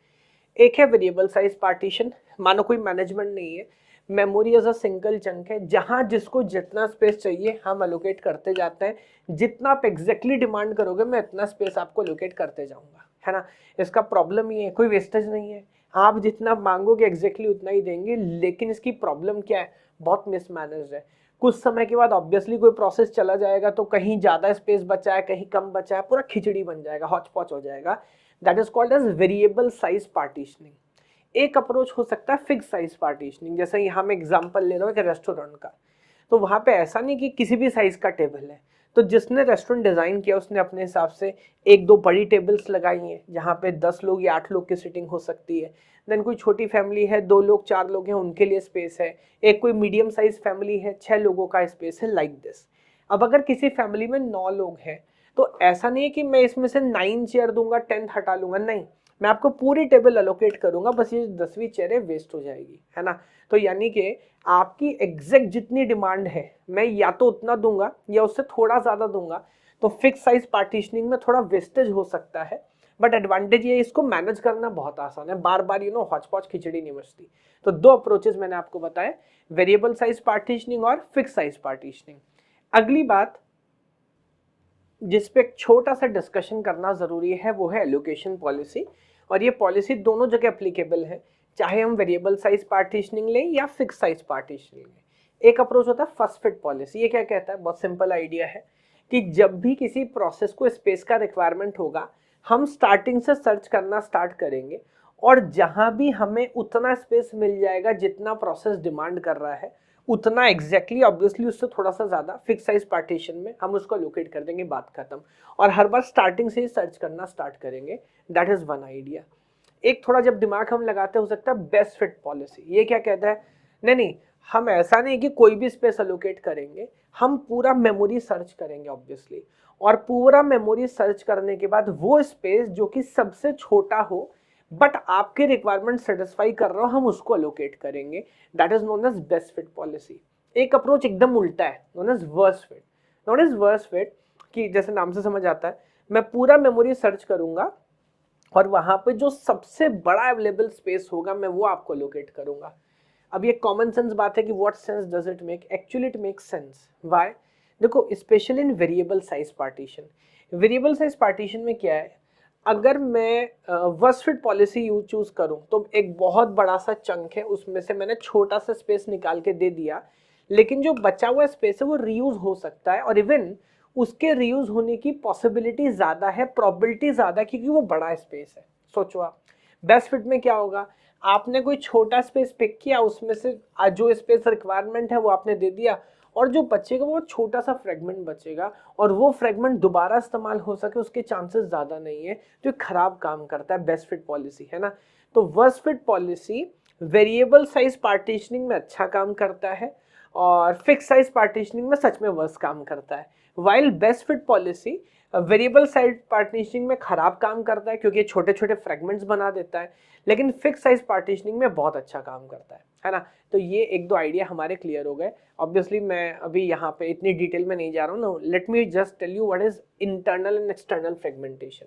एक है वेरिएबल साइज पार्टीशन, मानो कोई मैनेजमेंट नहीं है, memory as a single chunk है, जहां जिसको जितना स्पेस चाहिए हम एलोकेट करते जाते हैं, जितना आप एग्जैक्टली डिमांड करोगे मैं इतना स्पेस आपको एलोकेट करते जाऊंगा, है ना। इसका प्रॉब्लम ये है कोई वेस्टेज नहीं है, आप जितना मांगोगे एग्जैक्टली उतना ही देंगे, लेकिन इसकी प्रॉब्लम क्या है, बहुत मिसमैनेज्ड है। कुछ समय के बाद ऑब्वियसली कोई प्रोसेस चला जाएगा तो कहीं ज्यादा स्पेस बचा है कहीं कम बचा है, पूरा खिचड़ी बन जाएगा, हौच पौच हो जाएगा। That is called as variable size partitioning. एक अप्रोच हो सकता है फिक्स साइज पार्टीशनिंग, जैसे यहाँ मैं एग्जांपल ले रहा हूँ एक रेस्टोरेंट का। तो वहाँ पे ऐसा नहीं कि किसी भी साइज का टेबल है, तो जिसने रेस्टोरेंट डिजाइन किया उसने अपने हिसाब से एक दो बड़ी टेबल्स लगाई हैं जहाँ पे 10 लोग या 8 लोग की सीटिंग हो सकती है। देन कोई छोटी फैमिली है, 2 लोग 4 लोग हैं, उनके लिए स्पेस है। एक कोई मीडियम साइज फैमिली है, 6 लोगों का स्पेस है, लाइक दिस। अब अगर किसी फैमिली में 9 लोग हैं तो ऐसा नहीं है कि मैं इसमें से 9 चेयर दूंगा 10 हटा लूंगा, नहीं, मैं आपको पूरी टेबल अलोकेट करूंगा, बस ये 10वीं चेयर वेस्ट हो जाएगी, है ना। तो यानी कि आपकी एग्जैक्ट जितनी डिमांड है मैं या तो उतना दूंगा या उससे थोड़ा ज्यादा दूंगा। तो फिक्स साइज पार्टीशनिंग में थोड़ा वेस्टेज हो सकता है, बट एडवांटेज ये इसको मैनेज करना बहुत आसान है, बार बार हॉच पॉच खिचड़ी नहीं मचती। तो दो अप्रोचेस मैंने आपको बताए, वेरिएबल साइज पार्टीशनिंग और फिक्स साइज पार्टीशनिंग। अगली बात जिस पे एक छोटा सा डिस्कशन करना जरूरी है वो है एलोकेशन पॉलिसी, और ये पॉलिसी दोनों जगह एप्लीकेबल है, चाहे हम वेरिएबल साइज पार्टीशनिंग लें या फिक्स साइज पार्टीशनिंग लें। एक अप्रोच होता है फर्स्ट फिट पॉलिसी। ये क्या कहता है, बहुत सिंपल आइडिया है कि जब भी किसी प्रोसेस को स्पेस का रिक्वायरमेंट होगा हम स्टार्टिंग से सर्च करना स्टार्ट करेंगे, और जहां भी हमें उतना स्पेस मिल जाएगा जितना प्रोसेस डिमांड कर रहा है उतना एग्जैक्टली ऑब्वियसली उससे थोड़ा सा ज्यादा फिक्स साइज पार्टीशन में हम उसको लोकेट कर देंगे, बात खत्म। और हर बार स्टार्टिंग से ही सर्च करना स्टार्ट करेंगे। That is one idea. एक थोड़ा जब दिमाग हम लगाते हो सकता है बेस्ट फिट पॉलिसी। ये क्या कहता है, नहीं, हम ऐसा नहीं कि कोई भी स्पेस अलोकेट करेंगे, हम पूरा मेमोरी सर्च करेंगे ऑब्वियसली, और पूरा मेमोरी सर्च करने के बाद वो स्पेस जो कि सबसे छोटा हो बट आपके रिक्वायरमेंट सेटिस्फाई कर रहा हो हम उसको अलोकेट करेंगे। That is known as best fit policy. एक अप्रोच एकदम उल्टा है, known as worst fit. Known as worst fit कि जैसे नाम से समझ आता है, मैं पूरा मेमोरी सर्च करूंगा और वहां पे जो सबसे बड़ा अवेलेबल स्पेस होगा मैं वो आपको लोकेट करूंगा। अब ये कॉमन सेंस बात है कि what sense does it make, actually it makes sense. Why, देखो specially in variable size partition. Variable size partition में क्या है, अगर मैं वर्स्ट फिट पॉलिसी चूज करूं तो एक बहुत बड़ा सा चंक है उसमें से मैंने छोटा सा स्पेस निकाल के दे दिया, लेकिन जो बचा हुआ स्पेस है वो रीयूज हो सकता है, और इवन उसके रीयूज होने की पॉसिबिलिटी ज्यादा है, प्रोबेबिलिटी ज्यादा है, क्योंकि वो बड़ा स्पेस है। सोचो आप, बेस्ट फिट में क्या होगा, आपने कोई छोटा स्पेस पिक किया, उसमें से जो स्पेस रिक्वायरमेंट है वो आपने दे दिया, और जो बचेगा वो छोटा सा फ्रेगमेंट बचेगा, और वो फ्रेगमेंट दोबारा इस्तेमाल हो सके उसके चांसेस ज्यादा नहीं है, तो खराब काम करता है बेस्ट फिट पॉलिसी, है ना। तो worst fit policy variable size partitioning में अच्छा काम करता है और फिक्स साइज पार्टीशनिंग में सच में वर्स्ट काम करता है। While best fit policy variable size partitioning में खराब काम करता है क्योंकि छोटे छोटे फ्रेगमेंट्स बना देता है, लेकिन फिक्स साइज पार्टीशनिंग में बहुत अच्छा काम करता है ना। तो ये एक दो आइडिया हमारे क्लियर हो गए। ऑब्वियसली मैं अभी यहाँ पे इतनी डिटेल में नहीं जा रहा हूँ ना, let me just tell you what is internal and external fragmentation.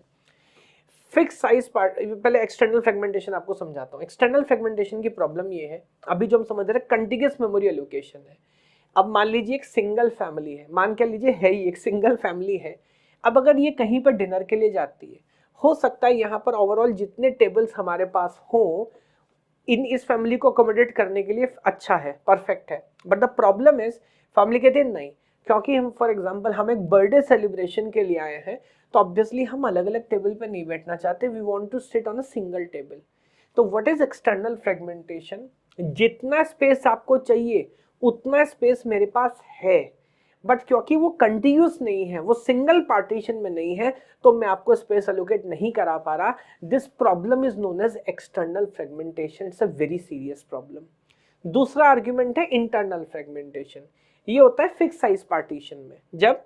Fix size part, पहले एक्सटर्नल फ्रेगमेंटेशन आपको समझाता हूँ। एक्सटर्नल फ्रेगमेंटेशन की प्रॉब्लम ये है, अभी जो हम समझ रहे हैं कंटिन्यूअस मेमोरी एलोकेशन है। अब मान लीजिए एक सिंगल फैमिली है, मान के लीजिए है ही एक सिंगल फैमिली है। अब अगर ये कहीं पर डिनर के लिए जाती है, हो सकता है यहाँ पर ओवरऑल जितने टेबल्स हमारे पास हों इस फैमिली को अकोमोडेट करने के लिए अच्छा है, परफेक्ट है, but the problem is family कहते हैं नहीं, क्योंकि हम फॉर एग्जांपल हम एक बर्थडे सेलिब्रेशन के लिए आए हैं, तो ऑब्वियसली हम अलग अलग टेबल पर नहीं बैठना चाहते, we want to sit on a single table. तो व्हाट इज एक्सटर्नल फ्रेगमेंटेशन, जितना स्पेस आपको चाहिए उतना स्पेस मेरे पास है, बट क्योंकि वो कंटिन्यूस नहीं है, वो सिंगल पार्टीशन में नहीं है, तो मैं आपको स्पेस एलोकेट नहीं करा पा रहा। This problem is known as external fragmentation, it's a very serious problem. दूसरा आर्ग्यूमेंट है इंटरनल फ्रेगमेंटेशन। ये होता है फिक्स साइज पार्टीशन में, जब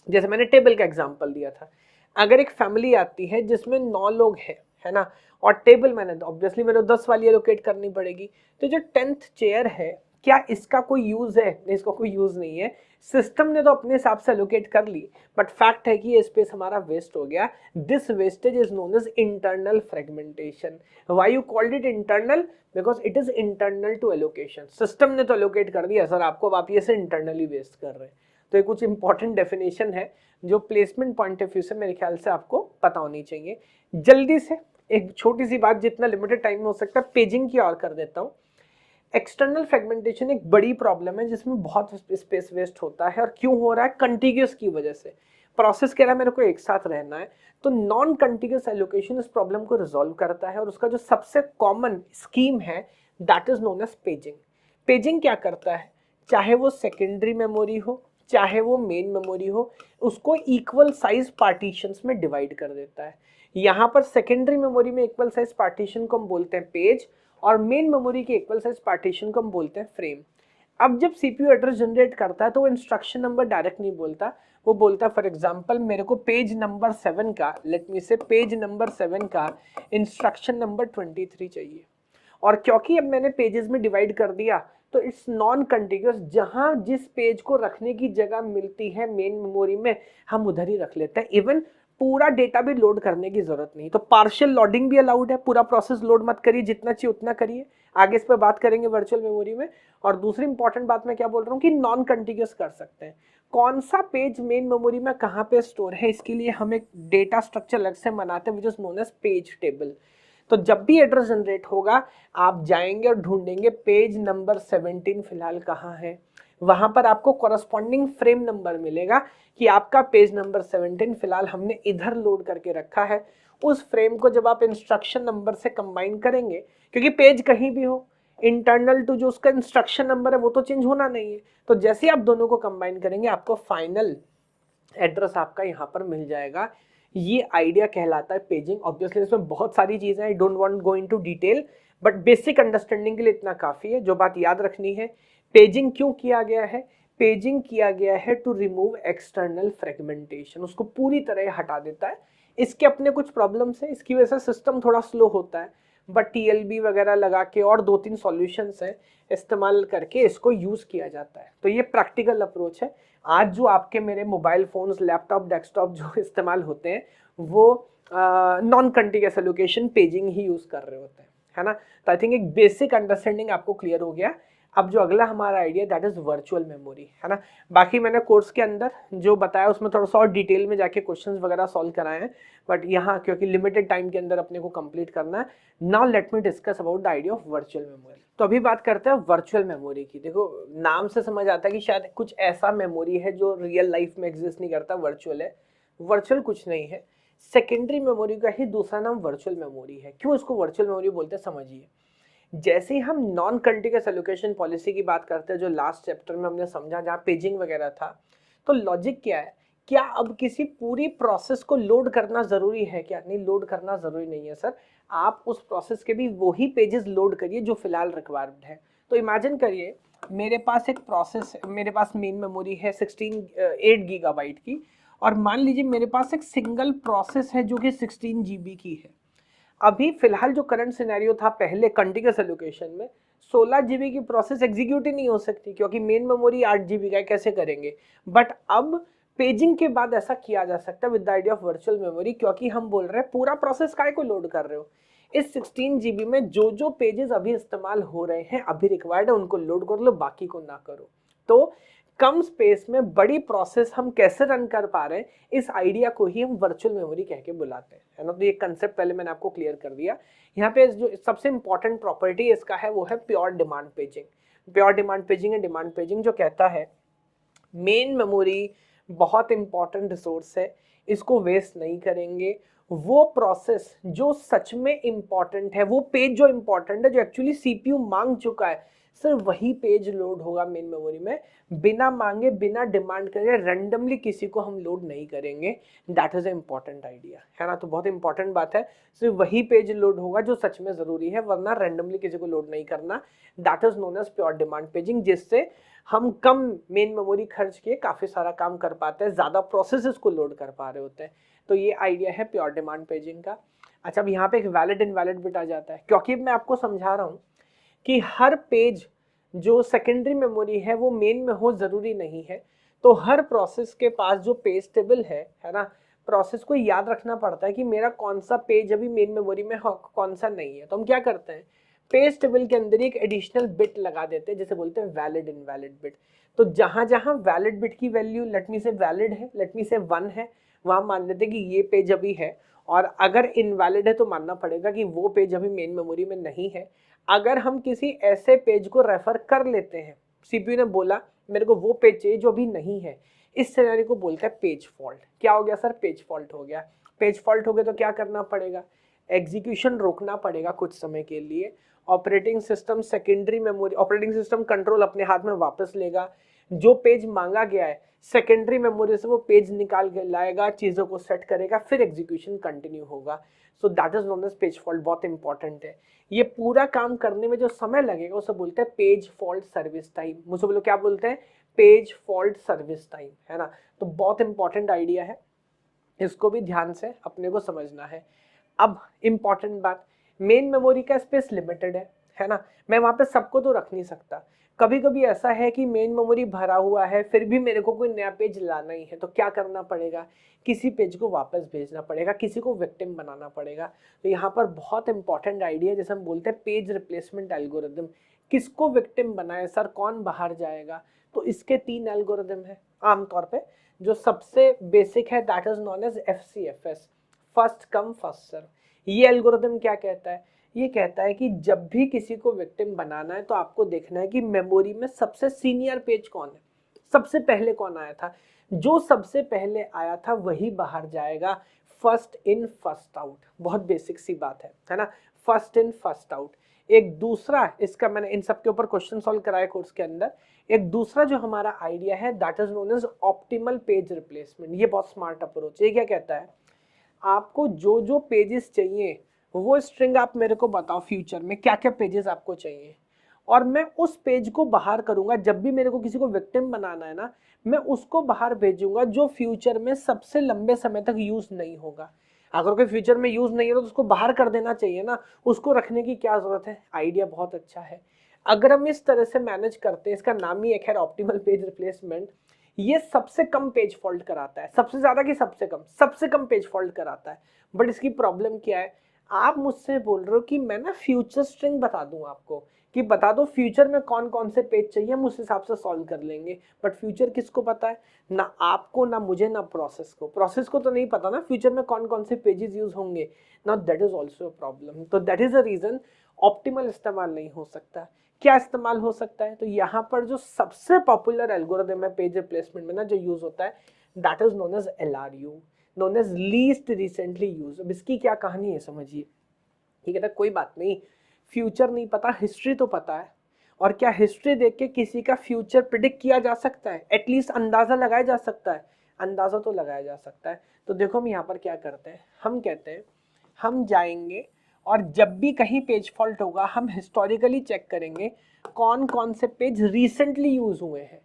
जैसे मैंने टेबल का एग्जांपल दिया था, अगर एक फैमिली आती है जिसमें 9 लोग हैं, है ना, और टेबल मैंने ऑब्वियसली मेरे 10 वाली एलोकेट करनी पड़ेगी, तो जो 10th चेयर है क्या इसका कोई यूज है, नहीं, इसका कोई यूज नहीं है, सिस्टम ने तो अपने हिसाब से एलोकेट कर ली, बट फैक्ट है कि ये स्पेस हमारा वेस्ट हो गया। This wastage is known as internal fragmentation. Why you called it internal, because it is internal to allocation. System ने तो एलोकेट कर दिया सर आपको, अब आप ये से इंटरनली वेस्ट कर रहे हैं। तो ये कुछ इंपॉर्टेंट डेफिनेशन है जो प्लेसमेंट पॉइंट ऑफ व्यू से मेरे ख्याल से आपको पता होनी चाहिए। जल्दी से एक छोटी सी बात, जितना लिमिटेड टाइम में हो सकता है पेजिंग की और कर देता हूँ। एक्सटर्नल फ्रेगमेंटेशन एक बड़ी प्रॉब्लम है जिसमें बहुत स्पेस वेस्ट होता है, और क्यों हो रहा है, कंटिन्यूअस की वजह से। प्रोसेस कह रहा है मेरे को एक साथ रहना है, तो नॉन कंटिन्यूअस एलोकेशन इस प्रॉब्लम को रिजॉल्व करता है, और उसका जो सबसे कॉमन स्कीम है that is known as paging. Paging क्या करता है, चाहे वो सेकेंडरी मेमोरी हो चाहे वो मेन मेमोरी हो, उसको इक्वल साइज पार्टीशंस में डिवाइड कर देता है। यहाँ पर सेकेंडरी मेमोरी में इक्वल साइज पार्टीशन को हम बोलते हैं पेज, और मेन मेमोरी के इक्वल साइज पार्टीशन को हम बोलते हैं फ्रेम। अब जब सीपीयू एड्रेस जनरेट करता है तो वो इंस्ट्रक्शन नंबर डायरेक्ट नहीं बोलता, वो बोलता है फॉर एग्जांपल मेरे को पेज नंबर 7 का, लेट मी से पेज नंबर 7 का इंस्ट्रक्शन नंबर 23 चाहिए। और क्योंकि अब मैंने पेजेस में डिवाइड कर दिया तो इट्स नॉन कंटिन्यूअस, जहां जिस पेज को रखने की जगह मिलती है मेन मेमोरी में हम उधर ही रख लेते हैं। इवन पूरा डेटा भी लोड करने की जरूरत नहीं, तो पार्शियल लोडिंग भी अलाउड है, पूरा प्रोसेस लोड मत करिए, जितना चाहिए उतना करिए। आगे इस पर बात करेंगे वर्चुअल मेमोरी में। और दूसरी इंपॉर्टेंट बात मैं क्या बोल रहा हूँ कि नॉन कंटिन्यूअस कर सकते हैं। कौन सा पेज मेन मेमोरी में कहाँ पे स्टोर है, इसके लिए हम एक डेटा स्ट्रक्चर अलग से बनाते हैं which is known as page table. तो जब भी एड्रेस जनरेट होगा आप जाएंगे और ढूंढेंगे पेज नंबर 17 फिलहाल कहाँ है, वहां पर आपको कॉरस्पॉन्डिंग फ्रेम नंबर मिलेगा कि आपका पेज नंबर 17 फिलहाल हमने इधर लोड करके रखा है। उस फ्रेम को जब आप इंस्ट्रक्शन नंबर से कंबाइन करेंगे, क्योंकि पेज कहीं भी हो, इंटरनल टू जो उसका इंस्ट्रक्शन नंबर है वो तो चेंज होना नहीं है, तो जैसे आप दोनों को कंबाइन करेंगे आपको फाइनल एड्रेस आपका यहाँ पर मिल जाएगा। ये आइडिया कहलाता है पेजिंग। ऑब्वियसली इसमें बहुत सारी चीजें, आई don't want go into detail, but basic understanding के लिए इतना काफी है। जो बात याद रखनी है, पेजिंग क्यों किया गया है, पेजिंग किया गया है टू रिमूव एक्सटर्नल फ्रेगमेंटेशन, उसको पूरी तरह हटा देता है। इसके अपने कुछ प्रॉब्लम्स है, इसकी वजह से सिस्टम थोड़ा स्लो होता है, बट टीएलबी वगैरह लगा के और 2-3 सॉल्यूशंस है इस्तेमाल करके इसको यूज किया जाता है। तो ये प्रैक्टिकल अप्रोच है। आज जो आपके मेरे मोबाइल फोन्स, लैपटॉप, डेस्कटॉप जो इस्तेमाल होते हैं वो नॉन कंटिन्यूअस एलोकेशन पेजिंग ही यूज कर रहे होते हैं, है ना। तो आई थिंक एक बेसिक अंडरस्टैंडिंग आपको क्लियर हो गया। अब जो अगला हमारा idea that is virtual memory, है ना। बाकी मैंने कोर्स के अंदर जो बताया उसमें थोड़ा सा और डिटेल में जाके क्वेश्चंस वगैरह सॉल्व कराए हैं, बट यहाँ क्योंकि लिमिटेड टाइम के अंदर अपने को कंप्लीट करना है। Now let me discuss about the idea of virtual memory. तो अभी बात करते हैं वर्चुअल मेमोरी की। देखो नाम से समझ आता है कि शायद कुछ ऐसा मेमोरी है जो रियल लाइफ में एग्जिस्ट नहीं करता, वर्चुअल है। वर्चुअल कुछ नहीं है, सेकेंडरी मेमोरी का ही दूसरा नाम वर्चुअल मेमोरी है। क्यों इसको वर्चुअल मेमोरी बोलते हैं समझिए। जैसे ही हम नॉन कंटिन्यूअस एलोकेशन पॉलिसी की बात करते हैं, जो लास्ट चैप्टर में हमने समझा जहाँ पेजिंग वगैरह था, तो लॉजिक क्या है, क्या अब किसी पूरी प्रोसेस को लोड करना जरूरी है क्या? नहीं, लोड करना जरूरी नहीं है सर। आप उस प्रोसेस के भी वही पेजेस लोड करिए जो फिलहाल रिक्वायर्ड है। तो इमेजिन करिए मेरे पास एक प्रोसेस, मेरे पास मेन मेमोरी है 8 गीगाबाइट की, और मान लीजिए मेरे पास एक सिंगल प्रोसेस है जो कि 16 GB की है। अभी फिलहाल जो करंट सिनेरियो था पहले कंटिन्यूअस एलोकेशन में, 16 GB की प्रोसेस एग्जीक्यूट ही नहीं हो सकती क्योंकि मेन मेमोरी 8 GB का है, कैसे करेंगे। बट अब पेजिंग के बाद ऐसा किया जा सकता है with the idea of virtual memory, क्योंकि हम बोल रहे हैं पूरा प्रोसेस काय को लोड कर रहे हो, इस 16 GB में जो जो पेजेस अभी इस्तेमाल हो रहे हैं, अभी रिक्वायर्ड है, उनको लोड कर लो, बाकी को ना करो। तो कम स्पेस में बड़ी प्रोसेस हम कैसे रन कर पा रहे हैं, इस आइडिया को ही हम वर्चुअल मेमोरी कह के बुलाते हैं, है ना। तो ये कंसेप्ट पहले मैंने आपको क्लियर कर दिया। यहाँ पे जो सबसे इंपॉर्टेंट प्रॉपर्टी इसका है वो है pure demand paging. Pure demand paging है डिमांड पेजिंग जो कहता है मेन मेमोरी बहुत इंपॉर्टेंट रिसोर्स है, इसको वेस्ट नहीं करेंगे। वो प्रोसेस जो सच में इंपॉर्टेंट है, वो पेज जो इंपॉर्टेंट है, जो एक्चुअली सीपीयू मांग चुका है, सिर्फ वही पेज लोड होगा मेन मेमोरी में, बिना मांगे, बिना डिमांड करे, रैंडमली किसी को हम लोड नहीं करेंगे। That is a important idea, है ना। तो बहुत इंपॉर्टेंट बात है, सिर्फ वही पेज लोड होगा जो सच में जरूरी है, वरना रैंडमली किसी को लोड नहीं करना। That is known as pure demand paging, जिससे हम कम मेन मेमोरी खर्च किए काफी सारा काम कर पाते हैं, ज्यादा प्रोसेसेस को लोड कर पा रहे होते हैं। तो ये आइडिया है प्योर डिमांड पेजिंग का। अच्छा, अब यहाँ पे एक वैलिड इनवैलिड बिट आ जाता है, क्योंकि मैं आपको समझा रहा हूँ कि हर पेज जो सेकेंडरी मेमोरी है वो मेन में हो जरूरी नहीं है। तो हर प्रोसेस के पास जो पेज टेबल है ना, प्रोसेस को याद रखना पड़ता है कि मेरा कौन सा पेज अभी मेन मेमोरी में है, कौन सा नहीं है। तो हम क्या करते हैं, पेज टेबल के अंदर एक एडिशनल बिट लगा देते हैं, जिसे बोलते हैं वैलिड इनवैलिड बिट। तो जहां जहां वैलिड बिट की वैल्यू लेट मी से वैलिड है, लेट मी से 1 है, वहां मान लेते हैं कि ये पेज अभी है, और अगर इनवैलिड है तो मानना पड़ेगा कि वो पेज अभी मेन मेमोरी में नहीं है। अगर हम किसी ऐसे पेज को रेफर कर लेते हैं, सीपीयू ने बोला मेरे को वो पेज चाहिए जो अभी नहीं है, इस सिनेरियो को बोलते हैं पेज फॉल्ट। क्या हो गया सर? पेज फॉल्ट हो गया। पेज फॉल्ट हो गया तो क्या करना पड़ेगा, एग्जीक्यूशन रोकना पड़ेगा कुछ समय के लिए, operating system secondary memory, operating system control अपने हाथ में वापस लेगा, जो पेज मांगा गया है सेकेंडरी मेमोरी से वो पेज निकाल के लाएगा, चीजों को सेट करेगा, फिर एग्जीक्यूशन कंटिन्यू होगा। So that is known as page fault, बहुत इंपॉर्टेंट है। ये पूरा काम करने में जो समय लगेगा उसे बोलते हैं पेज फॉल्ट सर्विस टाइम। मुझे बोलो क्या बोलते हैं? पेज फॉल्ट सर्विस टाइम, है ना। तो बहुत इंपॉर्टेंट आइडिया है, इसको भी ध्यान से अपने को समझना है। अब इंपॉर्टेंट बात, मेन मेमोरी का स्पेस लिमिटेड है ना। मैं वहां पे सबको तो रख नहीं सकता। कभी कभी ऐसा है कि मेन मेमोरी भरा हुआ है, फिर भी मेरे को कोई नया पेज लाना ही है, तो क्या करना पड़ेगा? किसी पेज को वापस भेजना पड़ेगा, किसी को विक्टिम बनाना पड़ेगा। तो यहाँ पर बहुत इंपॉर्टेंट आइडिया जैसे हम बोलते हैं पेज रिप्लेसमेंट एल्गोरिदम। किसको विक्टिम बनाए सर, कौन बाहर जाएगा? तो इसके 3 एल्गोरिदम है आमतौर पे। जो सबसे बेसिक है that is known as FCFS, first come first serve. ये एल्गोरिदम क्या कहता है? ये कहता है कि जब भी किसी को विक्टिम बनाना है तो आपको देखना है कि मेमोरी में सबसे सीनियर पेज कौन है, सबसे पहले कौन आया था। जो सबसे पहले आया था वही बाहर जाएगा, फर्स्ट इन फर्स्ट आउट। बहुत बेसिक सी बात है ना, फर्स्ट इन फर्स्ट आउट। एक दूसरा, इसका मैंने इन सब के ऊपर क्वेश्चन सॉल्व कराया कोर्स के अंदर। एक दूसरा जो हमारा आइडिया है that is known as optimal page replacement. ये बहुत स्मार्ट अप्रोच है। ये क्या कहता है? आपको जो जो पेजेस चाहिए वो स्ट्रिंग आप मेरे को बताओ फ्यूचर में क्या क्या पेजेस आपको चाहिए, और मैं उस पेज को बाहर करूंगा। जब भी मेरे को किसी को विक्टिम बनाना है ना, मैं उसको बाहर भेजूंगा जो फ्यूचर में सबसे लंबे समय तक यूज नहीं होगा। अगर कोई फ्यूचर में यूज नहीं है तो उसको बाहर कर देना चाहिए ना, उसको रखने की क्या जरूरत है। आइडिया बहुत अच्छा है। अगर हम इस तरह से मैनेज करते हैं, इसका नाम ही एक है ऑप्टिमल पेज रिप्लेसमेंट। ये सबसे कम पेज फॉल्ट कराता है, सबसे ज्यादा की सबसे कम पेज फॉल्ट कराता है। बट इसकी प्रॉब्लम क्या है? आप मुझसे बोल रहे हो कि मैं ना फ्यूचर स्ट्रिंग बता दूं आपको, कि बता दो फ्यूचर में कौन कौन से पेज चाहिए, हम उस हिसाब से सॉल्व कर लेंगे। बट फ्यूचर किसको पता है? ना आपको, ना मुझे, ना प्रोसेस को तो नहीं पता ना फ्यूचर में कौन कौन से पेजेस यूज होंगे ना। That is also a problem. तो that is a reason optimal इस्तेमाल नहीं हो सकता। क्या इस्तेमाल हो सकता है? तो यहाँ पर जो सबसे पॉपुलर एल्गोरिथम है पेज रिप्लेसमेंट में ना जो यूज होता है that is known as LRU, known as least recently use. अब इसकी क्या कहानी है समझिए। ठीक है ना, कोई बात नहीं, फ्यूचर नहीं पता, हिस्ट्री तो पता है। और क्या हिस्ट्री देख के किसी का फ्यूचर प्रिडिक्ट किया जा सकता है? एटलीस्ट अंदाजा लगाया जा सकता है, अंदाजा तो लगाया जा सकता है। तो देखो हम यहाँ पर क्या करते हैं, हम कहते हैं हम जाएंगे और जब भी कहीं पेज फॉल्ट होगा हम हिस्टोरिकली चेक करेंगे कौन कौन से पेज रिसेंटली यूज हुए हैं।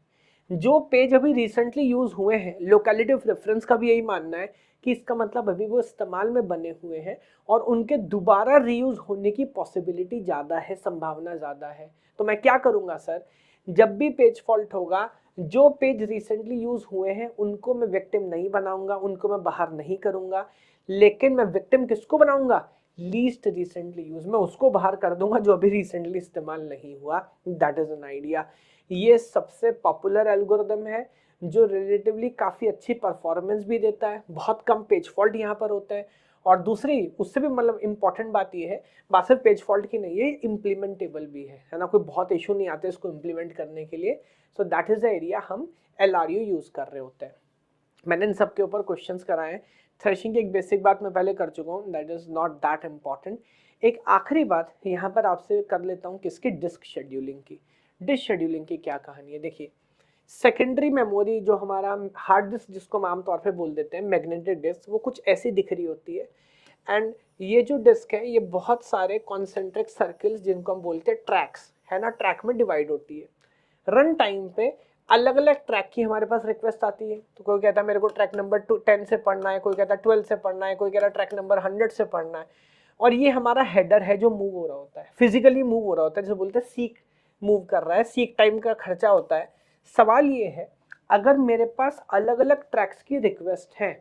जो पेज अभी रिसेंटली यूज हुए हैं, लोकेलिटिव रेफरेंस का भी यही मानना है कि इसका मतलब अभी वो इस्तेमाल में बने हुए हैं और उनके दोबारा रीयूज होने की पॉसिबिलिटी ज़्यादा है, संभावना ज़्यादा है। तो मैं क्या करूँगा सर, जब भी पेज फॉल्ट होगा जो पेज रिसेंटली यूज हुए हैं उनको मैं विक्टिम नहीं बनाऊंगा, उनको मैं बाहर नहीं करूंगा, लेकिन मैं विक्टिम किसको बनाऊंगा? लीस्ट रिसेंटली यूज, मैं उसको बाहर कर दूंगा जो अभी रिसेंटली इस्तेमाल नहीं हुआ। That is an idea. ये सबसे पॉपुलर एल्गोरिदम है जो रिलेटिवली काफ़ी अच्छी परफॉर्मेंस भी देता है, बहुत कम पेज फॉल्ट यहाँ पर होता है। और दूसरी उससे भी मतलब इंपॉर्टेंट बात ये है, बात सिर्फ पेज फॉल्ट की नहीं है, इम्प्लीमेंटेबल भी है ना, कोई बहुत इशू नहीं आते इसको इम्प्लीमेंट करने के लिए। सो दैट इज द एरिया हम LRU यूज़ कर रहे होते हैं। मैंने इन सब के ऊपर क्वेश्चंस कराए हैं। थ्रेशिंग की एक बेसिक बात मैं पहले कर चुका हूँ, that is not that important. एक आखिरी बात यहाँ पर आपसे कर लेता हूँ किसकी, डिस्क शेड्यूलिंग की। डिस्क शेड्यूलिंग की क्या कहानी है? देखिए, सेकेंडरी मेमोरी जो हमारा हार्ड डिस्क जिसको हम आमतौर पे बोल देते हैं मैग्नेटिक डिस्क, वो कुछ ऐसी दिख रही होती है। एंड ये जो डिस्क है ये बहुत सारे कॉन्सेंट्रिक सर्किल्स जिनको हम बोलते हैं ट्रैक्स, है ना, ट्रैक में डिवाइड होती है। रन टाइम पे अलग अलग ट्रैक की हमारे पास रिक्वेस्ट आती है। तो कोई कहता है मेरे को ट्रैक नंबर 10 से पढ़ना है, कोई कहता है 12 से पढ़ना है, कोई कहता है ट्रैक नंबर 100 से पढ़ना है। और ये हमारा हेडर है जो मूव हो रहा होता है, फिजिकली मूव हो रहा होता है, जैसे बोलते हैं सीक मूव कर रहा है, सीक टाइम का खर्चा होता है। सवाल ये है, अगर मेरे पास अलग अलग ट्रैक्स की रिक्वेस्ट है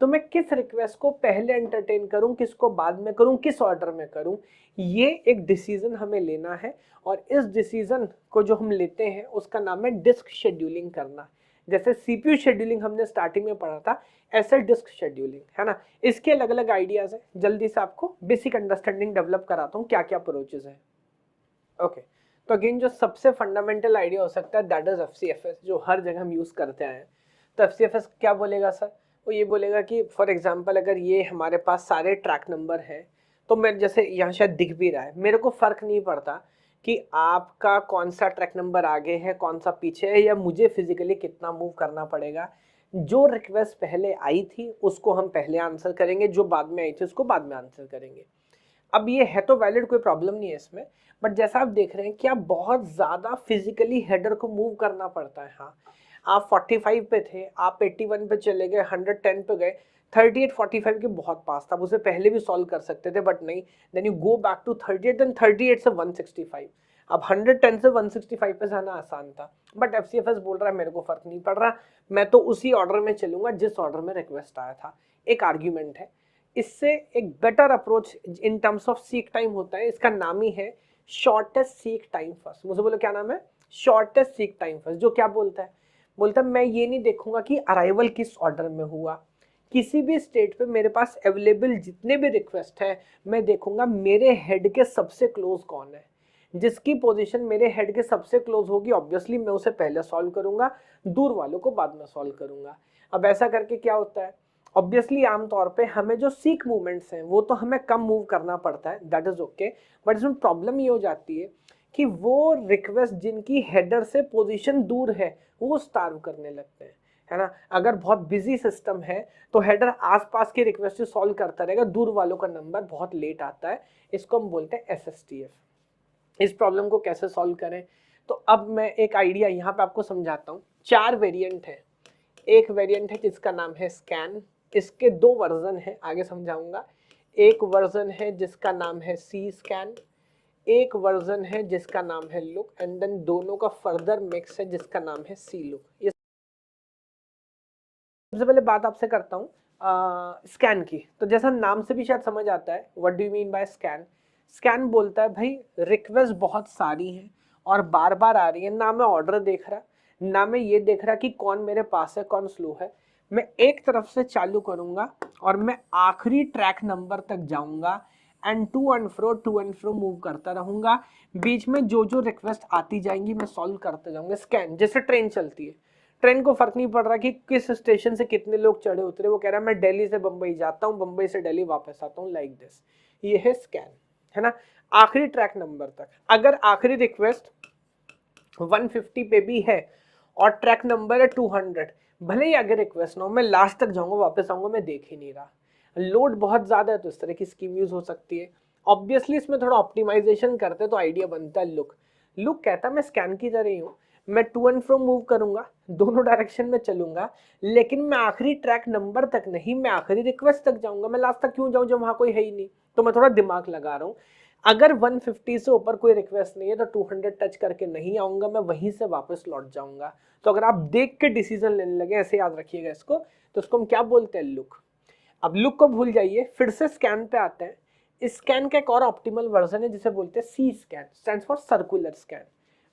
तो मैं किस रिक्वेस्ट को पहले एंटरटेन करूं, किसको बाद में करूं, किस ऑर्डर में करूं, ये एक डिसीजन हमें लेना है। और इस डिसीजन को जो हम लेते हैं उसका नाम है डिस्क शेड्यूलिंग करना। जैसे CPU शेड्यूलिंग हमने स्टार्टिंग में पढ़ा था, ऐसे डिस्क शेड्यूलिंग, है ना। इसके अलग अलग आइडियाज है, जल्दी से आपको बेसिक अंडरस्टैंडिंग डेवलप कराता हूँ क्या क्या अप्रोचेस हैं। ओके, तो अगेन जो सबसे फंडामेंटल आइडिया हो सकता है दैट इज FCFS, जो हर जगह हम यूज करते आए हैं। तो FCFS क्या बोलेगा सर? वो ये बोलेगा कि फॉर एग्जांपल अगर ये हमारे पास सारे ट्रैक नंबर हैं तो मेरे जैसे यहाँ शायद दिख भी रहा है, मेरे को फर्क नहीं पड़ता कि आपका कौन सा ट्रैक नंबर आगे है कौन सा पीछे है, या मुझे फिजिकली कितना मूव करना पड़ेगा। जो रिक्वेस्ट पहले आई थी उसको हम पहले आंसर करेंगे, जो बाद में आई थी उसको बाद में आंसर करेंगे। अब ये है तो वैलिड, कोई प्रॉब्लम नहीं है इसमें, बट जैसा आप देख रहे हैं कि आप बहुत ज़्यादा फिजिकली हेडर को मूव करना पड़ता है। हाँ, आप 45 पे थे, आप 81 पे चले गए, 110 पे गए, 38 45 के बहुत पास था, आप उसे पहले भी सॉल्व कर सकते थे, बट नहीं, then you go back to 38, then 38 से 165। अब 110 से 165 पे जाना आसान था, बट FCFS बोल रहा है मेरे को फर्क नहीं पड़ रहा, मैं तो उसी ऑर्डर में चलूंगा जिस ऑर्डर में रिक्वेस्ट आया था। एक आर्ग्यूमेंट है। इससे एक better approach in terms of seek time होता है, इसका नाम ही है शॉर्टेस्ट सीक टाइम फर्स्ट। मुझे बोलो क्या नाम है? Shortest seek time first. जो क्या बोलता है? बोलता है मैं ये नहीं देखूंगा कि अराइवल किस ऑर्डर में हुआ, किसी भी स्टेट पे मेरे पास अवेलेबल जितने भी रिक्वेस्ट है, मैं देखूंगा मेरे हेड के सबसे क्लोज कौन है, जिसकी पोजीशन मेरे हेड के सबसे क्लोज होगी ऑब्वियसली मैं उसे पहले सॉल्व करूंगा, दूर वालों को बाद में सॉल्व करूंगा। अब ऐसा करके क्या होता है, ऑब्वियसली आमतौर पे हमें जो सीक मूवमेंट्स हैं वो तो हमें कम मूव करना पड़ता है, दैट इज ओके, बट इसमें प्रॉब्लम ये हो जाती है कि वो रिक्वेस्ट जिनकी हेडर से पोजीशन दूर है वो स्टार्व करने लगते हैं, है ना। अगर बहुत बिजी सिस्टम है तो हेडर आसपास की रिक्वेस्ट सॉल्व करता रहेगा, दूर वालों का नंबर बहुत लेट आता है, इसको हम बोलते हैं SSTF। इस प्रॉब्लम को कैसे सॉल्व करें, तो अब मैं एक आइडिया यहाँ पे आपको समझाता हूँ। 4 वेरिएंट है। एक वेरिएंट है जिसका नाम है स्कैन, इसके 2 वर्जन है, आगे समझाऊंगा। एक वर्जन है जिसका नाम है सी स्कैन, एक वर्जन है जिसका नाम है लुक, एंड देन दोनों का फर्दर मिक्स है जिसका नाम है सी लुक। ये सबसे पहले बात आपसे करता हूँ स्कैन की। तो जैसा नाम से भी शायद समझ आता है, what do you mean by scan. Scan बोलता है भाई रिक्वेस्ट बहुत सारी हैं और बार बार आ रही है, ना मैं ऑर्डर देख रहा, ना मैं ये देख रहा कि कौन मेरे पास है कौन स्लो है, मैं एक तरफ से चालू करूंगा और मैं आखिरी ट्रैक नंबर तक जाऊंगा and to and fro move करता रहूंगा। बीच में जो जो रिक्वेस्ट आती जाएंगी मैं सॉल्व करते जाऊंगा। स्कैन जैसे ट्रेन चलती है, ट्रेन को फर्क नहीं पड़ रहा कि किस स्टेशन से कितने लोग चढ़े उतरे, वो कह रहा है मैं दिल्ली से बंबई जाता हूँ, बंबई से दिल्ली वापस आता हूँ, लाइक दिस। ये है स्कैन, है ना, आखिरी ट्रैक नंबर तक। अगर आखिरी रिक्वेस्ट 150 पे भी है और ट्रैक नंबर है 200, भले ही आगे रिक्वेस्ट ना हो, मैं लास्ट तक जाऊंगा वापस आऊंगा, मैं देख ही नहीं रहा, लोड बहुत ज्यादा है, तो इस तरह की स्कीम यूज हो सकती है। ऑब्वियसली इसमें थोड़ा ऑप्टिमाइजेशन करते तो आइडिया बनता है लुक। लुक कहता है मैं स्कैन की तरह ही हूँ, मैं टू एंड फ्रो मूव करूंगा, दोनों डायरेक्शन में चलूंगा, लेकिन मैं आखिरी ट्रैक नंबर तक नहीं, मैं आखिरी रिक्वेस्ट तक जाऊंगा। मैं लास्ट तक क्यों जाऊं जब वहां कोई है ही नहीं, तो मैं थोड़ा दिमाग लगा रहा हूँ। अगर 150 से ऊपर कोई रिक्वेस्ट नहीं है तो 200 टच करके नहीं आऊंगा, मैं वहीं से वापस लौट जाऊंगा। तो अगर आप देख के डिसीजन लेने लगे, ऐसे याद रखिएगा इसको, तो इसको हम क्या बोलते हैं, लुक। अब लुक को भूल जाइए, फिर से स्कैन पे आते हैं। स्कैन का एक और ऑप्टिमल वर्जन है जिसे बोलते हैं C scan, stands for circular scan.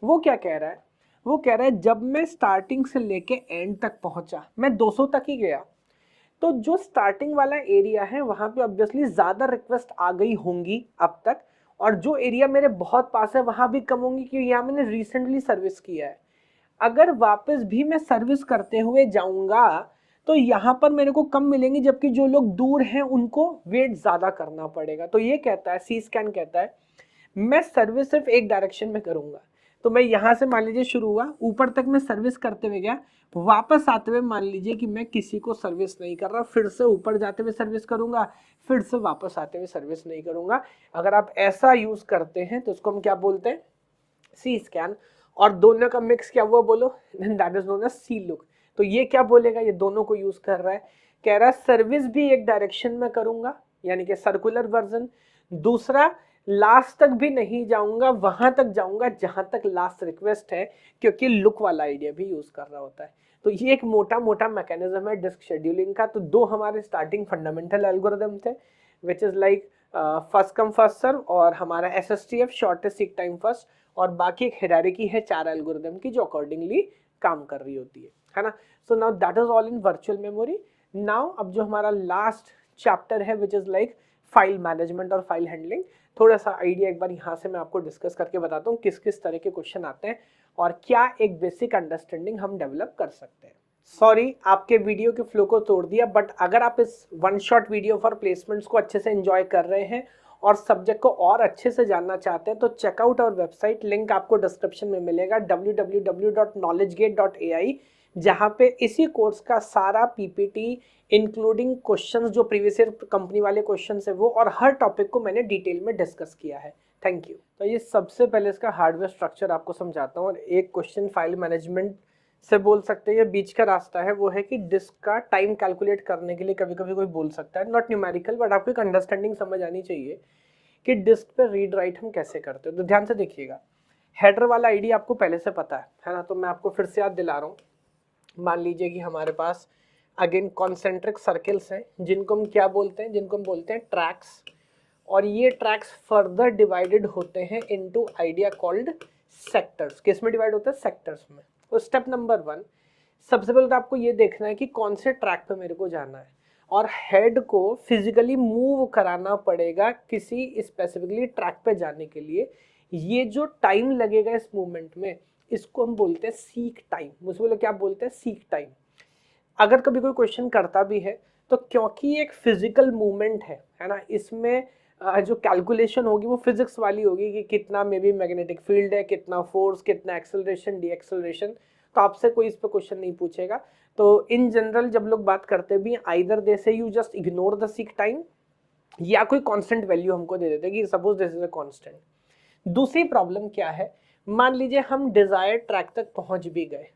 वो क्या कह रहा है, वो कह रहा है जब मैं स्टार्टिंग से लेके एंड तक पहुंचा, मैं 200 तक ही गया, तो जो स्टार्टिंग वाला एरिया है वहां पे ऑब्वियसली ज्यादा रिक्वेस्ट आ गई होंगी अब तक, और जो एरिया मेरे बहुत पास है वहां भी कम होंगी क्योंकि यहाँ मैंने रिसेंटली सर्विस किया है। अगर वापस भी मैं सर्विस करते हुए जाऊंगा तो यहाँ पर मेरे को कम मिलेंगी, जबकि जो लोग दूर हैं उनको वेट ज्यादा करना पड़ेगा। तो ये कहता है, सी स्कैन कहता है मैं सर्विस सिर्फ एक डायरेक्शन में करूंगा। तो मैं यहाँ से मान लीजिए शुरू हुआ, ऊपर तक मैं सर्विस करते हुए गया, वापस आते हुए मान लीजिए कि मैं किसी को सर्विस नहीं कर रहा, फिर से ऊपर जाते हुए सर्विस करूंगा, फिर से वापस आते हुए सर्विस नहीं करूंगा। अगर आप ऐसा यूज करते हैं तो उसको हम क्या बोलते हैं, सी स्कैन। और दोनों का मिक्स क्या हुआ बोलो, that is known as C look. तो ये क्या बोलेगा, ये दोनों को यूज कर रहा है, कह रहा है सर्विस भी एक डायरेक्शन में करूंगा, यानी कि सर्कुलर वर्जन। दूसरा, लास्ट तक भी नहीं जाऊंगा, वहां तक जाऊंगा जहां तक लास्ट रिक्वेस्ट है, क्योंकि लुक वाला आइडिया भी यूज कर रहा होता है। तो ये एक मोटा मोटा मैकेनिज्म है डिस्क शेड्यूलिंग का। तो 2 हमारे स्टार्टिंग फंडामेंटल एल्गोरिथम थे, which is like first come first serve, और हमारा SSTF shortest seek time first, और बाकी एक हायरार्की है 4 एल्गोरिथम की जो अकॉर्डिंगली काम कर रही होती है ना। So now that is all in virtual memory. Now अब जो हमारा लास्ट चैप्टर है विच इज लाइक फाइल मैनेजमेंट और फाइल हैंडलिंग, थोड़ा सा आइडिया एक बार यहाँ से मैं आपको डिस्कस करके बताता हूँ किस किस तरह के क्वेश्चन आते हैं और क्या एक बेसिक अंडरस्टैंडिंग हम डेवलप कर सकते हैं। सॉरी आपके वीडियो के फ्लो को तोड़ दिया, बट अगर आप इस one shot video for placements को अच्छे से एंजॉय कर रहे हैं और सब्जेक्ट को और अच्छे से जानना चाहते हैं तो चेकआउट आवर वेबसाइट, लिंक आपको डिस्क्रिप्शन में मिलेगा www.knowledgegate.ai, जहाँ पे इसी कोर्स का सारा पीपीटी इंक्लूडिंग क्वेश्चंस जो प्रीवियस ईयर कंपनी वाले क्वेश्चंस है वो और हर टॉपिक को मैंने डिटेल में डिस्कस किया है। Thank you. तो ये सबसे पहले इसका हार्डवेयर स्ट्रक्चर आपको समझाता हूँ और एक क्वेश्चन फाइल मैनेजमेंट से बोल सकते हैं, ये बीच का रास्ता है, वो है कि डिस्क का टाइम कैलकुलेट करने के लिए कभी कभी कोई बोल सकता है, नॉट न्यूमेरिकल बट आपको एक अंडरस्टैंडिंग समझ आनी चाहिए कि डिस्क पे रीड राइट हम कैसे करते हैं। तो ध्यान से देखिएगा, हेडर वाला आईडी आपको पहले से पता है ना, तो मैं आपको फिर से याद दिला रहा हूँ। मान लीजिए कि हमारे पास अगेन कॉन्सेंट्रिक सर्किल्स हैं जिनको हम क्या बोलते हैं, जिनको हम बोलते हैं ट्रैक्स, और ये ट्रैक्स फर्दर डिवाइडेड होते हैं इनटू आइडिया कॉल्ड सेक्टर्स। किस में डिवाइड होता है? सेक्टर्स में। तो स्टेप नंबर 1, सबसे पहले तो आपको ये देखना है कि कौन से ट्रैक पे मेरे को जाना है और हेड को फिजिकली मूव कराना पड़ेगा किसी स्पेसिफिकली ट्रैक पे जाने के लिए। ये जो टाइम लगेगा इस मूवमेंट में, इसको हम बोलते हैं सीक टाइम। मुझे बोलो क्या बोलते हैं? Seek time. अगर कभी कोई क्वेश्चन करता भी है तो क्योंकि एक फिजिकल मूवमेंट है ना, इसमें जो कैलकुलेशन होगी वो फिजिक्स वाली होगी कि कितना मे बी मैग्नेटिक फील्ड है, कितना फोर्स, कितना एक्सेलरेशन, डी एक्सेलरेशन, तो आपसे कोई इस पे क्वेश्चन नहीं पूछेगा। तो इन जनरल जब लोग बात करते भी आइदर दे से you just ignore the seek time या कोई कांस्टेंट वैल्यू हमको दे देते कि suppose this is a constant. दूसरी प्रॉब्लम क्या है, मान लीजिए हम डिजायर्ड ट्रैक तक पहुंच भी गए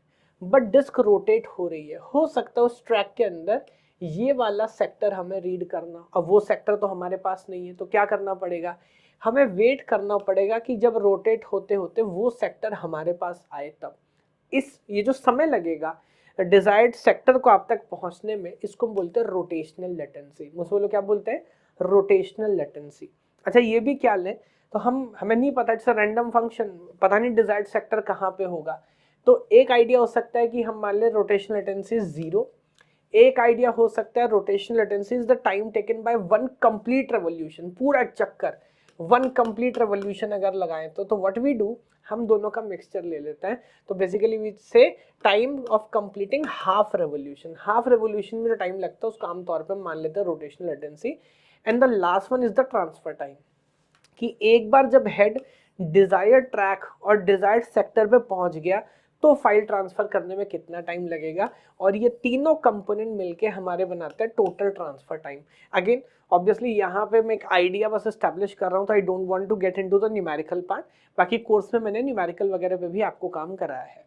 बट डिस्क रोटेट हो रही है, हो सकता है उस ट्रैक के अंदर ये वाला सेक्टर हमें रीड करना, अब वो सेक्टर तो हमारे पास नहीं है, तो क्या करना पड़ेगा? हमें वेट करना पड़ेगा कि जब रोटेट होते होते वो सेक्टर हमारे पास आए तब। ये जो समय लगेगा डिजायर्ड सेक्टर को आप तक पहुंचने में, इसको हम बोलते हैं रोटेशनल लेटेंसी। मुझे बोलो क्या बोलते हैं? Rotational latency. अच्छा ये भी क्या लें, तो हमें नहीं पता, इट्स अ रैंडम फंक्शन, पता नहीं डिजायर्ड सेक्टर कहाँ पे होगा। तो एक आइडिया हो सकता है कि हम मान लें रोटेशनल लेटेंसी 0। एक आइडिया हो सकता है rotational latency is the time taken by one complete revolution, पूरा चक्कर, वन कंप्लीट रेवोल्यूशन अगर लगाएं तो व्हाट वी डू, हम दोनों का मिक्सचर ले लेते हैं। तो बेसिकली वी से time of completing half revolution, half revolution में जो टाइम लगता है उसका आमतौर पर मान लेते हैं rotational latency. And the last one is the transfer time, कि एक बार जब हेड डिजायर्ड ट्रैक और डिजायर्ड सेक्टर पे पहुंच गया तो फाइल ट्रांसफर करने में कितना टाइम लगेगा, और ये तीनों कंपोनेंट मिलके हमारे बनाते हैं total transfer time. Again obviously यहाँ पे मैं एक आइडिया बस एस्टैब्लिश कर रहा हूँ, तो I don't want to get into the numerical part, बाकी कोर्स में मैंने न्यूमेरिकल वगैरह पे भी आपको काम कराया है।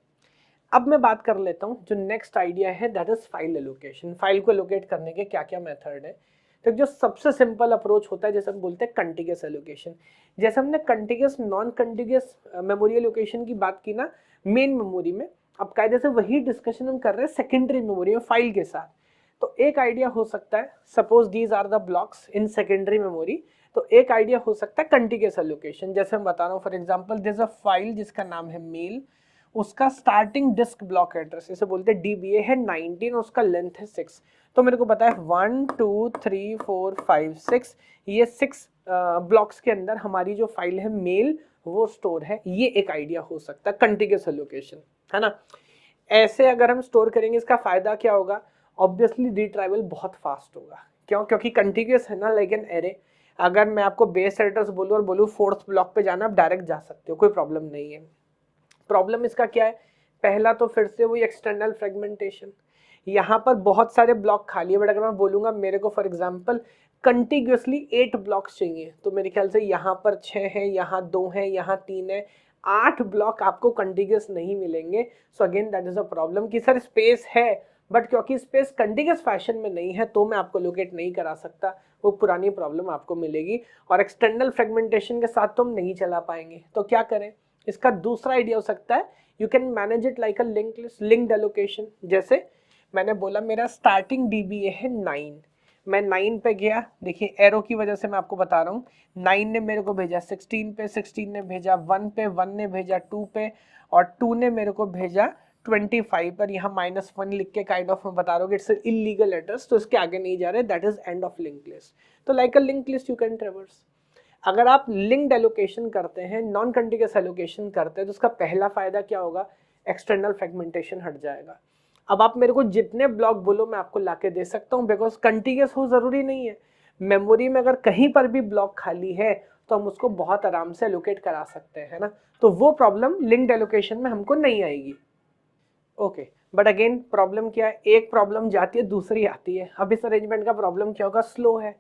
अब मैं बात कर लेता हूँ जो नेक्स्ट आइडिया है, that is file allocation. File को एलोकेट करने के क्या क्या मेथड है। तो जो सबसे सिंपल अप्रोच होता है, जैसे हम बोलते हैं कंटिग्यूअस एलोकेशन। जैसे हमने कंटिग्यूअस नॉन कंटिग्यूअस मेमोरी एलोकेशन की बात की ना मेन मेमोरी में, अब कायदे से वही डिस्कशन हम कर रहे हैं सेकेंडरी मेमोरी में फाइल के साथ। तो एक आइडिया हो सकता है, suppose these are the blocks in secondary memory, तो एक आइडिया हो सकता है कंटिग्यूअस एलोकेशन। जैसे हम बता रहा हूँ, for example this a file जिसका नाम है मेल, उसका स्टार्टिंग डिस्क ब्लॉक एड्रेस इसे बोलते हैं DBA है 19 और उसका लेंथ है 6। तो मेरे को पता है 1 2 3 4 5 6, ये 6 ब्लॉक्स के अंदर हमारी जो फाइल है मेल वो स्टोर है। ये एक आइडिया हो सकता है कंटिग्यूअस एलोकेशन, है ना। ऐसे अगर हम स्टोर करेंगे इसका फायदा क्या होगा? ऑब्वियसली रिट्राइवल बहुत फास्ट होगा। क्यों? क्योंकि कंटिग्यूअस है ना, लाइक एन एरे। अगर मैं आपको बेस एड्रेस बोलूँ और बोलूँ 4th ब्लॉक पे जाना, आप डायरेक्ट जा सकते हो, कोई प्रॉब्लम नहीं है। प्रॉब्लम इसका क्या है? पहला तो फिर से वही एक्सटर्नल फ्रेगमेंटेशन, यहाँ पर बहुत सारे ब्लॉक खाली है, बट अगर मैं बोलूँगा मेरे को फॉर एग्जांपल कंटिन्यूअसली 8 ब्लॉक्स चाहिए, तो मेरे ख्याल से यहाँ पर 6 हैं, यहाँ 2 हैं, यहाँ 3 है, 8 ब्लॉक आपको कंटिन्यूअस नहीं मिलेंगे। So again that is a problem कि सर स्पेस है बट क्योंकि स्पेस कंटिन्यूअस फैशन में नहीं है तो मैं आपको लोकेट नहीं करा सकता, वो पुरानी प्रॉब्लम आपको मिलेगी। और एक्सटर्नल फ्रेगमेंटेशन के साथ तो हम नहीं चला पाएंगे, तो क्या करें? इसका दूसरा आइडिया हो सकता है, you can manage it like a link list, linked allocation. जैसे मैंने बोला मेरा स्टार्टिंग DBA है 9, मैं 9 पे गया, देखिए एरो की वजह से मैं आपको बता रहा हूँ, 9 ने मेरे को भेजा 16 पे, 16 ने भेजा 1 पे, 1 ने भेजा 2 पे, और 2 ने मेरे को भेजा 25 पर। यहाँ -1 लिख के काइंड ऑफ मैं बता रहा हूँ इट्स इलीगल एड्रेस, तो इसके आगे नहीं जा रहे, that is end of link list. तो like a link list you can traverse. अगर आप लिंक्ड एलोकेशन करते हैं, नॉन कंटिग्यूअस एलोकेशन करते हैं, तो उसका पहला फायदा क्या होगा? एक्सटर्नल फ्रेगमेंटेशन हट जाएगा। अब आप मेरे को जितने ब्लॉक बोलो मैं आपको लाके दे सकता हूँ, बिकॉज कंटिग्यूअस हो जरूरी नहीं है। मेमोरी में अगर कहीं पर भी ब्लॉक खाली है तो हम उसको बहुत आराम से एलोकेट करा सकते हैं, है ना। तो वो प्रॉब्लम लिंक्ड एलोकेशन में हमको नहीं आएगी। ओके, बट अगेन प्रॉब्लम क्या है, एक प्रॉब्लम जाती है दूसरी आती है। अब इस अरेंजमेंट का प्रॉब्लम क्या होगा, स्लो है।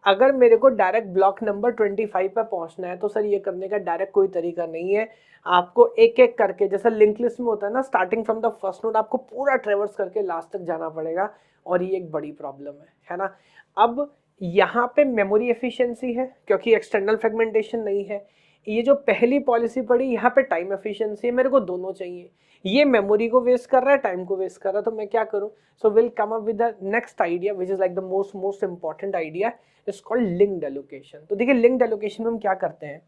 अगर मेरे को डायरेक्ट ब्लॉक नंबर 25 पे पहुंचना है तो सर ये करने का डायरेक्ट कोई तरीका नहीं है। आपको एक एक करके, जैसा लिंक लिस्ट में होता है ना, starting from the first node आपको पूरा ट्रेवर्स करके लास्ट तक जाना पड़ेगा, और ये एक बड़ी प्रॉब्लम है ना। अब यहाँ पे मेमोरी एफिशिएंसी है क्योंकि एक्सटर्नल फ्रेगमेंटेशन नहीं है। ये जो पहली पॉलिसी पड़ी, यहाँ पे टाइम एफिशिएंसी है, मेरे को दोनों चाहिए। ये मेमोरी को वेस्ट कर रहा है, टाइम को वेस्ट कर रहा है, तो मैं क्या करूं। So will come up with the next idea which is like the most important idea, is called linked allocation. तो देखिए लिंक्ड एलोकेशन में हम क्या करते हैं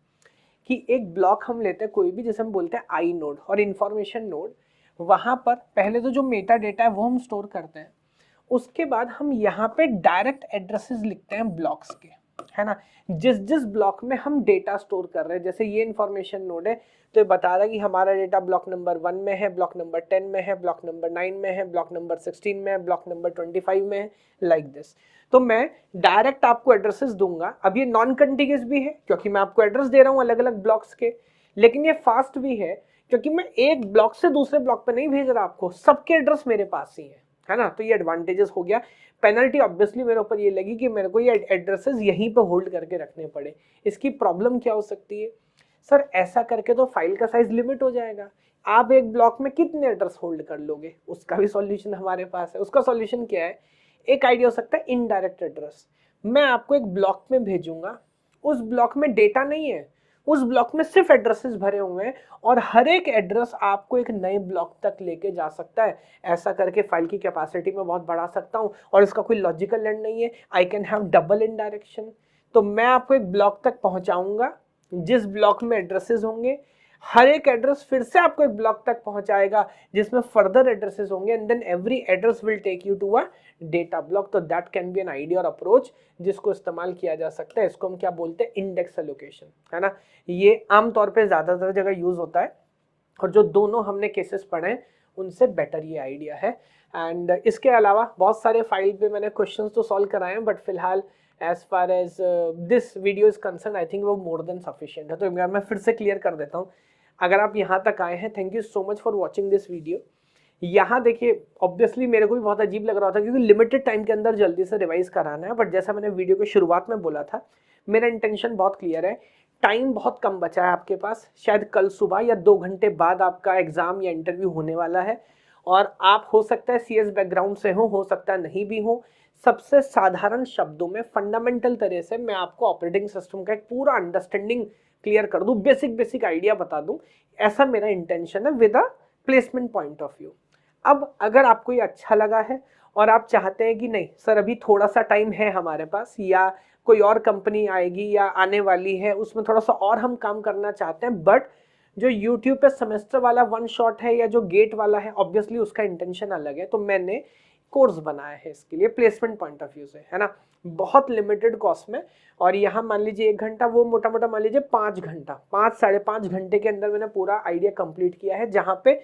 कि एक ब्लॉक हम लेते हैं कोई भी, जैसे हम बोलते हैं आई नोड और इंफॉर्मेशन नोड। वहां पर पहले तो जो मेटा डेटा है वो हम स्टोर करते हैं, उसके बाद हम यहाँ पे डायरेक्ट एड्रेसेस लिखते हैं ब्लॉक्स के, है ना। जिस जिस ब्लॉक में हम डेटा स्टोर कर रहे हैं, जैसे ये इंफॉर्मेशन नोड है तो ये बता रहा है कि हमारा डेटा ब्लॉक नंबर 1 में है, ब्लॉक नंबर 10 में है, ब्लॉक नंबर 9 में है, ब्लॉक नंबर 16 में है, ब्लॉक नंबर 25 में है, लाइक दिस। तो मैं डायरेक्ट आपको एड्रेसेस दूंगा। अब ये नॉन कंटिन्यूअस भी है क्योंकि मैं आपको एड्रेस दे रहा हूँ अलग अलग ब्लॉक्स के, लेकिन ये फास्ट भी है क्योंकि मैं एक ब्लॉक से दूसरे ब्लॉक पे नहीं भेज रहा आपको, सबके एड्रेस मेरे पास ही है ना। तो ये एडवांटेजेस हो गया। पेनल्टी ऑब्वियसली मेरे ऊपर ये लगी कि मेरे को ये एड्रेसेस यहीं पे होल्ड करके रखने पड़े। इसकी प्रॉब्लम क्या हो सकती है, सर ऐसा करके तो फाइल का साइज लिमिट हो जाएगा। आप एक ब्लॉक में कितने एड्रेस होल्ड कर लोगे, उसका भी सॉल्यूशन हमारे पास है। उसका सॉल्यूशन क्या है, एक आइडिया हो सकता है इनडायरेक्ट एड्रेस। मैं आपको एक ब्लॉक में भेजूंगा, उस ब्लॉक में डेटा नहीं है, उस ब्लॉक में सिर्फ एड्रेसेस भरे हुए हैं, और हर एक एड्रेस आपको एक नए ब्लॉक तक लेके जा सकता है। ऐसा करके फाइल की कैपेसिटी में बहुत बढ़ा सकता हूं, और इसका कोई लॉजिकल एंड नहीं है। I can have double indirection. तो मैं आपको एक ब्लॉक तक पहुंचाऊंगा, जिस ब्लॉक में एड्रेसेस होंगे, हर एक एड्रेस फिर से आपको एक ब्लॉक तक पहुंचाएगा जिसमें फर्दर एड्रेसेस होंगे, and then every address will take you to a data block. तो that can be an idea or approach जिसको इस्तेमाल किया जा सकता है। इसको हम क्या बोलते हैं, इंडेक्स एलोकेशन, है ना। ये आमतौर पे ज्यादातर जगह यूज होता है, और जो दोनों हमने केसेस पढ़े हैं उनसे बेटर ये आइडिया है। एंड इसके अलावा बहुत सारे फाइल पे मैंने क्वेश्चंस तो सॉल्व कराए हैं, बट फिलहाल as far as this video is concern I think वो मोर देन सफिशिएंट है। तो मैं फिर से क्लियर कर देता हूँ। अगर आप यहाँ तक आए हैं, thank you so much for watching this video. यहाँ देखिए ऑब्वियसली मेरे को भी बहुत अजीब लग रहा था क्योंकि लिमिटेड टाइम के अंदर जल्दी से रिवाइज कराना है, बट जैसा मैंने वीडियो के शुरुआत में बोला था, मेरा इंटेंशन बहुत क्लियर है। टाइम बहुत कम बचा है आपके पास, शायद कल सुबह या 2 घंटे बाद आपका एग्जाम या इंटरव्यू होने वाला है, और आप हो सकता है सीएस बैकग्राउंड से हो सकता है नहीं भी हो। सबसे साधारण शब्दों में फंडामेंटल तरह से मैं आपको ऑपरेटिंग सिस्टम का एक पूरा अंडरस्टैंडिंग क्लियर कर दूं, बेसिक आइडिया बता दूं, ऐसा मेरा इंटेंशन है with a placement point of view. अब अगर आपको ये अच्छा लगा है और आप चाहते हैं कि नहीं सर अभी थोड़ा सा टाइम है हमारे पास, या कोई और कंपनी आएगी या आने वाली है उसमें थोड़ा सा और हम काम करना चाहते हैं, बट जो YouTube पे सेमेस्टर वाला 1 शॉट है या जो गेट वाला है ऑब्वियसली उसका इंटेंशन अलग है, तो मैंने कोर्स बनाया है इसके लिए प्लेसमेंट पॉइंट ऑफ व्यू से, है ना, बहुत लिमिटेड कॉस्ट में। और यहाँ मान लीजिए 1 घंटा, वो मोटा मोटा मान लीजिए 5 घंटा, 5-5.5 घंटे के अंदर मैंने पूरा आइडिया कंप्लीट किया है, जहाँ पे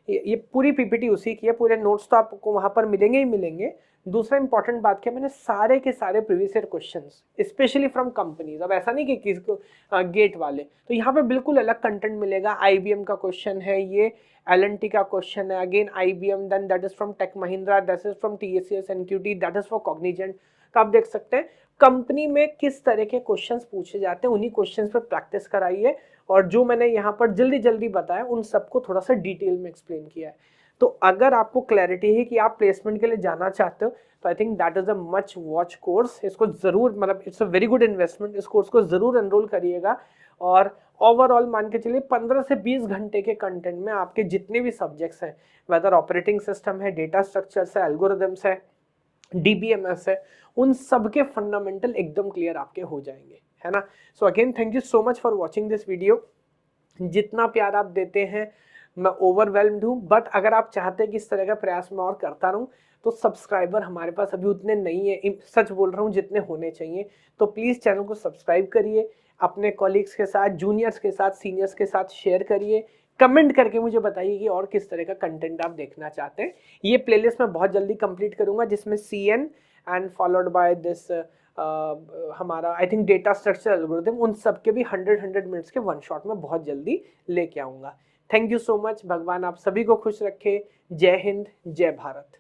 ये पूरी पीपीटी उसी की है, पूरे नोट्स तो आपको वहां पर मिलेंगे ही मिलेंगे। दूसरा इंपॉर्टेंट बात क्या, मैंने सारे के सारे previous year questions specially from companies, अब ऐसा नहीं कि किसी को गेट वाले, तो यहाँ पे बिल्कुल अलग कंटेंट मिलेगा। आईबीएम का क्वेश्चन है, ये एलएनटी का क्वेश्चन है, again IBM, then that is from Tech Mahindra, that is from TCS NQT, that is for Cognizant. तो आप देख सकते हैं कंपनी में किस तरह के क्वेश्चंस पूछे जाते हैं, उन्हीं क्वेश्चंस पर प्रैक्टिस कराइए, और जो मैंने यहाँ पर जल्दी जल्दी बताया उन सबको थोड़ा सा डिटेल में एक्सप्लेन किया है। तो अगर आपको क्लैरिटी है कि आप प्लेसमेंट के लिए जाना चाहते हो, तो I think that is a much watch course. इसको जरूर, मतलब it's a very good investment, इस कोर्स को जरूर एनरोल करिएगा। और ओवरऑल मान के चलिए 15 से 20 घंटे के कंटेंट में आपके जितने भी सब्जेक्ट्स हैं, वेदर ऑपरेटिंग सिस्टम है, डेटा स्ट्रक्चर्स है, एल्गोरिथम्स है, डीबीएमएस है, उन सब के फंडामेंटल एकदम क्लियर आपके हो जाएंगे, है ना। So again thank you so much for watching this video. जितना प्यार आप देते हैं मैं ओवरवेल्म्ड हूँ, बट अगर आप चाहते हैं कि इस तरह का प्रयास मैं और करता रहूँ, तो सब्सक्राइबर हमारे पास अभी उतने नहीं है, सच बोल रहा हूँ, जितने होने चाहिए। तो प्लीज़ चैनल को सब्सक्राइब करिए, अपने कॉलीग्स के साथ, जूनियर्स के साथ, सीनियर्स के साथ शेयर करिए, कमेंट करके मुझे बताइए कि और किस तरह का कंटेंट आप देखना चाहते हैं। ये प्लेलिस्ट मैं बहुत जल्दी कंप्लीट करूंगा जिसमें CN and followed by this हमारा I think data structure algorithm, उन सब के भी 100 मिनट्स के वन शॉट में बहुत जल्दी लेके आऊँगा। Thank you so much. भगवान आप सभी को खुश रखे। जय हिंद, जय भारत।